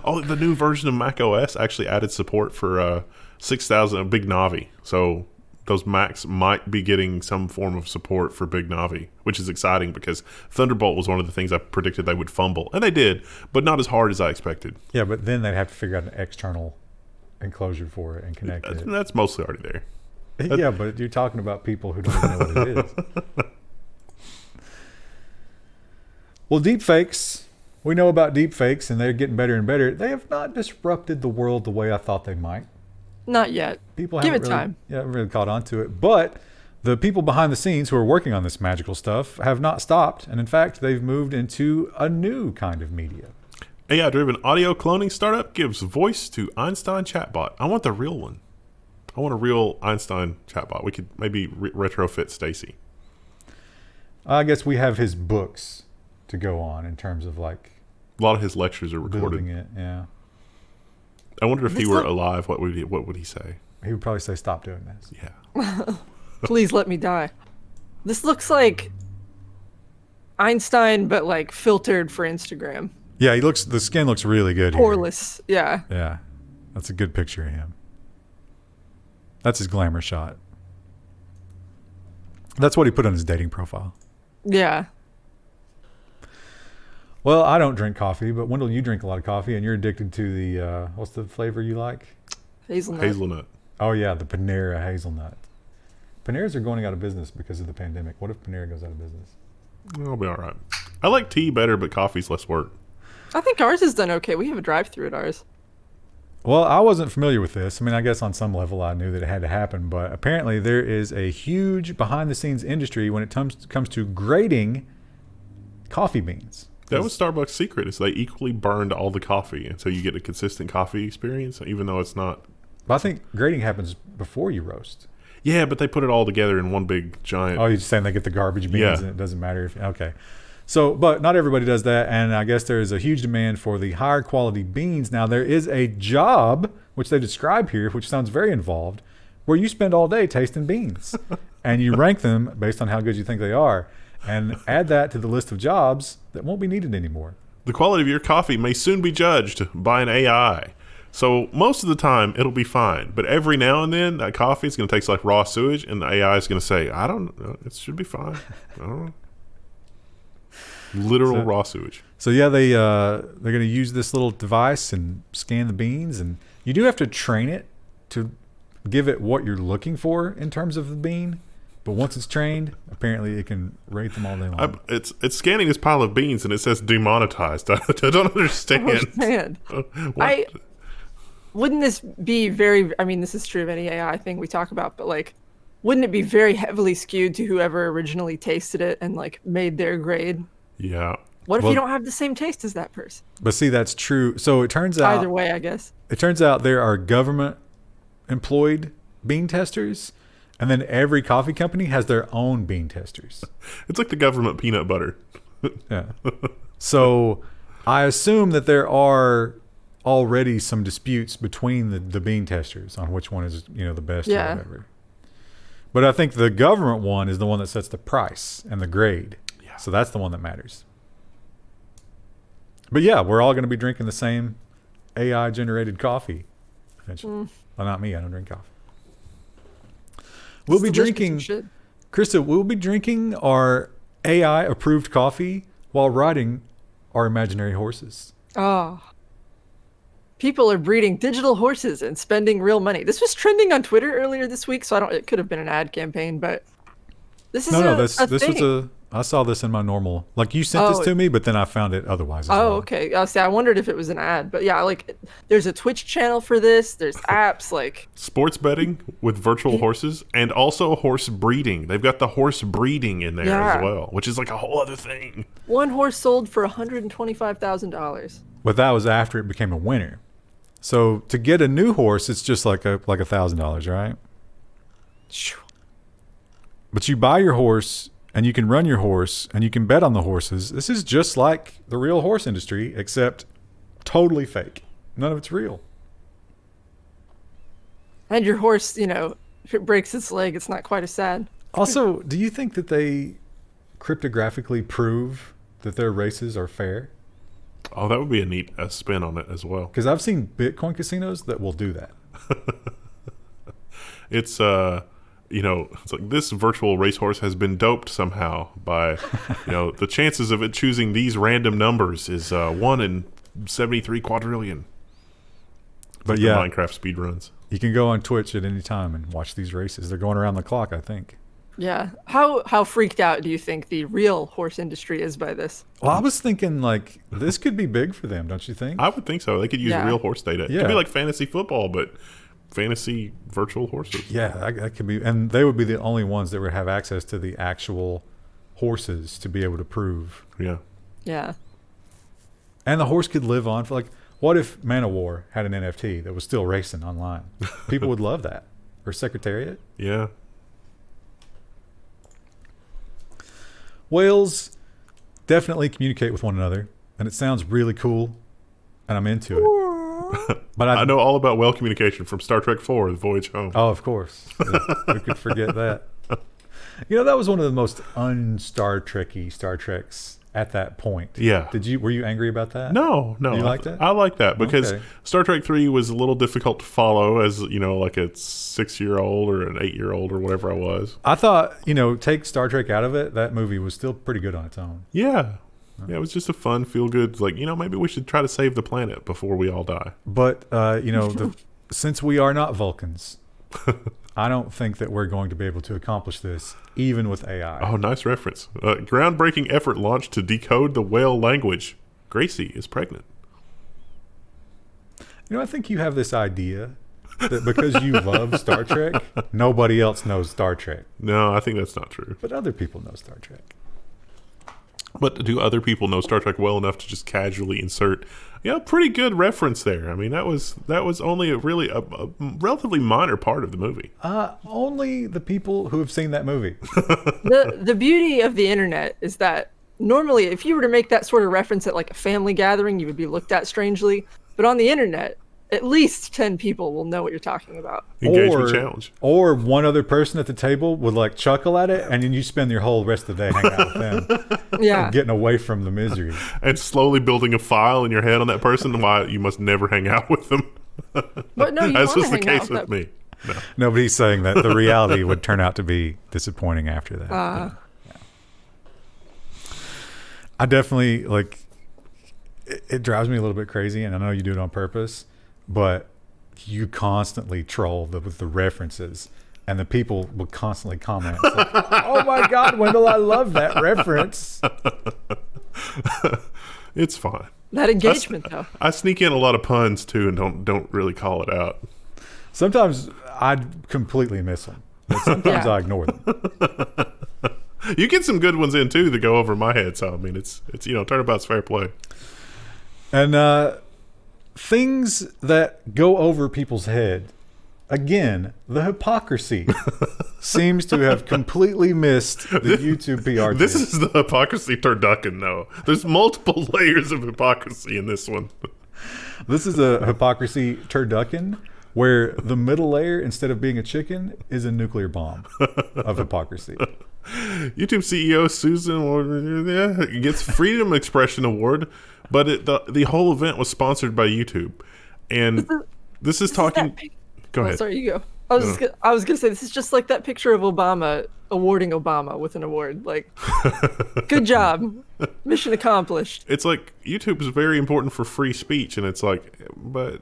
Oh, the new version of Mac OS actually added support for 6,000 Big Navi. So those Macs might be getting some form of support for Big Navi, which is exciting because Thunderbolt was one of the things I predicted they would fumble. And they did, but not as hard as I expected. Yeah, but then they'd have to figure out an external enclosure for it and connect it. That's mostly already there. Yeah, but you're talking about people who don't even know what it is. Well, deepfakes. We know about deepfakes, and they're getting better and better. They have not disrupted the world the way I thought they might. Not yet. People Give haven't it time. haven't really caught on to it. But the people behind the scenes who are working on this magical stuff have not stopped. And in fact, they've moved into a new kind of media. AI-driven audio cloning startup gives voice to Einstein chatbot. I want the real one. I want a real Einstein chatbot. We could maybe retrofit Stacy. I guess we have his books to go on in terms of like A lot of his lectures are recorded. building it. Yeah, I wonder if he were alive, what would he say? he would probably say, "Stop doing this." Yeah. Please let me die. This looks like Einstein, but like filtered for Instagram. Yeah, the skin looks really good here. Poreless. Yeah. Yeah, that's a good picture of him. That's his glamour shot. That's what he put on his dating profile. Yeah. Well, I don't drink coffee, but Wendell, you drink a lot of coffee, and you're addicted to the, what's the flavor you like? Hazelnut. Oh, yeah, the Panera hazelnut. Paneras are going out of business because of the pandemic. What if Panera goes out of business? I'll be all right. I like tea better, but coffee's less work. I think ours has done okay. We have a drive-through at ours. Well, I wasn't familiar with this. I mean, I guess on some level I knew that it had to happen, but apparently there is a huge behind-the-scenes industry when it comes to grading coffee beans. That was Starbucks' secret, is they equally burned all the coffee, and so you get a consistent coffee experience, even though it's not. But I think grading happens before you roast. Yeah, but they put it all together in one big giant. Oh, you're just saying they get the garbage beans, Yeah. and it doesn't matter if okay. So, but not everybody does that, and I guess there is a huge demand for the higher quality beans. Now, there is a job, which they describe here, which sounds very involved, where you spend all day tasting beans, and you rank them based on how good you think they are, and add that to the list of jobs that won't be needed anymore. The quality of your coffee may soon be judged by an AI. So most of the time, it'll be fine. But every now and then, that coffee is going to taste like raw sewage, and the AI is going to say, I don't know, it should be fine. I don't know. Literal raw sewage. So yeah, they're going to use this little device and scan the beans, and you do have to train it to give it what you're looking for in terms of the bean. But once it's trained, apparently it can rate them all day long. It's scanning this pile of beans, and it says demonetized. I don't understand. Wouldn't this be very, I mean, this is true of any AI thing we talk about, but like, wouldn't it be very heavily skewed to whoever originally tasted it and like made their grade? Yeah. What if you don't have the same taste as that person? But see, that's true. So it turns out either way, I guess. It turns out there are government employed bean testers, and then every coffee company has their own bean testers. It's like the government peanut butter. Yeah. So I assume that there are already some disputes between the bean testers on which one is, the best or whatever. But I think the government one is the one that sets the price and the grade. Yeah. So that's the one that matters. But yeah, we're all going to be drinking the same AI generated coffee eventually. Well, not me. I don't drink coffee. We'll be drinking, Krista, we'll be drinking our AI approved coffee while riding our imaginary horses. Oh. People are breeding digital horses and spending real money. This was trending on Twitter earlier this week, so it could have been an ad campaign, but this is a thing. I saw this in my normal, like you sent this to me, but then I found it otherwise as well. Okay. I wondered if it was an ad, but yeah, like there's a Twitch channel for this. There's apps like sports betting with virtual horses and also horse breeding. They've got the horse breeding in there as well, which is like a whole other thing. One horse sold for $125,000. But that was after it became a winner. So to get a new horse, it's just like $1,000, right? Sure. But you buy your horse and you can run your horse and you can bet on the horses. This is just like the real horse industry, except totally fake. None of it's real. And your horse, if it breaks its leg, it's not quite as sad. Also, do you think that they cryptographically prove that their races are fair? Oh, that would be a neat spin on it as well. Because I've seen Bitcoin casinos that will do that. It's it's like this virtual racehorse has been doped somehow by, the chances of it choosing these random numbers is 1 in 73 quadrillion. But like yeah, Minecraft speedruns. You can go on Twitch at any time and watch these races. They're going around the clock, I think. Yeah. How freaked out do you think the real horse industry is by this? Well, I was thinking like this could be big for them, don't you think? I would think so. They could use real horse data. It could be like fantasy football, but fantasy virtual horses. Yeah, that could be. And they would be the only ones that would have access to the actual horses to be able to prove. Yeah. Yeah. And the horse could live on for like, what if Manowar had an NFT that was still racing online? People would love that. Or Secretariat. Yeah. Whales definitely communicate with one another, and it sounds really cool, and I'm into it. But I know all about whale communication from Star Trek IV, The Voyage Home. Oh, of course. Who could forget that? That was one of the most un-Star Trek-y Star Treks at that point. Yeah. Were you angry about that? No. You like that? I like that because Star Trek 3 was a little difficult to follow as, like a 6-year-old or an 8-year-old or whatever I was. I thought, take Star Trek out of it, that movie was still pretty good on its own. Yeah. Yeah, it was just a fun, feel-good, like, maybe we should try to save the planet before we all die. But, since we are not Vulcans, I don't think that we're going to be able to accomplish this, even with AI. Oh, nice reference. Groundbreaking effort launched to decode the whale language. Gracie is pregnant. I think you have this idea that because you love Star Trek, nobody else knows Star Trek. No, I think that's not true. But other people know Star Trek. But do other people know Star Trek well enough to just casually insert, pretty good reference there? I mean, that was only a relatively minor part of the movie. Only the people who have seen that movie. The beauty of the internet is that normally if you were to make that sort of reference at like a family gathering, you would be looked at strangely. But on the internet, at least 10 people will know what you're talking about. Engagement challenge. Or one other person at the table would like chuckle at it, and then you spend your whole rest of the day hanging out with them. Yeah. Getting away from the misery. And slowly building a file in your head on that person why you must never hang out with them. But no, as was the case with me. No, but he's saying that the reality would turn out to be disappointing after that. Yeah. I definitely, it drives me a little bit crazy, and I know you do it on purpose, but you constantly troll with the references, and the people will constantly comment. It's like, oh my God, Wendell, I love that reference. It's fine. That engagement, though. I sneak in a lot of puns, too, and don't really call it out. Sometimes I completely miss them, but sometimes I ignore them. You get some good ones in, too, that go over my head. So, I mean, it's turnabout's fair play. And things that go over people's head, again, the hypocrisy seems to have completely missed the YouTube PR team. This is the hypocrisy turducken, though. There's multiple layers of hypocrisy in this one. This is a hypocrisy turducken where the middle layer, instead of being a chicken, is a nuclear bomb of hypocrisy. YouTube CEO Susan gets Freedom Expression Award, but the whole event was sponsored by YouTube. And this is talking... Go ahead. Sorry, you go. I was gonna say, this is just like that picture of Obama awarding Obama with an award. Like, good job, mission accomplished. It's like YouTube is very important for free speech, and it's like, but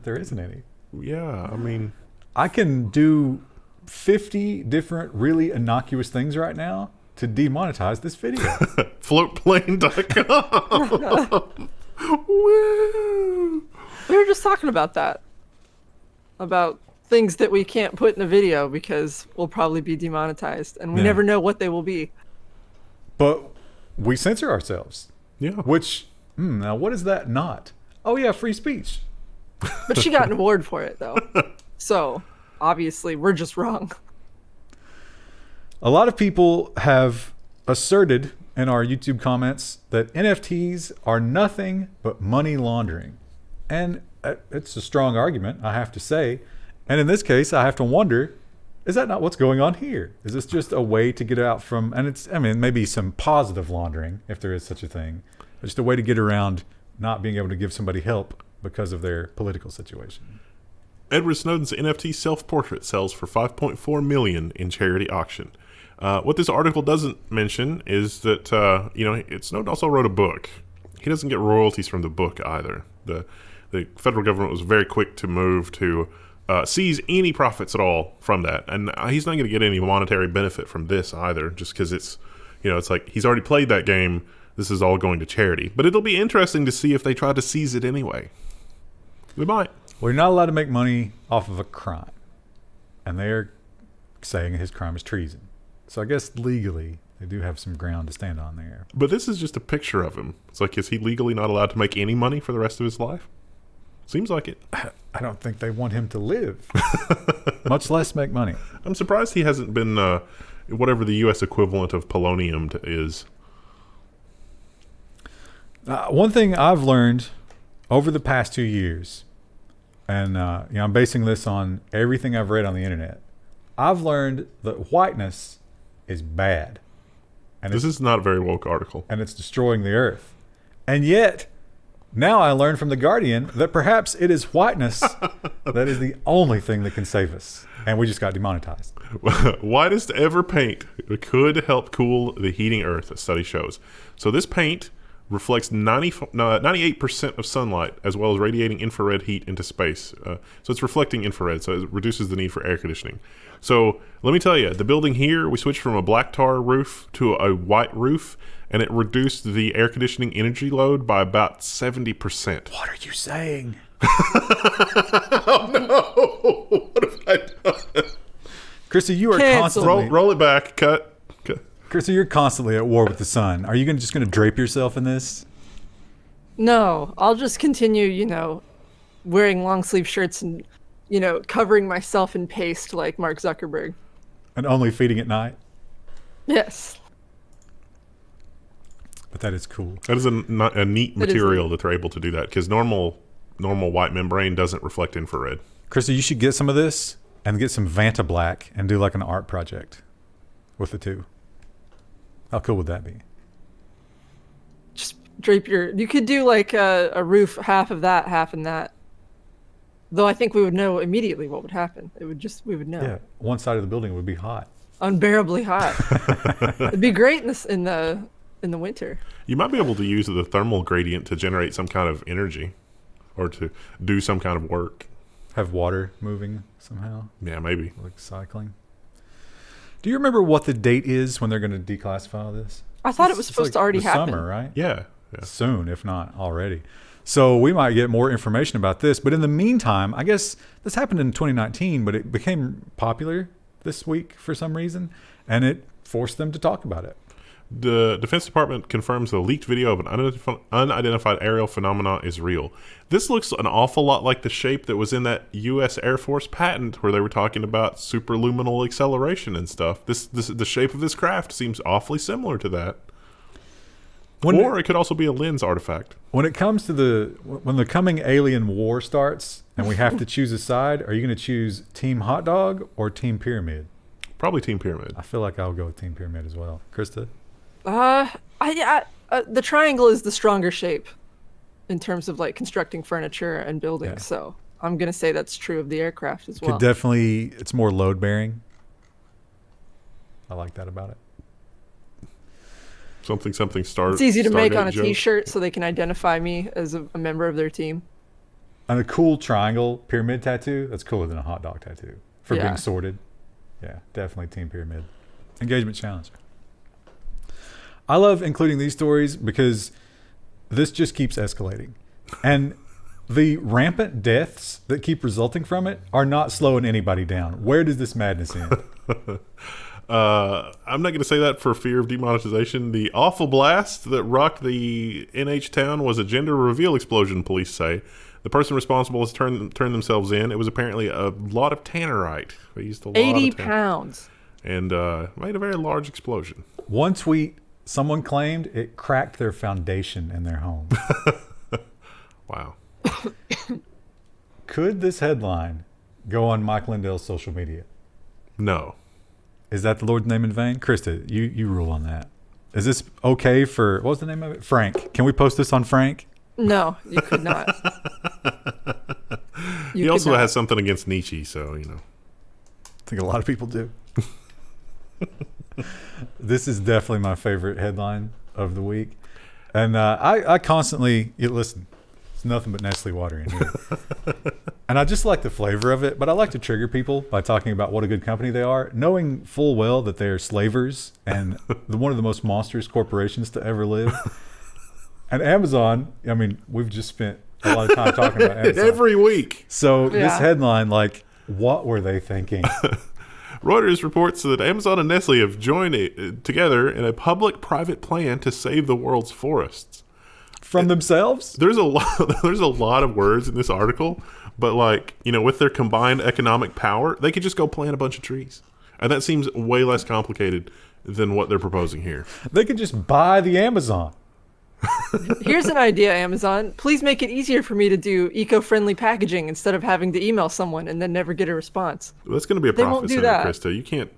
there isn't any. Yeah, I mean, I can do 50 different really innocuous things right now to demonetize this video. Floatplane.com. Woo! We were just talking about that. About things that we can't put in a video because we'll probably be demonetized, and we never know what they will be. But we censor ourselves. Yeah. Which, now what is that not? Oh yeah, free speech. But she got an award for it, though. So, obviously, we're just wrong. A lot of people have asserted in our YouTube comments that NFTs are nothing but money laundering. And it's a strong argument, I have to say. And in this case, I have to wonder, is that not what's going on here? Is this just a way to get out from, and it's, I mean, maybe some positive laundering, if there is such a thing, but just a way to get around not being able to give somebody help because of their political situation. Edward Snowden's NFT self-portrait sells for $5.4 million in charity auction. What this article doesn't mention is that, Snowden also wrote a book. He doesn't get royalties from the book either. The federal government was very quick to move to seize any profits at all from that. And he's not going to get any monetary benefit from this either, just because it's like he's already played that game. This is all going to charity. But it'll be interesting to see if they try to seize it anyway. We might. Well, you're not allowed to make money off of a crime. And they're saying his crime is treason. So I guess legally they do have some ground to stand on there. But this is just a picture of him. It's like, is he legally not allowed to make any money for the rest of his life? Seems like it. I don't think they want him to live, much less make money. I'm surprised he hasn't been whatever the U.S. equivalent of polonium is. One thing I've learned over the past 2 years, and I'm basing this on everything I've read on the internet, I've learned that whiteness is bad. And this is not a very woke article. And it's destroying the earth. And yet, now I learned from The Guardian that perhaps it is whiteness that is the only thing that can save us. And we just got demonetized. Whitest ever paint could help cool the heating earth, a study shows. So this paint reflects 98% of sunlight, as well as radiating infrared heat into space. So it's reflecting infrared, so it reduces the need for air conditioning. So let me tell you, the building here, we switched from a black tar roof to a white roof, and it reduced the air conditioning energy load by about 70%. What are you saying? Oh no! What have I done? Chrissy, you are Cancel. constantly... Roll it back. Cut. Chrissy, you're constantly at war with the sun. Are you just going to drape yourself in this? No, I'll just continue, wearing long sleeve shirts and, covering myself in paste like Mark Zuckerberg. And only feeding at night? Yes. But that is cool. That is a neat material that they're able to do that, because normal white membrane doesn't reflect infrared. Chrissy, you should get some of this and get some Vanta Black and do like an art project with the two. How cool would that be? Just drape you could do like a roof, half of that, half in that. Though I think we would know immediately what would happen. We would know. Yeah, one side of the building would be hot. Unbearably hot. It'd be great in the winter. You might be able to use the thermal gradient to generate some kind of energy, or to do some kind of work. Have water moving somehow? Yeah, maybe. Like cycling. Do you remember what the date is when they're going to declassify this? I thought it was supposed to already happen. Summer, right? Yeah. Soon, if not already. So we might get more information about this. But in the meantime, I guess this happened in 2019, but it became popular this week for some reason, and it forced them to talk about it. The Defense Department confirms the leaked video of an unidentified aerial phenomena is real. This looks an awful lot like the shape that was in that U.S. Air Force patent where they were talking about superluminal acceleration and stuff. The shape of this craft seems awfully similar to that. Or it could also be a lens artifact. When it comes to when the coming alien war starts and we have to choose a side, are you going to choose Team Hot Dog or Team Pyramid? Probably Team Pyramid. I feel like I'll go with Team Pyramid as well. Krista? The triangle is the stronger shape in terms of like constructing furniture and buildings. Yeah. So I'm going to say that's true of the aircraft as well. It's more load bearing. I like that about it. Something It's easy to make on a t-shirt so they can identify me as a member of their team. And a cool triangle pyramid tattoo, that's cooler than a hot dog tattoo for being sorted. Yeah, definitely Team Pyramid. Engagement challenge. I love including these stories because this just keeps escalating. And the rampant deaths that keep resulting from it are not slowing anybody down. Where does this madness end? I'm not going to say that for fear of demonetization. The awful blast that rocked the NH town was a gender reveal explosion, police say. The person responsible has turned themselves in. It was apparently a lot of tannerite. They used a lot 80 of pounds. And made a very large explosion. One tweet, someone claimed it cracked their foundation in their home. Wow. Could this headline go on Mike Lindell's social media? No. Is that the Lord's name in vain? Krista, you rule on that. Is this okay for, what was the name of it? Frank. Can we post this on Frank? No, you could not. He also has something against Nietzsche, so, you know. I think a lot of people do. This is definitely my favorite headline of the week. And I constantly, listen, it's nothing but Nestle water in here. And I just like the flavor of it, but I like to trigger people by talking about what a good company they are, knowing full well that they are slavers and one of the most monstrous corporations to ever live. And Amazon, I mean, we've just spent a lot of time talking about Amazon. Every week. So this headline, like, what were they thinking? Reuters reports that Amazon and Nestle have joined together in a public-private plan to save the world's forests. From themselves? There's a lot of words in this article, but like, you know, with their combined economic power, they could just go plant a bunch of trees. And that seems way less complicated than what they're proposing here. They could just buy the Amazon. Here's an idea, Amazon. Please make it easier for me to do eco-friendly packaging instead of having to email someone and then never get a response. That's going to be a profit center, that. Krista.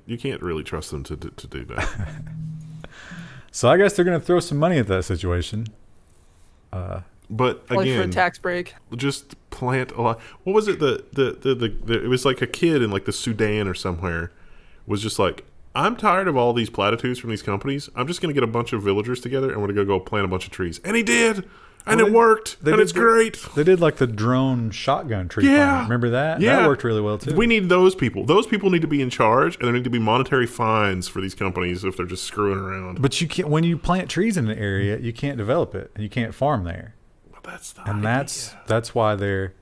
You can't really trust them to do that. So I guess they're going to throw some money at that situation. But Probably again, for a tax break. Just plant a lot. What was it? It was like a kid in like the Sudan or somewhere was just like, I'm tired of all these platitudes from these companies. I'm just going to get a bunch of villagers together and we're going to go plant a bunch of trees. And he did. And it worked. And it's great. They did like the drone shotgun tree farm. Remember that? Yeah. That worked really well too. We need those people. Those people need to be in charge, and there need to be monetary fines for these companies if they're just screwing around. But you can't, when you plant trees in an area, you can't develop it and you can't farm there. Well, that's the And idea. that's why they're,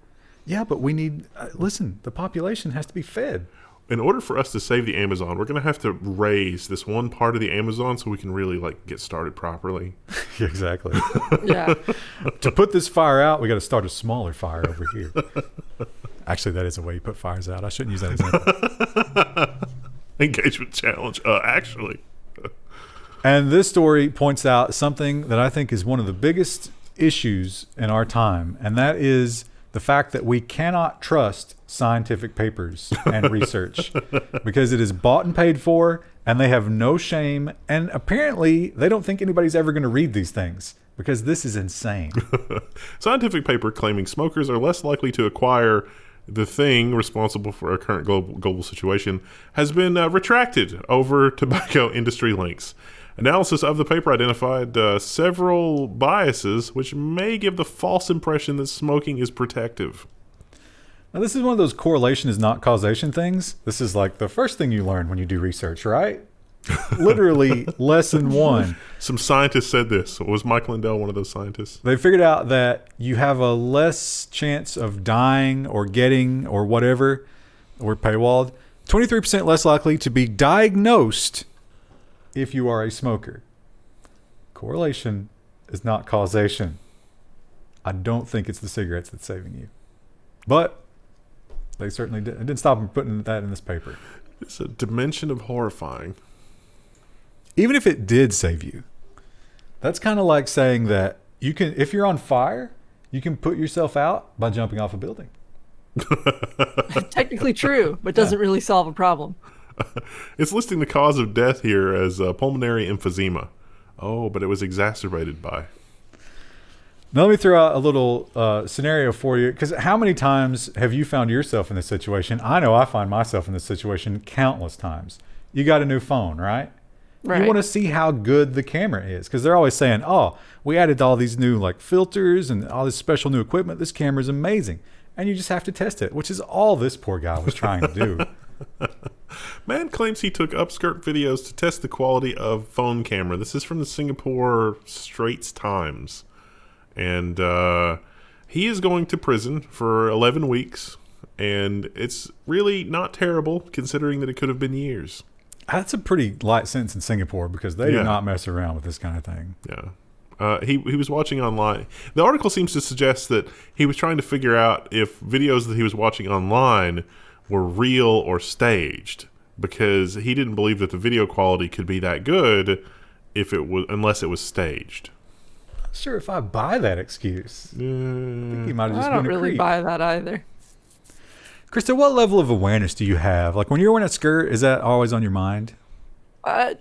but we need, listen, the population has to be fed. In order for us to save the Amazon, we're going to have to raise this one part of the Amazon so we can really like get started properly. Exactly. Yeah. To put this fire out, we got to start a smaller fire over here. Actually, that is a way you put fires out. I shouldn't use that example. Engagement challenge, actually. And this story points out something that I think is one of the biggest issues in our time, and that is the fact that we cannot trust scientific papers and research because it is bought and paid for, and they have no shame, and apparently they don't think anybody's ever going to read these things because this is insane. Scientific paper claiming smokers are less likely to acquire the thing responsible for our current global situation has been retracted over tobacco industry links. Analysis of the paper identified several biases which may give the false impression that smoking is protective. Now, this is one of those correlation is not causation things. This is like the first thing you learn when you do research, right? Literally lesson 1. Some scientists said this. Was Mike Lindell one of those scientists? They figured out that you have a less chance of dying or getting or whatever, or paywalled, 23% less likely to be diagnosed if you are a smoker. Correlation is not causation. I don't think it's the cigarettes that's saving you. But they certainly did. It didn't stop them putting that in this paper. It's a dimension of horrifying. Even if it did save you, That's kind of like saying that you can, if you're on fire, you can put yourself out by jumping off a building. Technically true, but doesn't really solve a problem. It's listing the cause of death here as pulmonary emphysema. Oh, but it was exacerbated by. Now let me throw out a little scenario for you, because how many times have you found yourself in this situation? I know I find myself in this situation countless times. You got a new phone, right? Right. You want to see how good the camera is, because they're always saying, oh, we added all these new like filters and all this special new equipment. This camera is amazing. And you just have to test it, which is all this poor guy was trying to do. Man claims he took upskirt videos to test the quality of phone camera. This is from the Singapore Straits Times. And he is going to prison for 11 weeks. And it's really not terrible, considering that it could have been years. That's a pretty light sentence in Singapore, because they do not mess around with this kind of thing. Yeah. He was watching online. The article seems to suggest that he was trying to figure out if videos that he was watching online were real or staged, because he didn't believe that the video quality could be that good unless it was staged. Not sure if I buy that excuse. I think he might have just I been don't a really creep. buy that either. Krista, what level of awareness do you have? Like when you're wearing a skirt, is that always on your mind?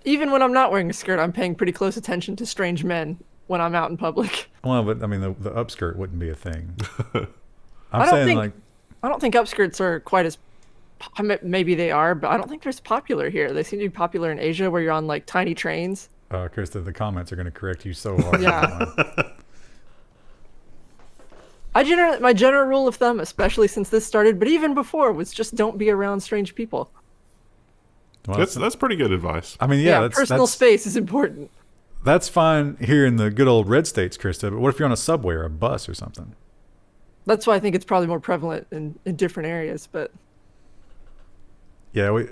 Even when I'm not wearing a skirt, I'm paying pretty close attention to strange men when I'm out in public. Well, but I mean, the upskirt wouldn't be a thing. I don't think upskirts are quite as. Maybe they are, but I don't think they're as popular here. They seem to be popular in Asia, where you're on like tiny trains. Krista, the comments are going to correct you so hard. Yeah. My general rule of thumb, especially since this started, but even before, was just don't be around strange people. Well, that's pretty good advice. I mean, yeah, personal space is important. That's fine here in the good old red states, Krista, but what if you're on a subway or a bus or something? That's why I think it's probably more prevalent in different areas, but... Yeah,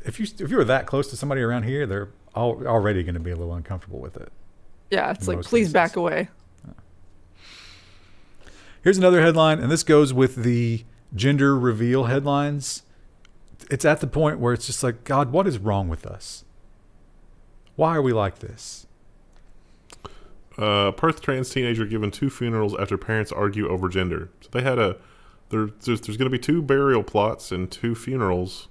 if you were that close to somebody around here, they're already going to be a little uncomfortable with it. Yeah, it's like, please back away. Here's another headline, and this goes with the gender reveal headlines. It's at the point where it's just like, God, what is wrong with us? Why are we like this? Perth trans teenager given 2 funerals after parents argue over gender. So they had there's going to be 2 burial plots and 2 funerals.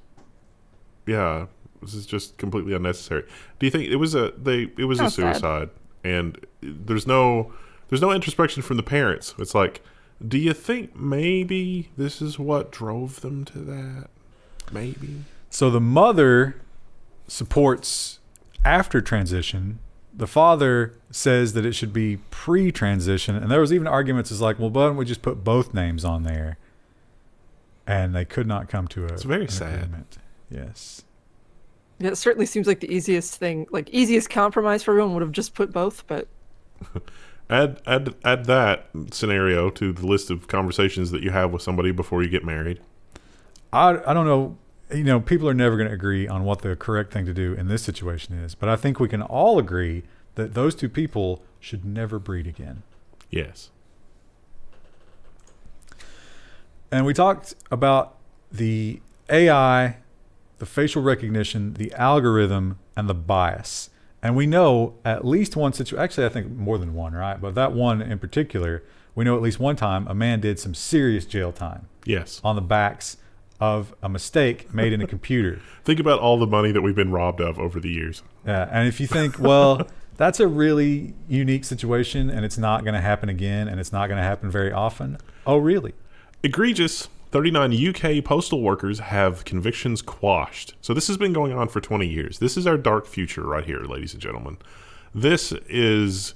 Yeah, this is just completely unnecessary. Do you think it was a suicide? And there's no introspection from the parents. It's like, do you think maybe this is what drove them to that? Maybe. So the mother supports after transition. The father says that it should be pre-transition. And there was even arguments as like, well, why don't we just put both names on there? And they could not come to It's very sad. agreement. Yes. Yeah, it certainly seems like the easiest thing, like easiest compromise for everyone would have just put both, but... Add that scenario to the list of conversations that you have with somebody before you get married. I don't know. You know, people are never going to agree on what the correct thing to do in this situation is. But I think we can all agree that those 2 people should never breed again. Yes. And we talked about the AI, the facial recognition, the algorithm, and the bias. And we know at least one situation, actually I think more than one, right? But that one in particular, we know at least one time a man did some serious jail time. Yes. On the backs of a mistake made in a computer. Think about all the money that we've been robbed of over the years. Yeah, and if you think, well, that's a really unique situation and it's not going to happen again and it's not going to happen very often. Oh, really? Egregious. 39 UK postal workers have convictions quashed. So this has been going on for 20 years. This is our dark future right here, ladies and gentlemen. This is,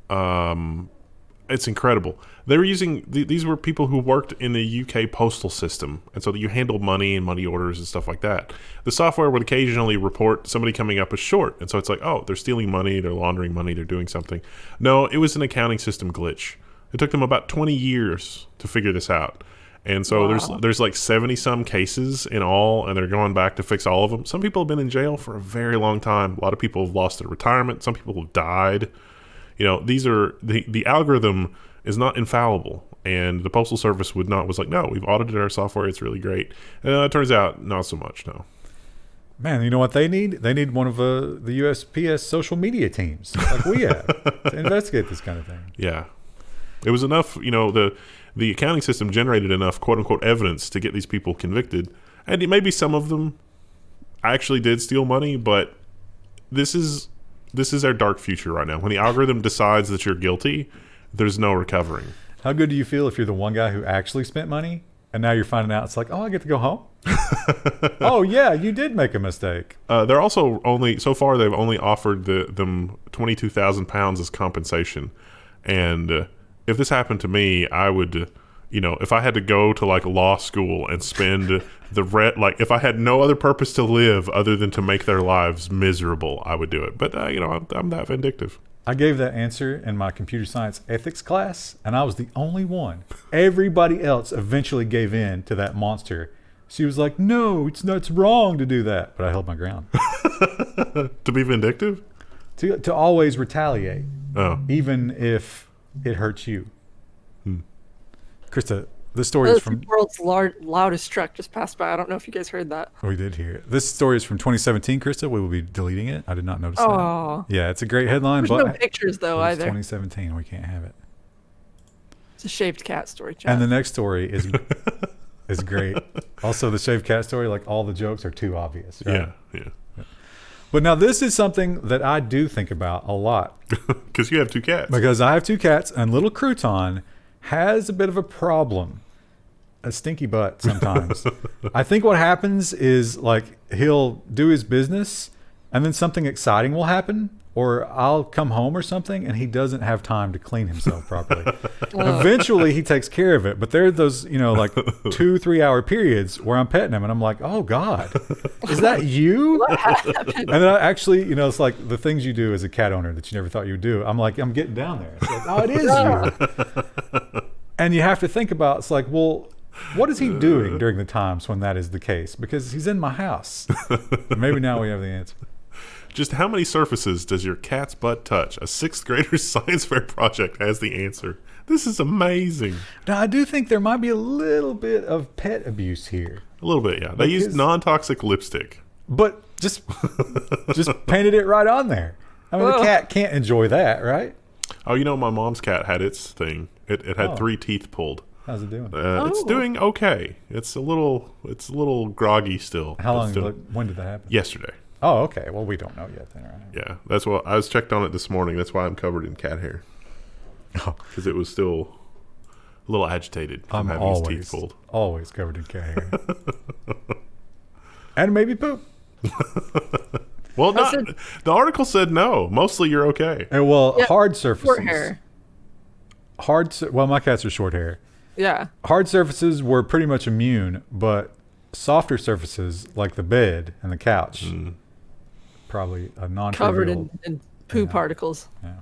it's incredible. They were using, these were people who worked in the UK postal system. And so you handled money and money orders and stuff like that. The software would occasionally report somebody coming up as short. And so it's like, oh, they're stealing money, they're laundering money, they're doing something. No, it was an accounting system glitch. It took them about 20 years to figure this out. And so there's like 70 some cases in all, and they're going back to fix all of them. Some people have been in jail for a very long time. A lot of people have lost their retirement. Some people have died. You know, these are the algorithm is not infallible, and the Postal Service was like, no, we've audited our software. It's really great. And it turns out not so much. No. Man, you know what they need? They need one of the USPS social media teams like we have to investigate this kind of thing. Yeah. It was enough, the accounting system generated enough quote-unquote evidence to get these people convicted. And maybe some of them actually did steal money, but this is our dark future right now. When the algorithm decides that you're guilty, there's no recovering. How good do you feel if you're the one guy who actually spent money and now you're finding out it's like, oh, I get to go home? Oh, yeah, you did make a mistake. They're also so far they've only offered them 22,000 pounds as compensation. And if this happened to me, I would, if I had to go to like law school and spend if I had no other purpose to live other than to make their lives miserable, I would do it. But, I'm that vindictive. I gave that answer in my computer science ethics class, and I was the only one. Everybody else eventually gave in to that monster. She was like, no, it's wrong to do that. But I held my ground. To be vindictive? To always retaliate. Oh. Even if it hurts you. Krista, this story is from... The world's loudest truck just passed by. I don't know if you guys heard that. We did hear it. This story is from 2017, Krista. We will be deleting it. I did not notice that. Yeah, it's a great headline. There's no pictures, though, either. It's 2017. We can't have it. It's a shaved cat story, John. And the next story is great. Also, the shaved cat story, like all the jokes are too obvious, right? Yeah. But now this is something that I do think about a lot. Because you have two cats. Because I have two cats, and little Crouton has a bit of a problem. A stinky butt sometimes. I think what happens is like he'll do his business and then something exciting will happen, or I'll come home or something and he doesn't have time to clean himself properly. Eventually he takes care of it, but there are those, like 2-3 hour periods where I'm petting him and I'm like, oh God, is that you? And then I actually, it's like the things you do as a cat owner that you never thought you would do. I'm like, I'm getting down there. It's like, oh, it is you. And you have to think about, it's like, well, what is he doing during the times when that is the case? Because he's in my house. Maybe now we have the answer. Just how many surfaces does your cat's butt touch? A 6th grader's science fair project has the answer. This is amazing. Now, I do think there might be a little bit of pet abuse here. A little bit, yeah. They used non-toxic lipstick. But just painted it right on there. I mean, the cat can't enjoy that, right? Oh, my mom's cat had its thing. It had 3 teeth pulled. How's it doing? It's doing okay. It's a little groggy still. How long? When did that happen? Yesterday. Oh, okay. Well, we don't know yet then, right? Yeah, that's what I was checked on it this morning. That's why I'm covered in cat hair. Oh, because it was still a little agitated from having his teeth pulled. Always covered in cat hair. And maybe poop. Well, the article said no. Mostly you're okay. And hard surfaces. Short hair. My cats are short hair. Yeah. Hard surfaces were pretty much immune, but softer surfaces like the bed and the couch, probably a non-trivial. Covered in poo particles. Yeah.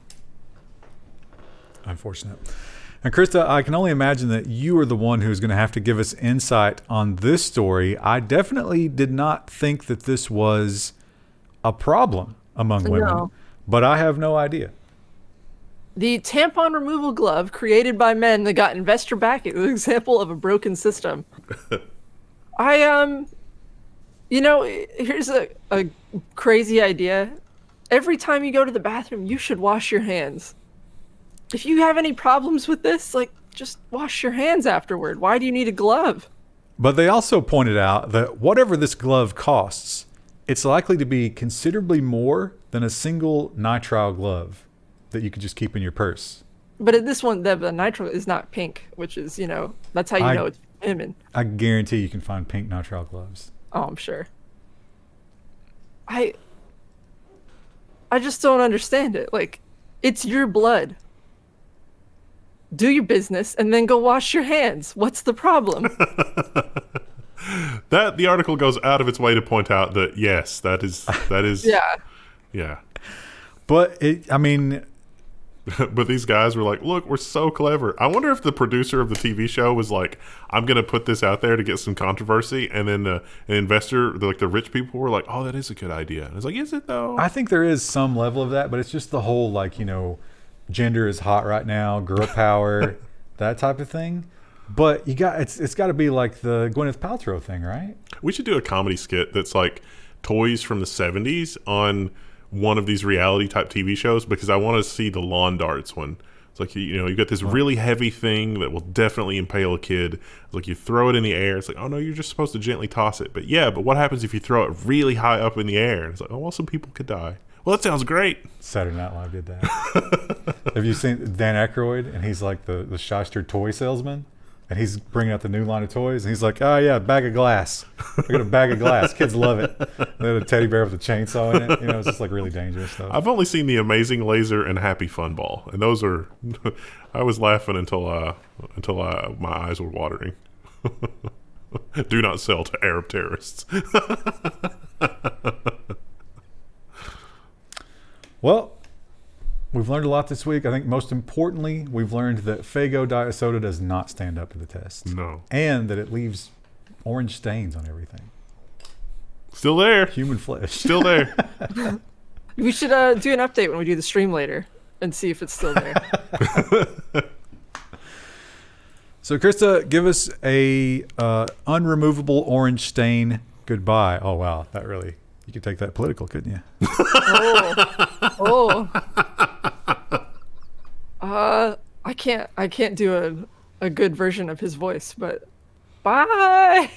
Unfortunate. And Krista, I can only imagine that you are the one who's going to have to give us insight on this story. I definitely did not think that this was a problem among women, but I have no idea. The tampon removal glove created by men that got investor backing is an example of a broken system. Here's a crazy idea. Every time you go to the bathroom, you should wash your hands. If you have any problems with this, just wash your hands afterward. Why do you need a glove? But they also pointed out that whatever this glove costs, it's likely to be considerably more than a single nitrile glove that you could just keep in your purse. But in this one, the nitrile is not pink, which is, that's how you know it's women. I guarantee you can find pink nitrile gloves. Oh, I'm sure. I just don't understand it. It's your blood. Do your business and then go wash your hands. What's the problem? The article goes out of its way to point out that yes, that is yeah. But but these guys were like, look, we're so clever. I wonder if the producer of the TV show was like, I'm going to put this out there to get some controversy. And then an investor, the rich people were like, oh, that is a good idea. And it's like, is it though? I think there is some level of that, but it's just the whole gender is hot right now, girl power, that type of thing. But it's got to be like the Gwyneth Paltrow thing, right? We should do a comedy skit that's like toys from the 70s on one of these reality type TV shows because I want to see the lawn darts one. It's like, you know, you got this really heavy thing that will definitely impale a kid. It's like you throw it in the air. It's like, oh no, you're just supposed to gently toss it. But yeah, but what happens if you throw it really high up in the air? And it's like, oh, well, some people could die. Well, that sounds great. Saturday Night Live did that. Have you seen Dan Aykroyd? And he's like the shyster toy salesman. And he's bringing out the new line of toys. And he's like, oh, yeah, bag of glass. I got a bag of glass. Kids love it. And then a teddy bear with a chainsaw in it. You know, it's just like really dangerous stuff. I've only seen the Amazing Laser and Happy Fun Ball. And those are, I was laughing until my eyes were watering. Do not sell to Arab terrorists. Well, we've learned a lot this week. I think most importantly, we've learned that Faygo diet soda does not stand up to the test. No. And that it leaves orange stains on everything. Still there. Human flesh. Still there. We should do an update when we do the stream later and see if it's still there. So, Krista, give us a unremovable orange stain goodbye. Oh, wow. That really... You could take that political, couldn't you? I can't do a good version of his voice, but bye.